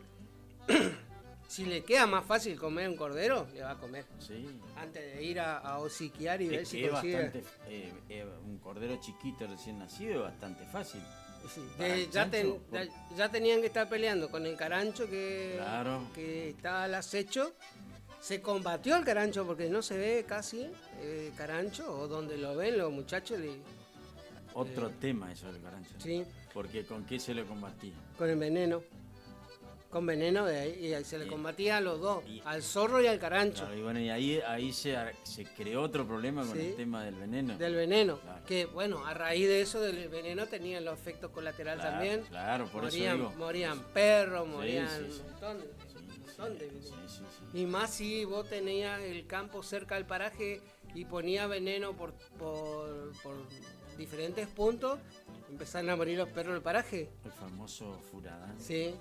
F: si le queda más fácil comer un cordero, le va a comer.
D: Sí.
F: Antes de ir a hociquear y ver si consigue.
D: Un cordero chiquito recién nacido es bastante fácil.
F: Sí. Ya tenían que estar peleando con el carancho que estaba al acecho. Se combatió el carancho porque no se ve casi carancho, o donde lo ven los muchachos.
D: Otro tema eso del carancho.
F: Sí.
D: Porque ¿con qué se lo combatía?
F: Con el veneno. Con veneno de ahí, y ahí se le combatía a los dos, al zorro y al carancho.
D: Claro, y bueno, y ahí se creó otro problema con el tema del veneno.
F: Del veneno, claro. Que bueno, a raíz de eso del veneno tenían los efectos colaterales también.
D: Claro, por eso digo.
F: Morían perros, morían un montón de veneno. Y más si vos tenías el campo cerca del paraje y ponía veneno por diferentes puntos, empezaron a morir los perros del paraje.
D: El famoso furadán.
F: Sí.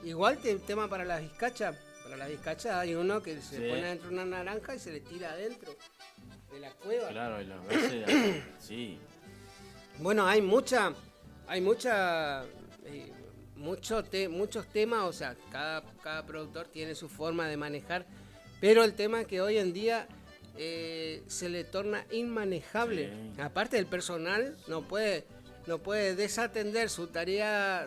F: Igual el tema para las vizcachas. Para las vizcachas hay uno que se pone dentro de una naranja y se le tira adentro de la cueva.
D: Claro, y los veces, sí.
F: Bueno, hay muchos temas, o sea, cada productor tiene su forma de manejar, pero el tema es que hoy en día se le torna inmanejable. Sí. Aparte, el personal no puede desatender su tarea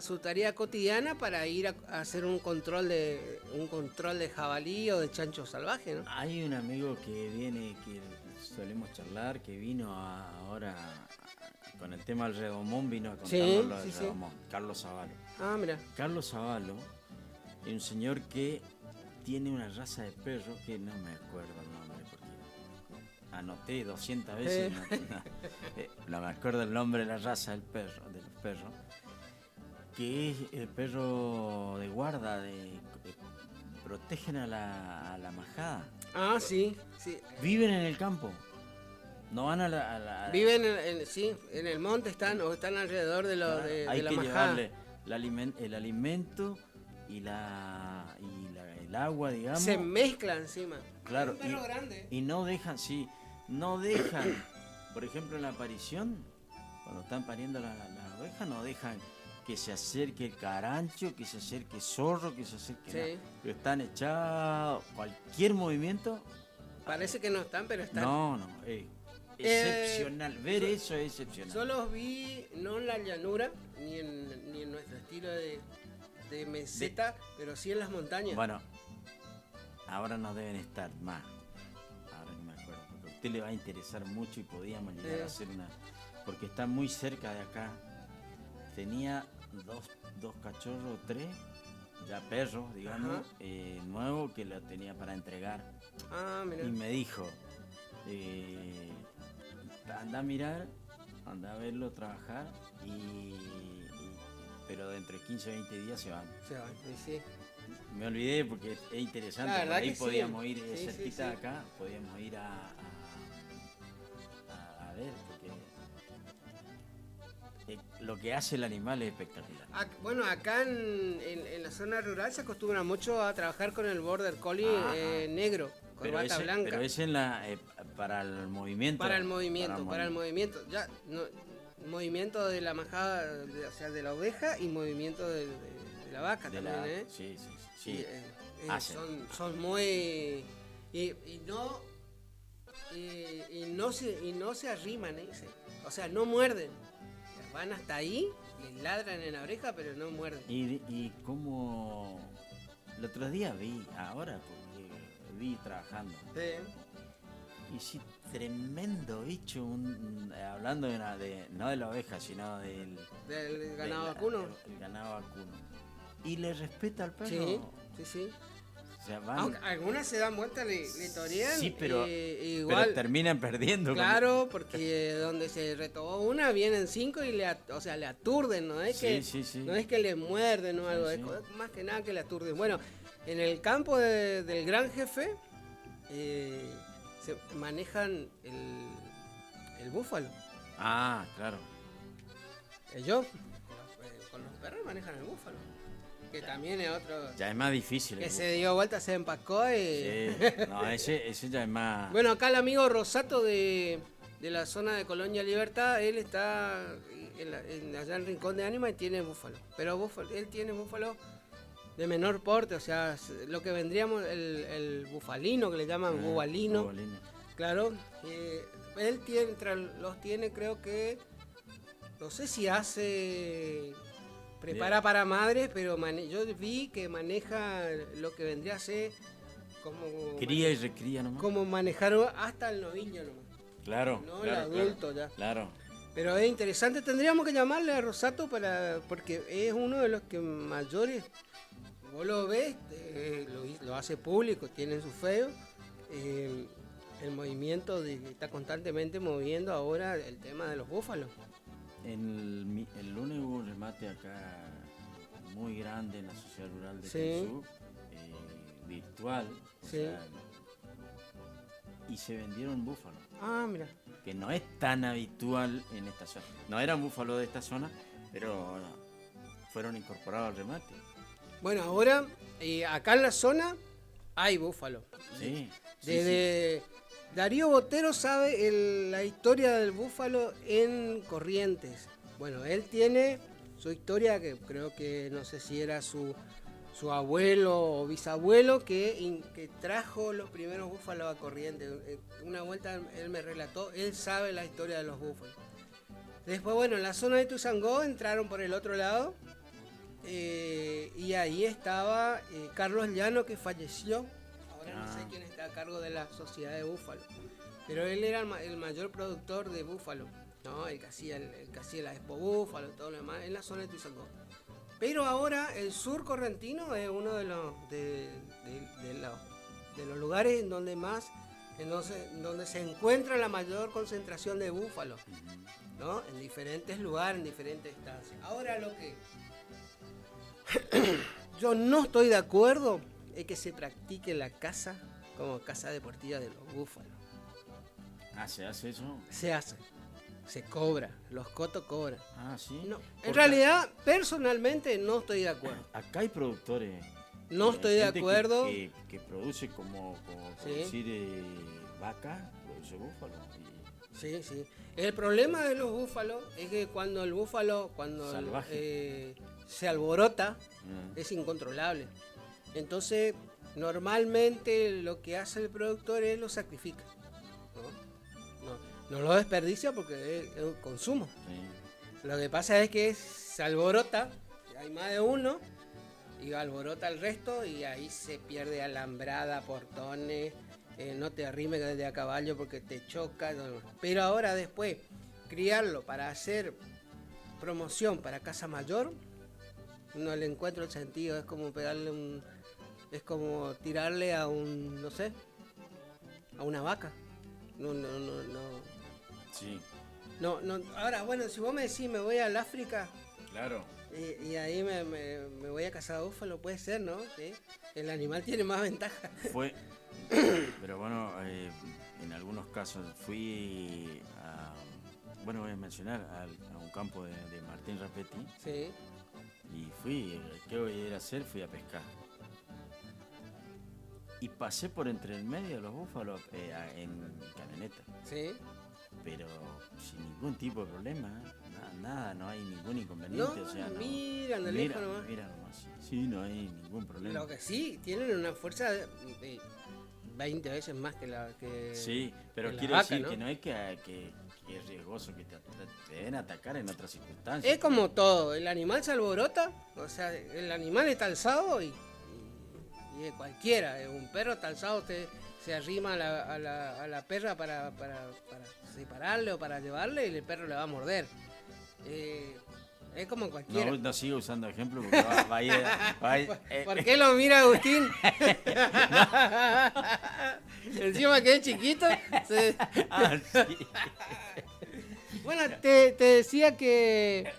F: cotidiana para ir a hacer un control de jabalí o de chancho salvaje, ¿no?
D: Hay un amigo que viene, que solemos charlar, que vino ahora con el tema del redomón, vino a contarnos lo del redomón. Carlos Zavalo.
F: Ah, mira.
D: Carlos Zavalo es un señor que tiene una raza de perro que no me acuerdo el nombre porque anoté 200 veces, no me acuerdo el nombre de la raza de los perros, que es el perro de guarda, protegen a la majada.
F: Ah, sí.
D: Viven en el campo, no van a la...
F: Viven en el monte están alrededor de la majada.
D: Hay que llevarle el alimento y el agua, digamos.
F: Se mezcla encima.
D: Claro,
F: es un perro grande.
D: Y no dejan, por ejemplo, en la aparición, cuando están pariendo las ovejas, no dejan que se acerque el carancho, que se acerque el zorro, que se acerque nada. Pero están echados, cualquier movimiento.
F: Parece que no están, pero están.
D: No, excepcional, ver eso es excepcional.
F: Yo los vi, no en la llanura, ni en nuestro estilo de meseta, pero sí en las montañas.
D: Bueno, ahora no deben estar más. Ahora no me acuerdo, porque a usted le va a interesar mucho y podíamos llegar a hacer porque está muy cerca de acá. Tenía dos cachorros, 3, ya perros, digamos, nuevos que lo tenía para entregar.
F: Ah, mira.
D: Y me dijo, anda a mirar, anda a verlo trabajar pero dentro de 15 o 20 días se van.
F: Sí.
D: Me olvidé porque es interesante, por ahí podíamos ir cerquita de acá, podíamos ir a ver, porque lo que hace el animal es espectacular.
F: Bueno, acá en la zona rural se acostumbra mucho a trabajar con el border collie negro, corbata blanca.
D: Pero es para el movimiento.
F: Para el movimiento. Ya, no, movimiento de la majada, o sea, de la oveja y movimiento de la vaca también,
D: Sí.
F: Son muy... Y no se arriman, o sea, no muerden. Van hasta ahí, les ladran en la oreja, pero no muerden.
D: Y como el otro día vi trabajando. Y sí, tremendo bicho, hablando no de la oveja, sino del
F: ganado vacuno.
D: El ganado vacuno. Y le respeta al perro.
F: Sí.
D: O sea,
F: aunque algunas se dan vuelta, le torean.
D: Sí, pero
F: igual
D: terminan perdiendo.
F: Claro, porque donde se retobó una, vienen 5 y le aturden, ¿no? No es que le muerden o algo, es más que nada que le aturden. Bueno, en el campo del gran jefe se manejan el búfalo.
D: Ah, claro.
F: Ellos con los perros manejan el búfalo. Que también es otro.
D: Ya es más difícil.
F: Que se dio vuelta, se empacó y.
D: Sí. No, ese ya es más.
F: Bueno, acá el amigo Rosato de la zona de Colonia Libertad, él está allá en Rincón de Ánima y tiene búfalo. Pero él tiene búfalo de menor porte, o sea, lo que vendríamos el bufalino, que le llaman bubalino. Claro. Él tiene, creo que. No sé si prepara para madres, pero yo vi que maneja lo que vendría a ser como...
D: Cría y recría nomás.
F: Como manejar hasta el novillo nomás.
D: Claro.
F: No el adulto ya.
D: Claro.
F: Pero es interesante, tendríamos que llamarle a Rosato porque es uno de los que mayores vos lo ves, lo hace público, tienen su feo. El movimiento está constantemente moviendo ahora el tema de los búfalos.
D: El lunes hubo un remate acá muy grande en la sociedad rural de
F: Sí.
D: Jesús, virtual, o
F: Sí.
D: sea, y se vendieron búfalos.
F: Ah, mira.
D: Que no es tan habitual en esta zona. No eran búfalos de esta zona, pero fueron incorporados al remate.
F: Bueno, ahora acá en la zona hay búfalo.
D: Sí.
F: Desde Darío Botero sabe la historia del búfalo en Corrientes. Bueno, él tiene su historia, que creo que no sé si era su abuelo o bisabuelo que trajo los primeros búfalos a Corrientes. Una vuelta él me relató, él sabe la historia de los búfalos. Después, bueno, en la zona de Tuzangó entraron por el otro lado. Y ahí estaba Carlos Llano, que falleció. Ahora no sé quién está a cargo de la sociedad de búfalo, pero él era el mayor productor de búfalo, ¿no? El que hacía la Expo Búfalo, todo lo demás, en la zona de Tuzangó. Pero ahora el sur correntino es uno de los lugares en donde donde se encuentra la mayor concentración de búfalos, ¿no? En diferentes lugares, en diferentes estancias. Ahora lo que yo no estoy de acuerdo es que se practique la caza como caza deportiva de los búfalos.
D: Ah, ¿se hace eso?
F: Se hace, se cobra, los cotos cobran.
D: Ah, sí.
F: No, en realidad, personalmente no estoy de acuerdo.
D: Acá hay productores.
F: No estoy de
D: gente
F: acuerdo.
D: Que produce como
F: Sí.
D: producir vaca, produce búfalo.
F: Sí, sí. El problema de los búfalos es que cuando el búfalo, se alborota, es incontrolable. Entonces, normalmente lo que hace el productor es lo sacrifica. No lo desperdicia porque es un consumo. Sí. Lo que pasa es que se alborota, hay más de uno, y alborota el resto, y ahí se pierde alambrada, portones, no te arrimes desde a caballo porque te choca. Pero ahora después, criarlo para hacer promoción para casa mayor, no le encuentro el sentido. Es como pegarle es como tirarle a no sé, a una vaca. No.
D: Sí.
F: No. Ahora, bueno, si vos me decís me voy al África.
D: Claro.
F: Y ahí me voy a cazar búfalo, puede ser, ¿no? ¿Sí? El animal tiene más ventaja.
D: Pero bueno, en algunos casos fui voy a mencionar a un campo de Martín Rapetti.
F: Sí.
D: Y ¿qué voy a ir a hacer? Fui a pescar. Y pasé por entre el medio de los búfalos en camioneta.
F: Sí.
D: Pero sin ningún tipo de problema, nada, no hay ningún inconveniente.
F: No,
D: o sea,
F: mira nomás.
D: Mira nomás, sí, no hay ningún problema.
F: Lo que sí, tienen una fuerza de 20 veces más que la que.
D: Sí, pero quiero decir, ¿no? Que no es que es riesgoso, que te deben atacar en otras circunstancias.
F: Es como todo, el animal se alborota, o sea, el animal está alzado y de cualquiera, un perro está alzado, se arrima a la perra para separarle o para llevarle, y el perro le va a morder. Es como cualquiera.
D: No sigo usando ejemplo porque va a ir.
F: ¿Por qué lo mira Agustín? Encima que es chiquito. Sí. Bueno, te decía que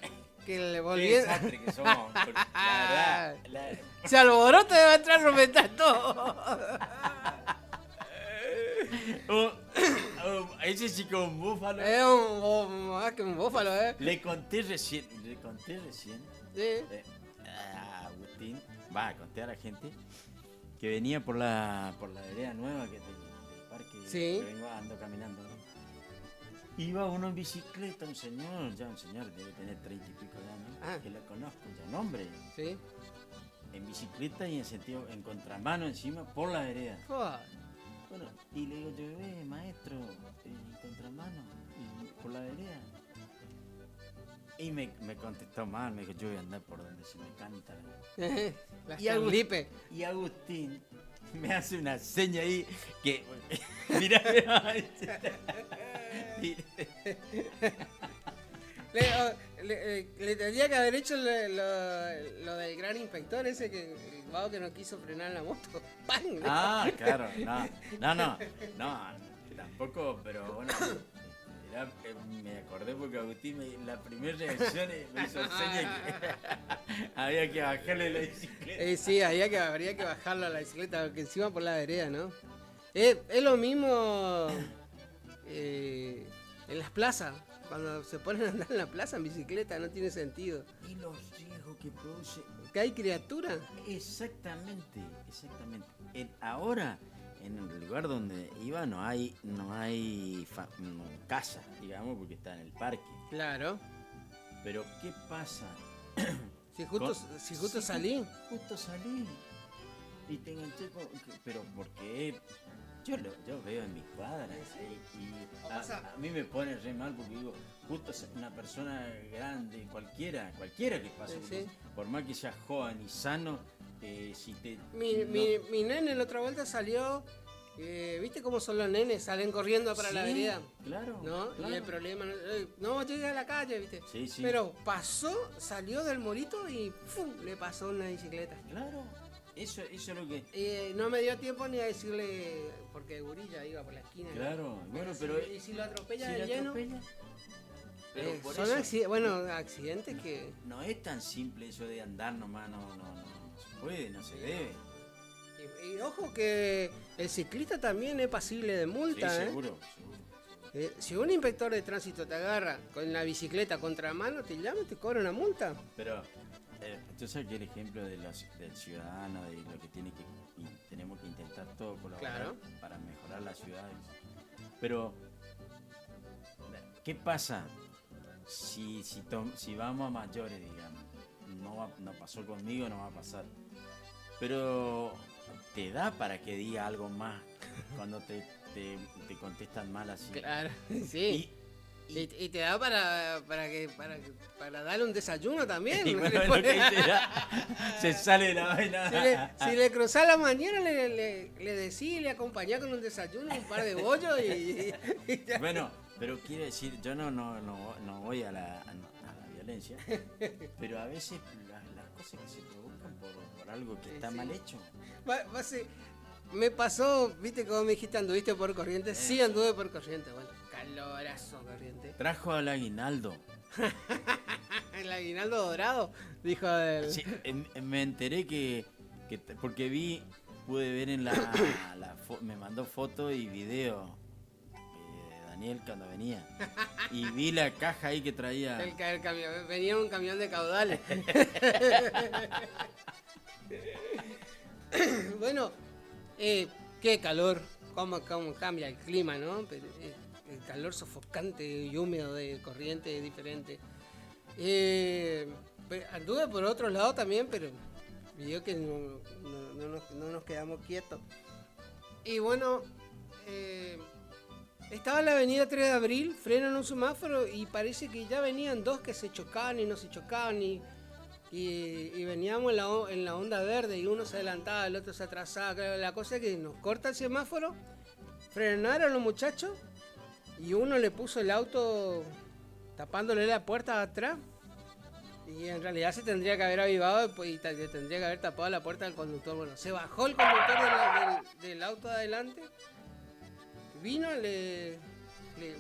F: le volví.
D: Qué desastre que somos. La verdad.
F: Se alborota y va a entrar a reventar todo.
D: Ese chico un búfalo.
F: Es más que un búfalo,
D: Le conté recién.
F: Sí.
D: A Agustín, conté a la gente que venía por la vereda nueva que del parque.
F: Sí.
D: Que ando caminando, ¿no? Iba uno en bicicleta, un señor debe tener 30 y pico de años, que lo conozco ya, nombre.
F: Sí.
D: En bicicleta y en contramano encima por la vereda. Bueno, y le digo, yo, maestro, en contramano, y por la vereda. Y me contestó mal, me dijo, yo voy a andar por donde se me canta. Y Agustín me hace una seña ahí que,
F: le tendría que haber hecho lo del gran inspector ese, que el vago que no quiso frenar la moto. ¡Pam!
D: Claro, no, tampoco, pero bueno, me acordé porque Agustín, la primera reacción me hizo señas que había que bajarle la bicicleta.
F: Sí, habría que bajarlo a la bicicleta, porque encima por la vereda, ¿no? Es lo mismo en las plazas. Cuando se ponen a andar en la plaza en bicicleta no tiene sentido.
D: Y los riesgos que produce.
F: ¿Que hay criaturas?
D: Exactamente. Ahora, en el lugar donde iba no hay casa, digamos, porque está en el parque.
F: Claro.
D: Pero ¿qué pasa?
F: Si justo salí.
D: Justo salí. Y te enganché pero porque yo veo en mis cuadras y a mí me pone re mal porque digo, justo una persona grande, cualquiera que pase,
F: sí.
D: Por más que sea joven y sano, si te...
F: Mi nene la otra vuelta salió, ¿viste cómo son los nenes? Salen corriendo para la vereda.
D: Claro,
F: ¿no?
D: claro.
F: Y el problema, no llega a la calle, ¿viste?
D: Sí.
F: Pero salió del morito y ¡fum! Le pasó una bicicleta.
D: Claro. Eso es lo que...
F: no me dio tiempo ni a decirle, porque Gurilla iba por la esquina.
D: Claro,
F: ¿no?
D: pero bueno, pero...
F: ¿Y si lo atropella de lleno?
D: Pero por
F: son accidentes que...
D: No es tan simple eso de andar nomás, no se puede, no se debe.
F: Y ojo que el ciclista también es pasible de multa,
D: sí, seguro.
F: Si un inspector de tránsito te agarra con la bicicleta contra mano, te llama y te cobra una multa.
D: Pero... tú sabes que el ejemplo del ciudadano, de lo que tenemos que intentar todo colaborar para mejorar la ciudad. Pero, ¿qué pasa si vamos a mayores, digamos? No pasó conmigo, no va a pasar. Pero te da para que diga algo más cuando te contestan mal así.
F: Claro, sí. Y te da para darle un desayuno también.
D: Y bueno, se sale de la vaina.
F: Si le cruzás la mañana, le decís, le acompañás con un desayuno, un par de bollos y
D: Bueno, pero quiero decir, yo no voy a la violencia, pero a veces las cosas que se provocan por algo que está mal hecho.
F: Me pasó, viste como me dijiste, anduviste por Corrientes. Sí, anduve por Corrientes, bueno. Calorazo, Corrientes.
D: Trajo al aguinaldo.
F: El aguinaldo dorado, dijo él.
D: Sí, me enteré que porque pude ver en me mandó foto y video de Daniel cuando venía. Y vi la caja ahí que traía.
F: El camión, venía un camión de caudales. Bueno, qué calor, cómo cambia el clima, ¿no? El calor sofocante y húmedo de Corrientes es diferente. Anduve por otro lado también, pero vio que no nos quedamos quietos. Y bueno, estaba en la avenida 3 de Abril, frenan un semáforo y parece que ya venían dos que se chocaban y no se chocaban y veníamos en la onda verde y uno se adelantaba, el otro se atrasaba. La cosa es que nos corta el semáforo, frenaron los muchachos y uno le puso el auto tapándole la puerta de atrás y en realidad se tendría que haber avivado y tendría que haber tapado la puerta del conductor. Bueno, se bajó el conductor del auto de adelante, vino,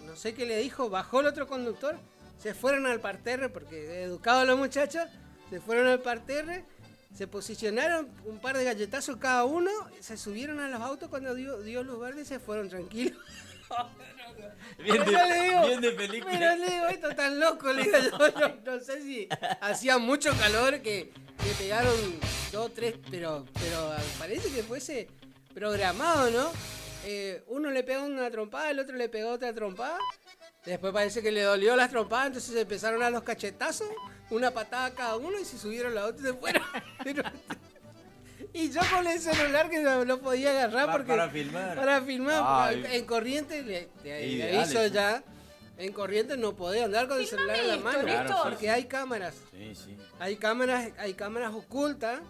F: no sé qué le dijo, bajó el otro conductor, se fueron al parterre porque educados los muchachos. Se fueron al parterre, se posicionaron un par de galletazos cada uno, se subieron a los autos cuando dio luz verde y se fueron tranquilos.
D: Bien de película.
F: Pero le digo, esto tan loco, le digo, yo no sé si hacía mucho calor que pegaron 2, 3, pero parece que fuese programado, ¿no? Uno le pegó una trompada, el otro le pegó otra trompada. Después parece que le dolió las trompadas, entonces empezaron a los cachetazos, una patada cada uno y se subieron la otra y se fueron. Y yo con el celular que no podía agarrar porque
D: para filmar.
F: Porque en Corrientes, le aviso ya, en Corrientes no podés andar con el celular en la mano,
D: claro,
F: porque hay cámaras.
D: Sí.
F: Hay cámaras ocultas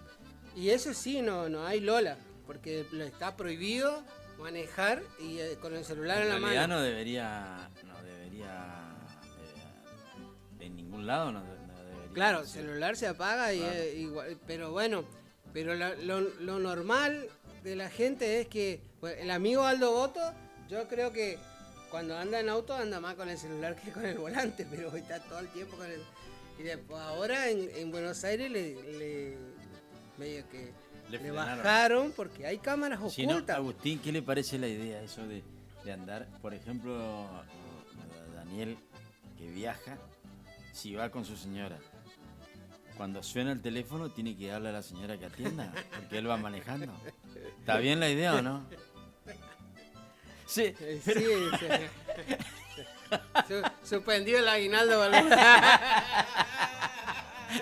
F: y eso sí, no hay Lola, porque está prohibido manejar y con el celular en la mano.
D: No debería en ningún lado no debería.
F: Claro, el celular se apaga y igual, pero bueno, pero lo normal de la gente es que el amigo Aldo Boto, yo creo que cuando anda en auto anda más con el celular que con el volante, pero está todo el tiempo con el... Y después, ahora en Buenos Aires medio que le bajaron porque hay cámaras ocultas.
D: Si no, Agustín, ¿qué le parece la idea eso de andar, por ejemplo, Daniel, que viaja, si va con su señora? Cuando suena el teléfono tiene que darle a la señora que atienda, porque él va manejando. ¿Está bien la idea o no? Sí, pero...
F: sí. Suspendido el aguinaldo.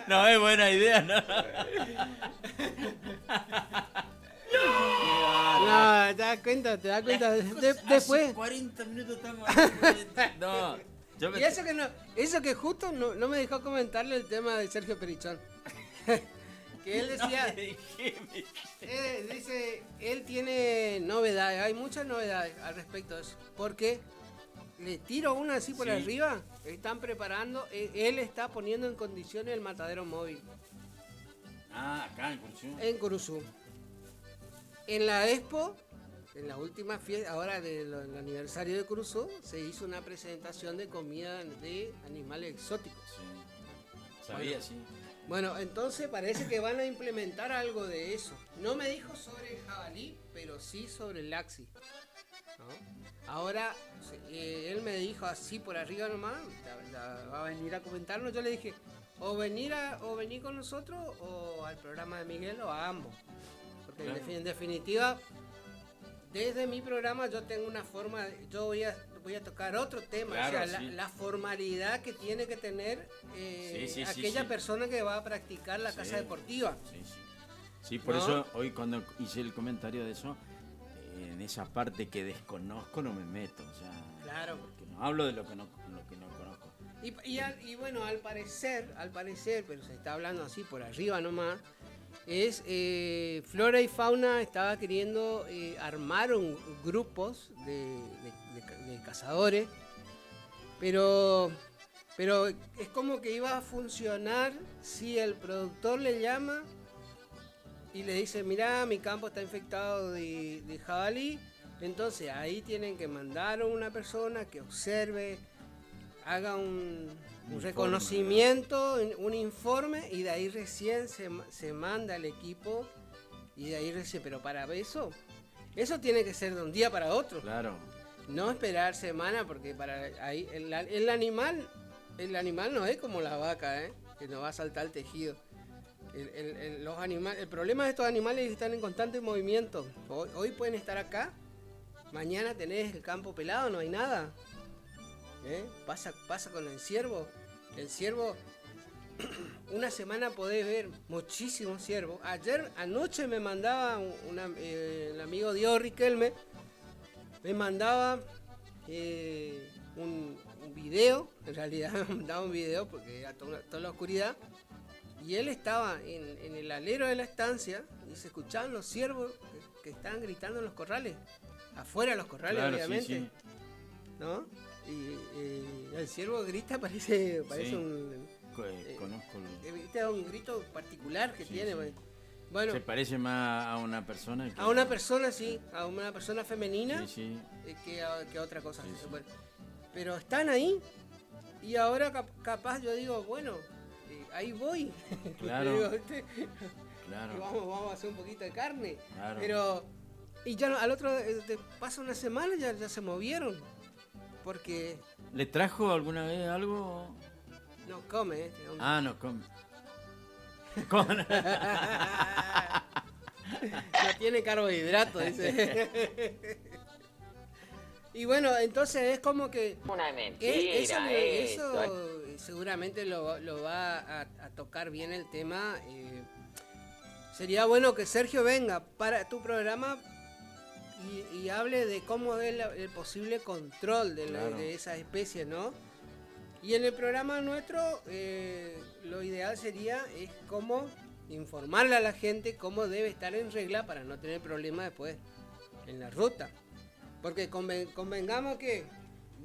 D: No es buena idea, ¿no?
F: No, te das cuenta. Después...
D: 40 minutos estamos... No.
F: Y eso que justo no me dejó comentarle el tema de Sergio Perichón. Que él decía... dice, él tiene novedades, hay muchas novedades al respecto de eso. Porque le tiro una así por arriba, están preparando, él está poniendo en condiciones el matadero móvil.
D: Acá en Curuzú.
F: En Curuzú. En la Expo, en la última fiesta, ahora del aniversario de Curuzú, se hizo una presentación de comida de animales exóticos.
D: Sí. Sabía, sí.
F: Bueno, entonces parece que van a implementar algo de eso. No me dijo sobre el jabalí, pero sí sobre el laxi, ¿no? Ahora, él me dijo así por arriba nomás, va a venir a comentarnos. Yo le dije, o venir con nosotros, o al programa de Miguel, o a ambos. Porque claro, en definitiva, desde mi programa yo tengo una forma, yo voy a tocar otro tema, claro, o sea, la formalidad que tiene que tener aquella persona que va a practicar la casa deportiva.
D: Sí, por eso hoy cuando hice el comentario de eso, en esa parte que desconozco no me meto, o sea,
F: claro,
D: porque no hablo de lo que no conozco.
F: Y bueno, al parecer, pero se está hablando así por arriba nomás, es Flora y Fauna estaba queriendo armar grupos de cazadores, pero es como que iba a funcionar si el productor le llama y le dice, mirá, mi campo está infectado de jabalí, entonces ahí tienen que mandar a una persona que observe, haga un reconocimiento, un informe, y de ahí recién se manda el equipo, y de ahí recién, pero para eso tiene que ser de un día para otro.
D: Claro.
F: No esperar semana, porque para ahí el animal no es como la vaca, que no va a saltar el tejido. Los animales, el problema de estos animales es que están en constante movimiento. Hoy pueden estar acá, mañana tenés el campo pelado, no hay nada. Pasa con el ciervo. El ciervo, una semana podés ver muchísimos ciervos. Anoche me mandaba el amigo Diego Riquelme, me mandaba un video, en realidad me mandaba un video porque era toda la oscuridad, y él estaba en el alero de la estancia y se escuchaban los ciervos que estaban gritando en los corrales, afuera de los corrales, claro, obviamente, sí. ¿No? Y el ciervo grita, parece un...
D: Conozco.
F: Un grito particular que tiene. Sí. Bueno,
D: se parece más a una persona que...
F: A una persona, sí, a una persona femenina, que a otra cosa. Sí, sí. Bueno, pero están ahí, y ahora capaz yo digo, bueno, ahí voy.
D: Claro.
F: Claro. Vamos a hacer un poquito de carne.
D: Claro.
F: Pero, y ya al otro, pasa una semana, ya se movieron. Porque...
D: ¿Le trajo alguna vez algo?
F: No come,
D: no come.
F: No tiene carbohidratos, dice. Y bueno, entonces es como que...
K: Una mentira.
F: Eso seguramente lo va a tocar bien el tema. Sería bueno que Sergio venga para tu programa y hable de cómo es el posible control de esas especies, ¿no? Y en el programa nuestro, lo ideal sería es cómo informarle a la gente cómo debe estar en regla para no tener problemas después en la ruta. Porque convengamos que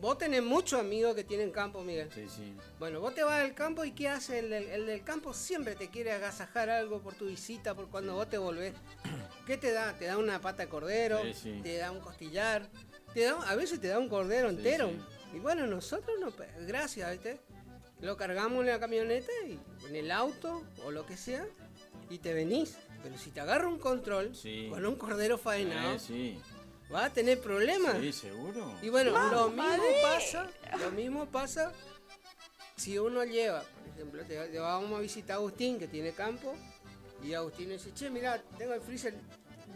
F: vos tenés muchos amigos que tienen campo, Miguel.
D: Sí, sí.
F: Bueno, vos te vas al campo y ¿qué hace? El del campo siempre te quiere agasajar algo por tu visita, por cuando vos te volvés. ¿Qué te da? Te da una pata de cordero, te da un costillar, a veces te da un cordero entero. Y bueno, nosotros, gracias, ¿viste? Lo cargamos en la camioneta, y en el auto o lo que sea, y te venís. Pero si te agarra un control con un cordero faenado, vas a tener problemas.
D: Sí, seguro.
F: Y bueno, lo mismo pasa si uno lleva, por ejemplo, te vamos a visitar a Agustín, que tiene campo, y Agustín dice, che, mirá, tengo el freezer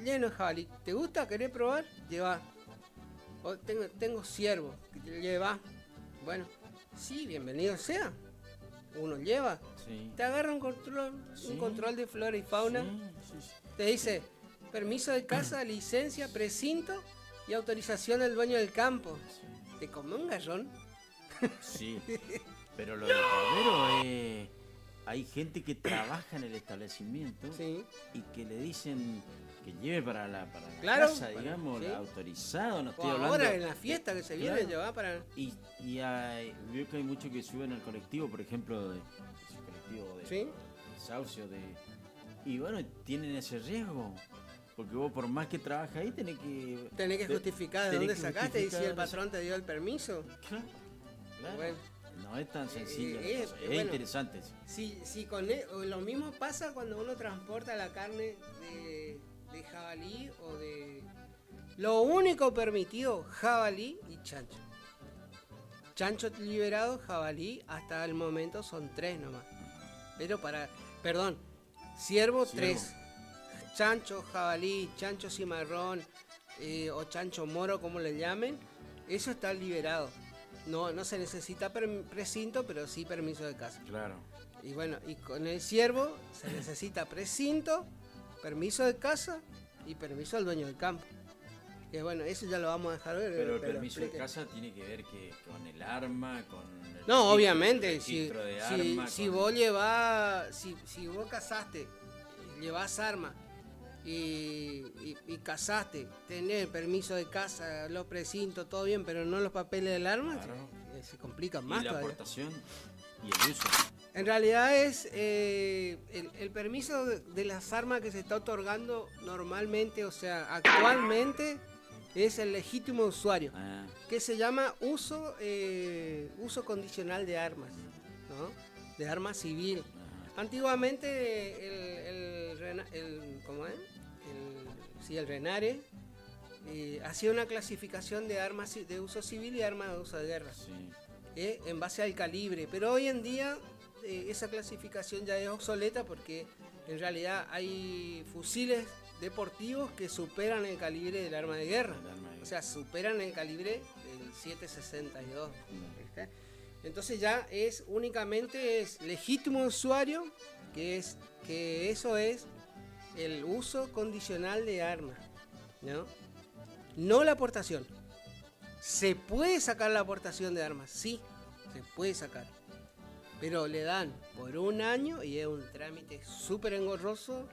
F: lleno de jabalí. ¿Te gusta? ¿Querés probar? Lleva. O tengo ciervo, lleva. Bueno, sí, bienvenido sea. Uno lleva. Te agarra un control de flora y fauna. Te dice, permiso de caza, licencia, precinto y autorización del dueño del campo. ¿Te come un garrón?
D: Sí, pero lo del cordero hay gente que trabaja en el establecimiento y que le dicen que lleve para la casa, digamos, autorizado, no estoy hablando.
F: Ahora en la fiesta que se viene lleva para...
D: Y veo que hay muchos que suben al colectivo, por ejemplo, ese colectivo de Saucio, y bueno, tienen ese riesgo. Porque vos por más que trabajas ahí tenés que
F: justificar de dónde sacaste y si el patrón te dio el permiso.
D: Claro.
F: Bueno.
D: No es tan sencillo, es
F: bueno,
D: interesante.
F: Lo mismo pasa cuando uno transporta la carne de jabalí o de... Lo único permitido, jabalí y chancho. Chancho liberado, jabalí, hasta el momento son 3 nomás. Pero ciervo 3. Chancho, jabalí, chancho cimarrón o chancho moro, como le llamen, eso está liberado. No se necesita precinto, pero sí permiso de caza.
D: Claro.
F: Y bueno, y con el ciervo se necesita precinto, permiso de caza y permiso al dueño del campo. Que bueno, eso ya lo vamos a dejar ver.
D: Pero el permiso de caza tiene que ver con el arma, con el
F: obviamente,
D: registro de arma.
F: Si vos llevás, si vos cazaste, llevás arma y cazaste, tenés permiso de caza, los precintos, todo bien, pero no los papeles del arma, se complican más.
D: ¿Y la
F: todavía.
D: aportación y el uso?
F: En realidad es el permiso de las armas que se está otorgando normalmente, o sea, actualmente es el legítimo usuario, que se llama uso condicional de armas, ¿no? De arma civil. Antiguamente el RENARE hacía una clasificación de armas de uso civil y armas de uso de guerra, en base al calibre, pero hoy en día esa clasificación ya es obsoleta porque en realidad hay fusiles deportivos que superan el calibre del arma de guerra, o sea, superan el calibre del 7.62. Entonces ya es únicamente legítimo usuario, que eso es el uso condicional de armas, no la aportación. ¿Se puede sacar la aportación de armas? Sí, se puede sacar. Pero le dan por 1 año y es un trámite súper engorroso.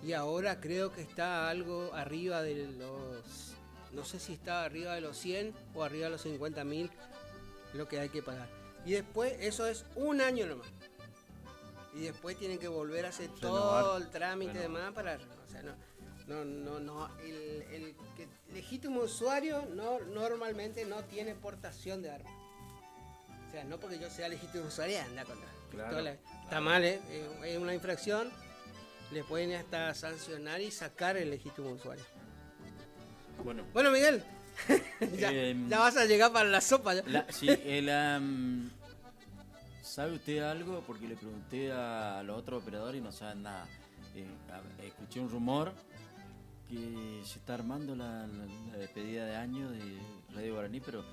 F: Y ahora creo que está algo arriba de los... No sé si está arriba de los 100 o arriba de los 50.000 lo que hay que pagar. Y después eso es 1 año nomás. Y después tienen que volver a hacer todo el trámite de demás para... O sea, el legítimo usuario normalmente no tiene portación de armas. O sea, no porque yo sea legítimo usuario, anda con la pistola. Está mal, es una infracción. Le pueden hasta sancionar y sacar el legítimo usuario. Bueno, Miguel, ya vas a llegar para la sopa.
D: ¿Sabe usted algo? Porque le pregunté a los otros operadores y no saben nada. Escuché un rumor que se está armando la despedida de año de Radio Guaraní, pero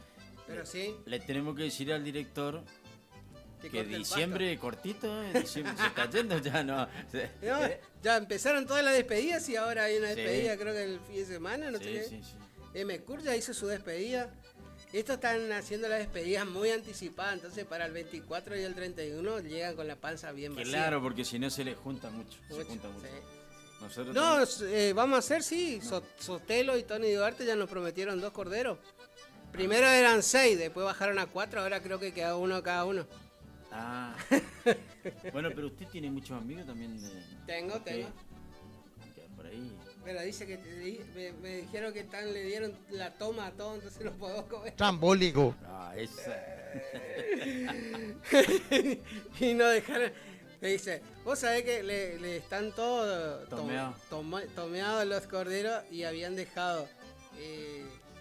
F: sí.
D: Le tenemos que decir al director que diciembre cortito, diciembre se está yendo, ya no.
F: Ya empezaron todas las despedidas y ahora hay una despedida, creo que el fin de semana, no sé qué.
D: Sí.
F: MCUR ya hizo su despedida. Estos están haciendo las despedidas muy anticipadas, entonces para el 24 y el 31 llegan con la panza bien vacía.
D: Claro, porque si no se les junta mucho. Se junta mucho.
F: Sí. Vamos a hacer, Sotelo y Tony Duarte ya nos prometieron 2 corderos. Primero eran 6, después bajaron a 4, ahora creo que queda uno cada uno.
D: Ah. Bueno, pero usted tiene muchos amigos también.
F: Tengo.
D: Que por ahí.
F: Pero dice que me dijeron que le dieron la toma a todo, entonces no puedo comer.
K: Trambólico.
D: Ah, esa.
F: Y no dejaron. Le dice, vos sabés que le están todos tomeados los corderos y habían dejado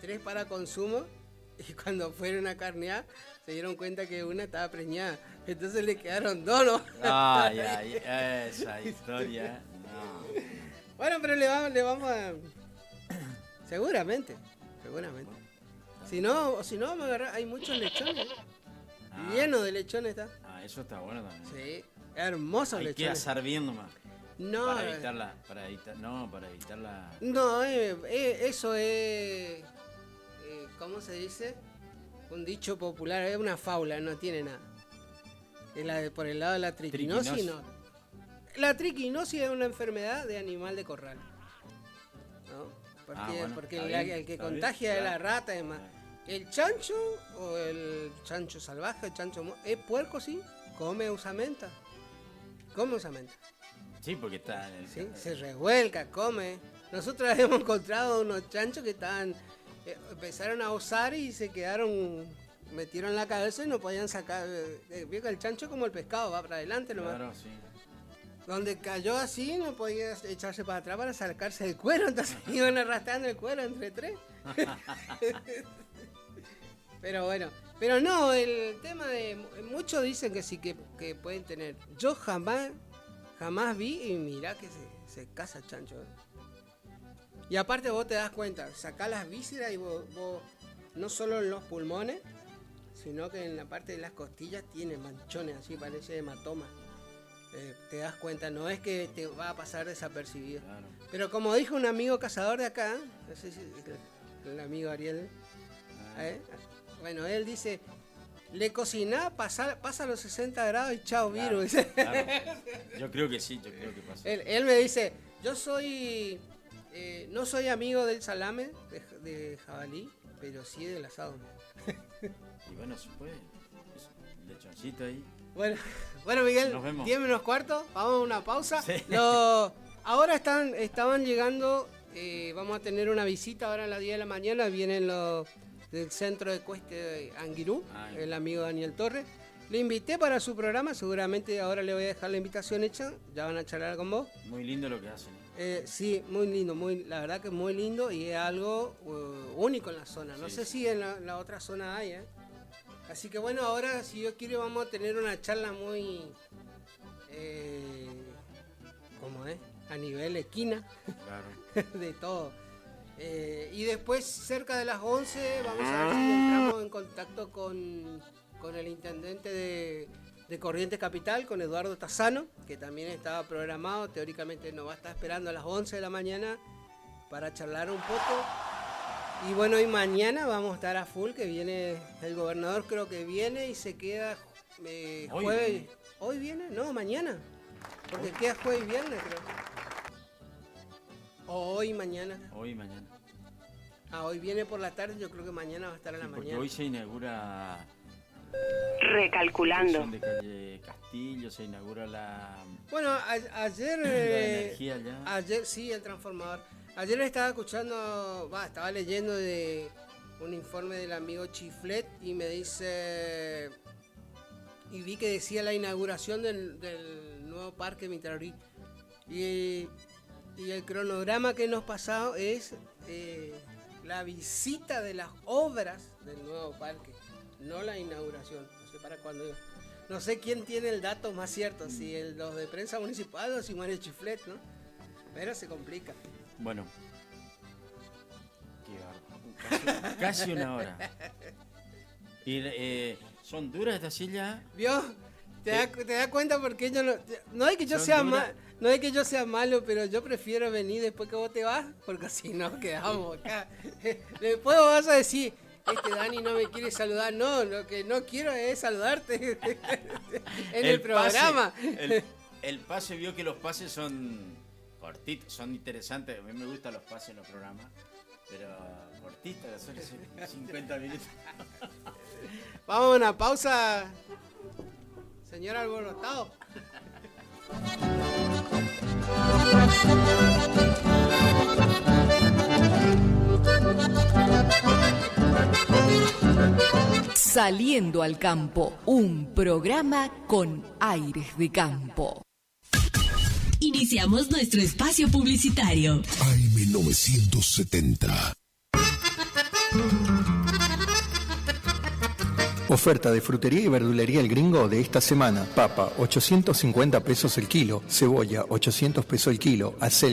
F: 3 para consumo. Y cuando fueron a carnear, se dieron cuenta que una estaba preñada. Entonces le quedaron 2, ¿no?
D: Ay, esa historia. No.
F: Bueno, pero le vamos a... Seguramente. Si no, vamos a agarrar... Hay muchos lechones. Lleno de lechones está.
D: Ah, eso está bueno también.
F: Sí, hermosos lechones.
D: Hay que asar bien nomás.
F: No.
D: Para evitar la...
F: No, eso es... ¿Cómo se dice? Un dicho popular, es una fábula, no tiene nada. Es por el lado de la triquinosis, no. La triquinosis es una enfermedad de animal de corral, ¿no? Porque el que contagia es la rata, además. El chancho, o el chancho salvaje, el chancho es puerco, sí, come usamenta.
D: Sí, porque está en el...
F: Sí, se revuelca, come. Nosotros hemos encontrado unos chanchos que estaban... empezaron a osar y se quedaron, metieron la cabeza y no podían sacar. El chancho como el pescado, va para adelante nomás.
D: Claro, sí.
F: Donde cayó así no podía echarse para atrás para sacarse el cuero, entonces iban arrastrando el cuero entre 3. Pero bueno, pero no, el tema de... Muchos dicen que sí, que pueden tener. Yo jamás vi y mirá que se casa el chancho, ¿eh? Y aparte vos te das cuenta, sacás las vísceras y vos no solo en los pulmones, sino que en la parte de las costillas tiene manchones, así parece hematoma. Te das cuenta, no es que te va a pasar desapercibido. Claro. Pero como dijo un amigo cazador de acá, no sé si el amigo Ariel, bueno, él dice, le cocinás, pasa los 60 grados y chao, claro, virus.
D: Claro. Yo creo que sí, pasa.
F: Él me dice, yo soy... no soy amigo del salame de jabalí, pero sí del asado.
D: Y bueno, se puede. Lechoncito ahí.
F: Bueno, Miguel,
D: nos vemos.
F: 10 menos cuarto, vamos a una pausa.
D: Sí.
F: Ahora estaban llegando, vamos a tener una visita ahora a las 10 de la mañana, vienen los del centro de Cueste de Anguirú, el amigo Daniel Torres. Le invité para su programa, seguramente ahora le voy a dejar la invitación hecha, ya van a charlar con vos.
D: Muy lindo lo que hacen.
F: Sí, muy lindo, la verdad que muy lindo y es algo único en la zona. No sé si en la otra zona hay, Así que bueno, ahora si Dios quiere vamos a tener una charla muy... ¿cómo es? A nivel esquina. Claro. De todo. Y después cerca de las 11 vamos a ver si entramos en contacto con el intendente de Corrientes Capital, con Eduardo Tassano, que también estaba programado, teóricamente nos va a estar esperando a las 11 de la mañana para charlar un poco. Y bueno, y mañana vamos a estar a full, que viene el gobernador, creo que viene y se queda jueves. ¿Hoy viene? No, mañana. Porque queda jueves y viernes, creo. O hoy y mañana.
D: Hoy y mañana.
F: Hoy viene por la tarde, yo creo que mañana va a estar en la mañana.
D: Porque hoy se inaugura...
N: Recalculando.
D: De calle Castillo, se inaugura la...
F: Bueno, ayer...
D: la energía ya.
F: Ayer, sí, el transformador. Ayer estaba estaba leyendo de un informe del amigo Chiflet y me dice... Y vi que decía la inauguración del nuevo parque Mitrarí. Y el cronograma que nos pasado es la visita de las obras del nuevo parque. No la inauguración, no sé para cuándo. No sé quién tiene el dato más cierto, si los de prensa municipal o si Mario Chiflet, ¿no? Pero se complica.
D: Bueno, casi una hora. Y son duras estas sillas.
F: ¿Vio? ¿Te das cuenta? Porque yo no es que yo sea no es que yo sea malo, pero yo prefiero venir después que vos te vas, porque si no quedamos acá. Después vos vas a decir, Dani no me quiere saludar. No, lo que no quiero es saludarte en el programa.
D: El pase, vio que los pases son cortitos, son interesantes. A mí me gustan los pases en los programas. Pero cortita, solo 50 minutos.
F: Vamos a una pausa, señor alborotado.
B: Saliendo al campo, un programa con aires de campo.
I: Iniciamos nuestro espacio publicitario.
G: AM970.
K: Oferta de frutería y verdulería El Gringo de esta semana. Papa, 850 pesos el kilo. Cebolla, 800 pesos el kilo. Acelga,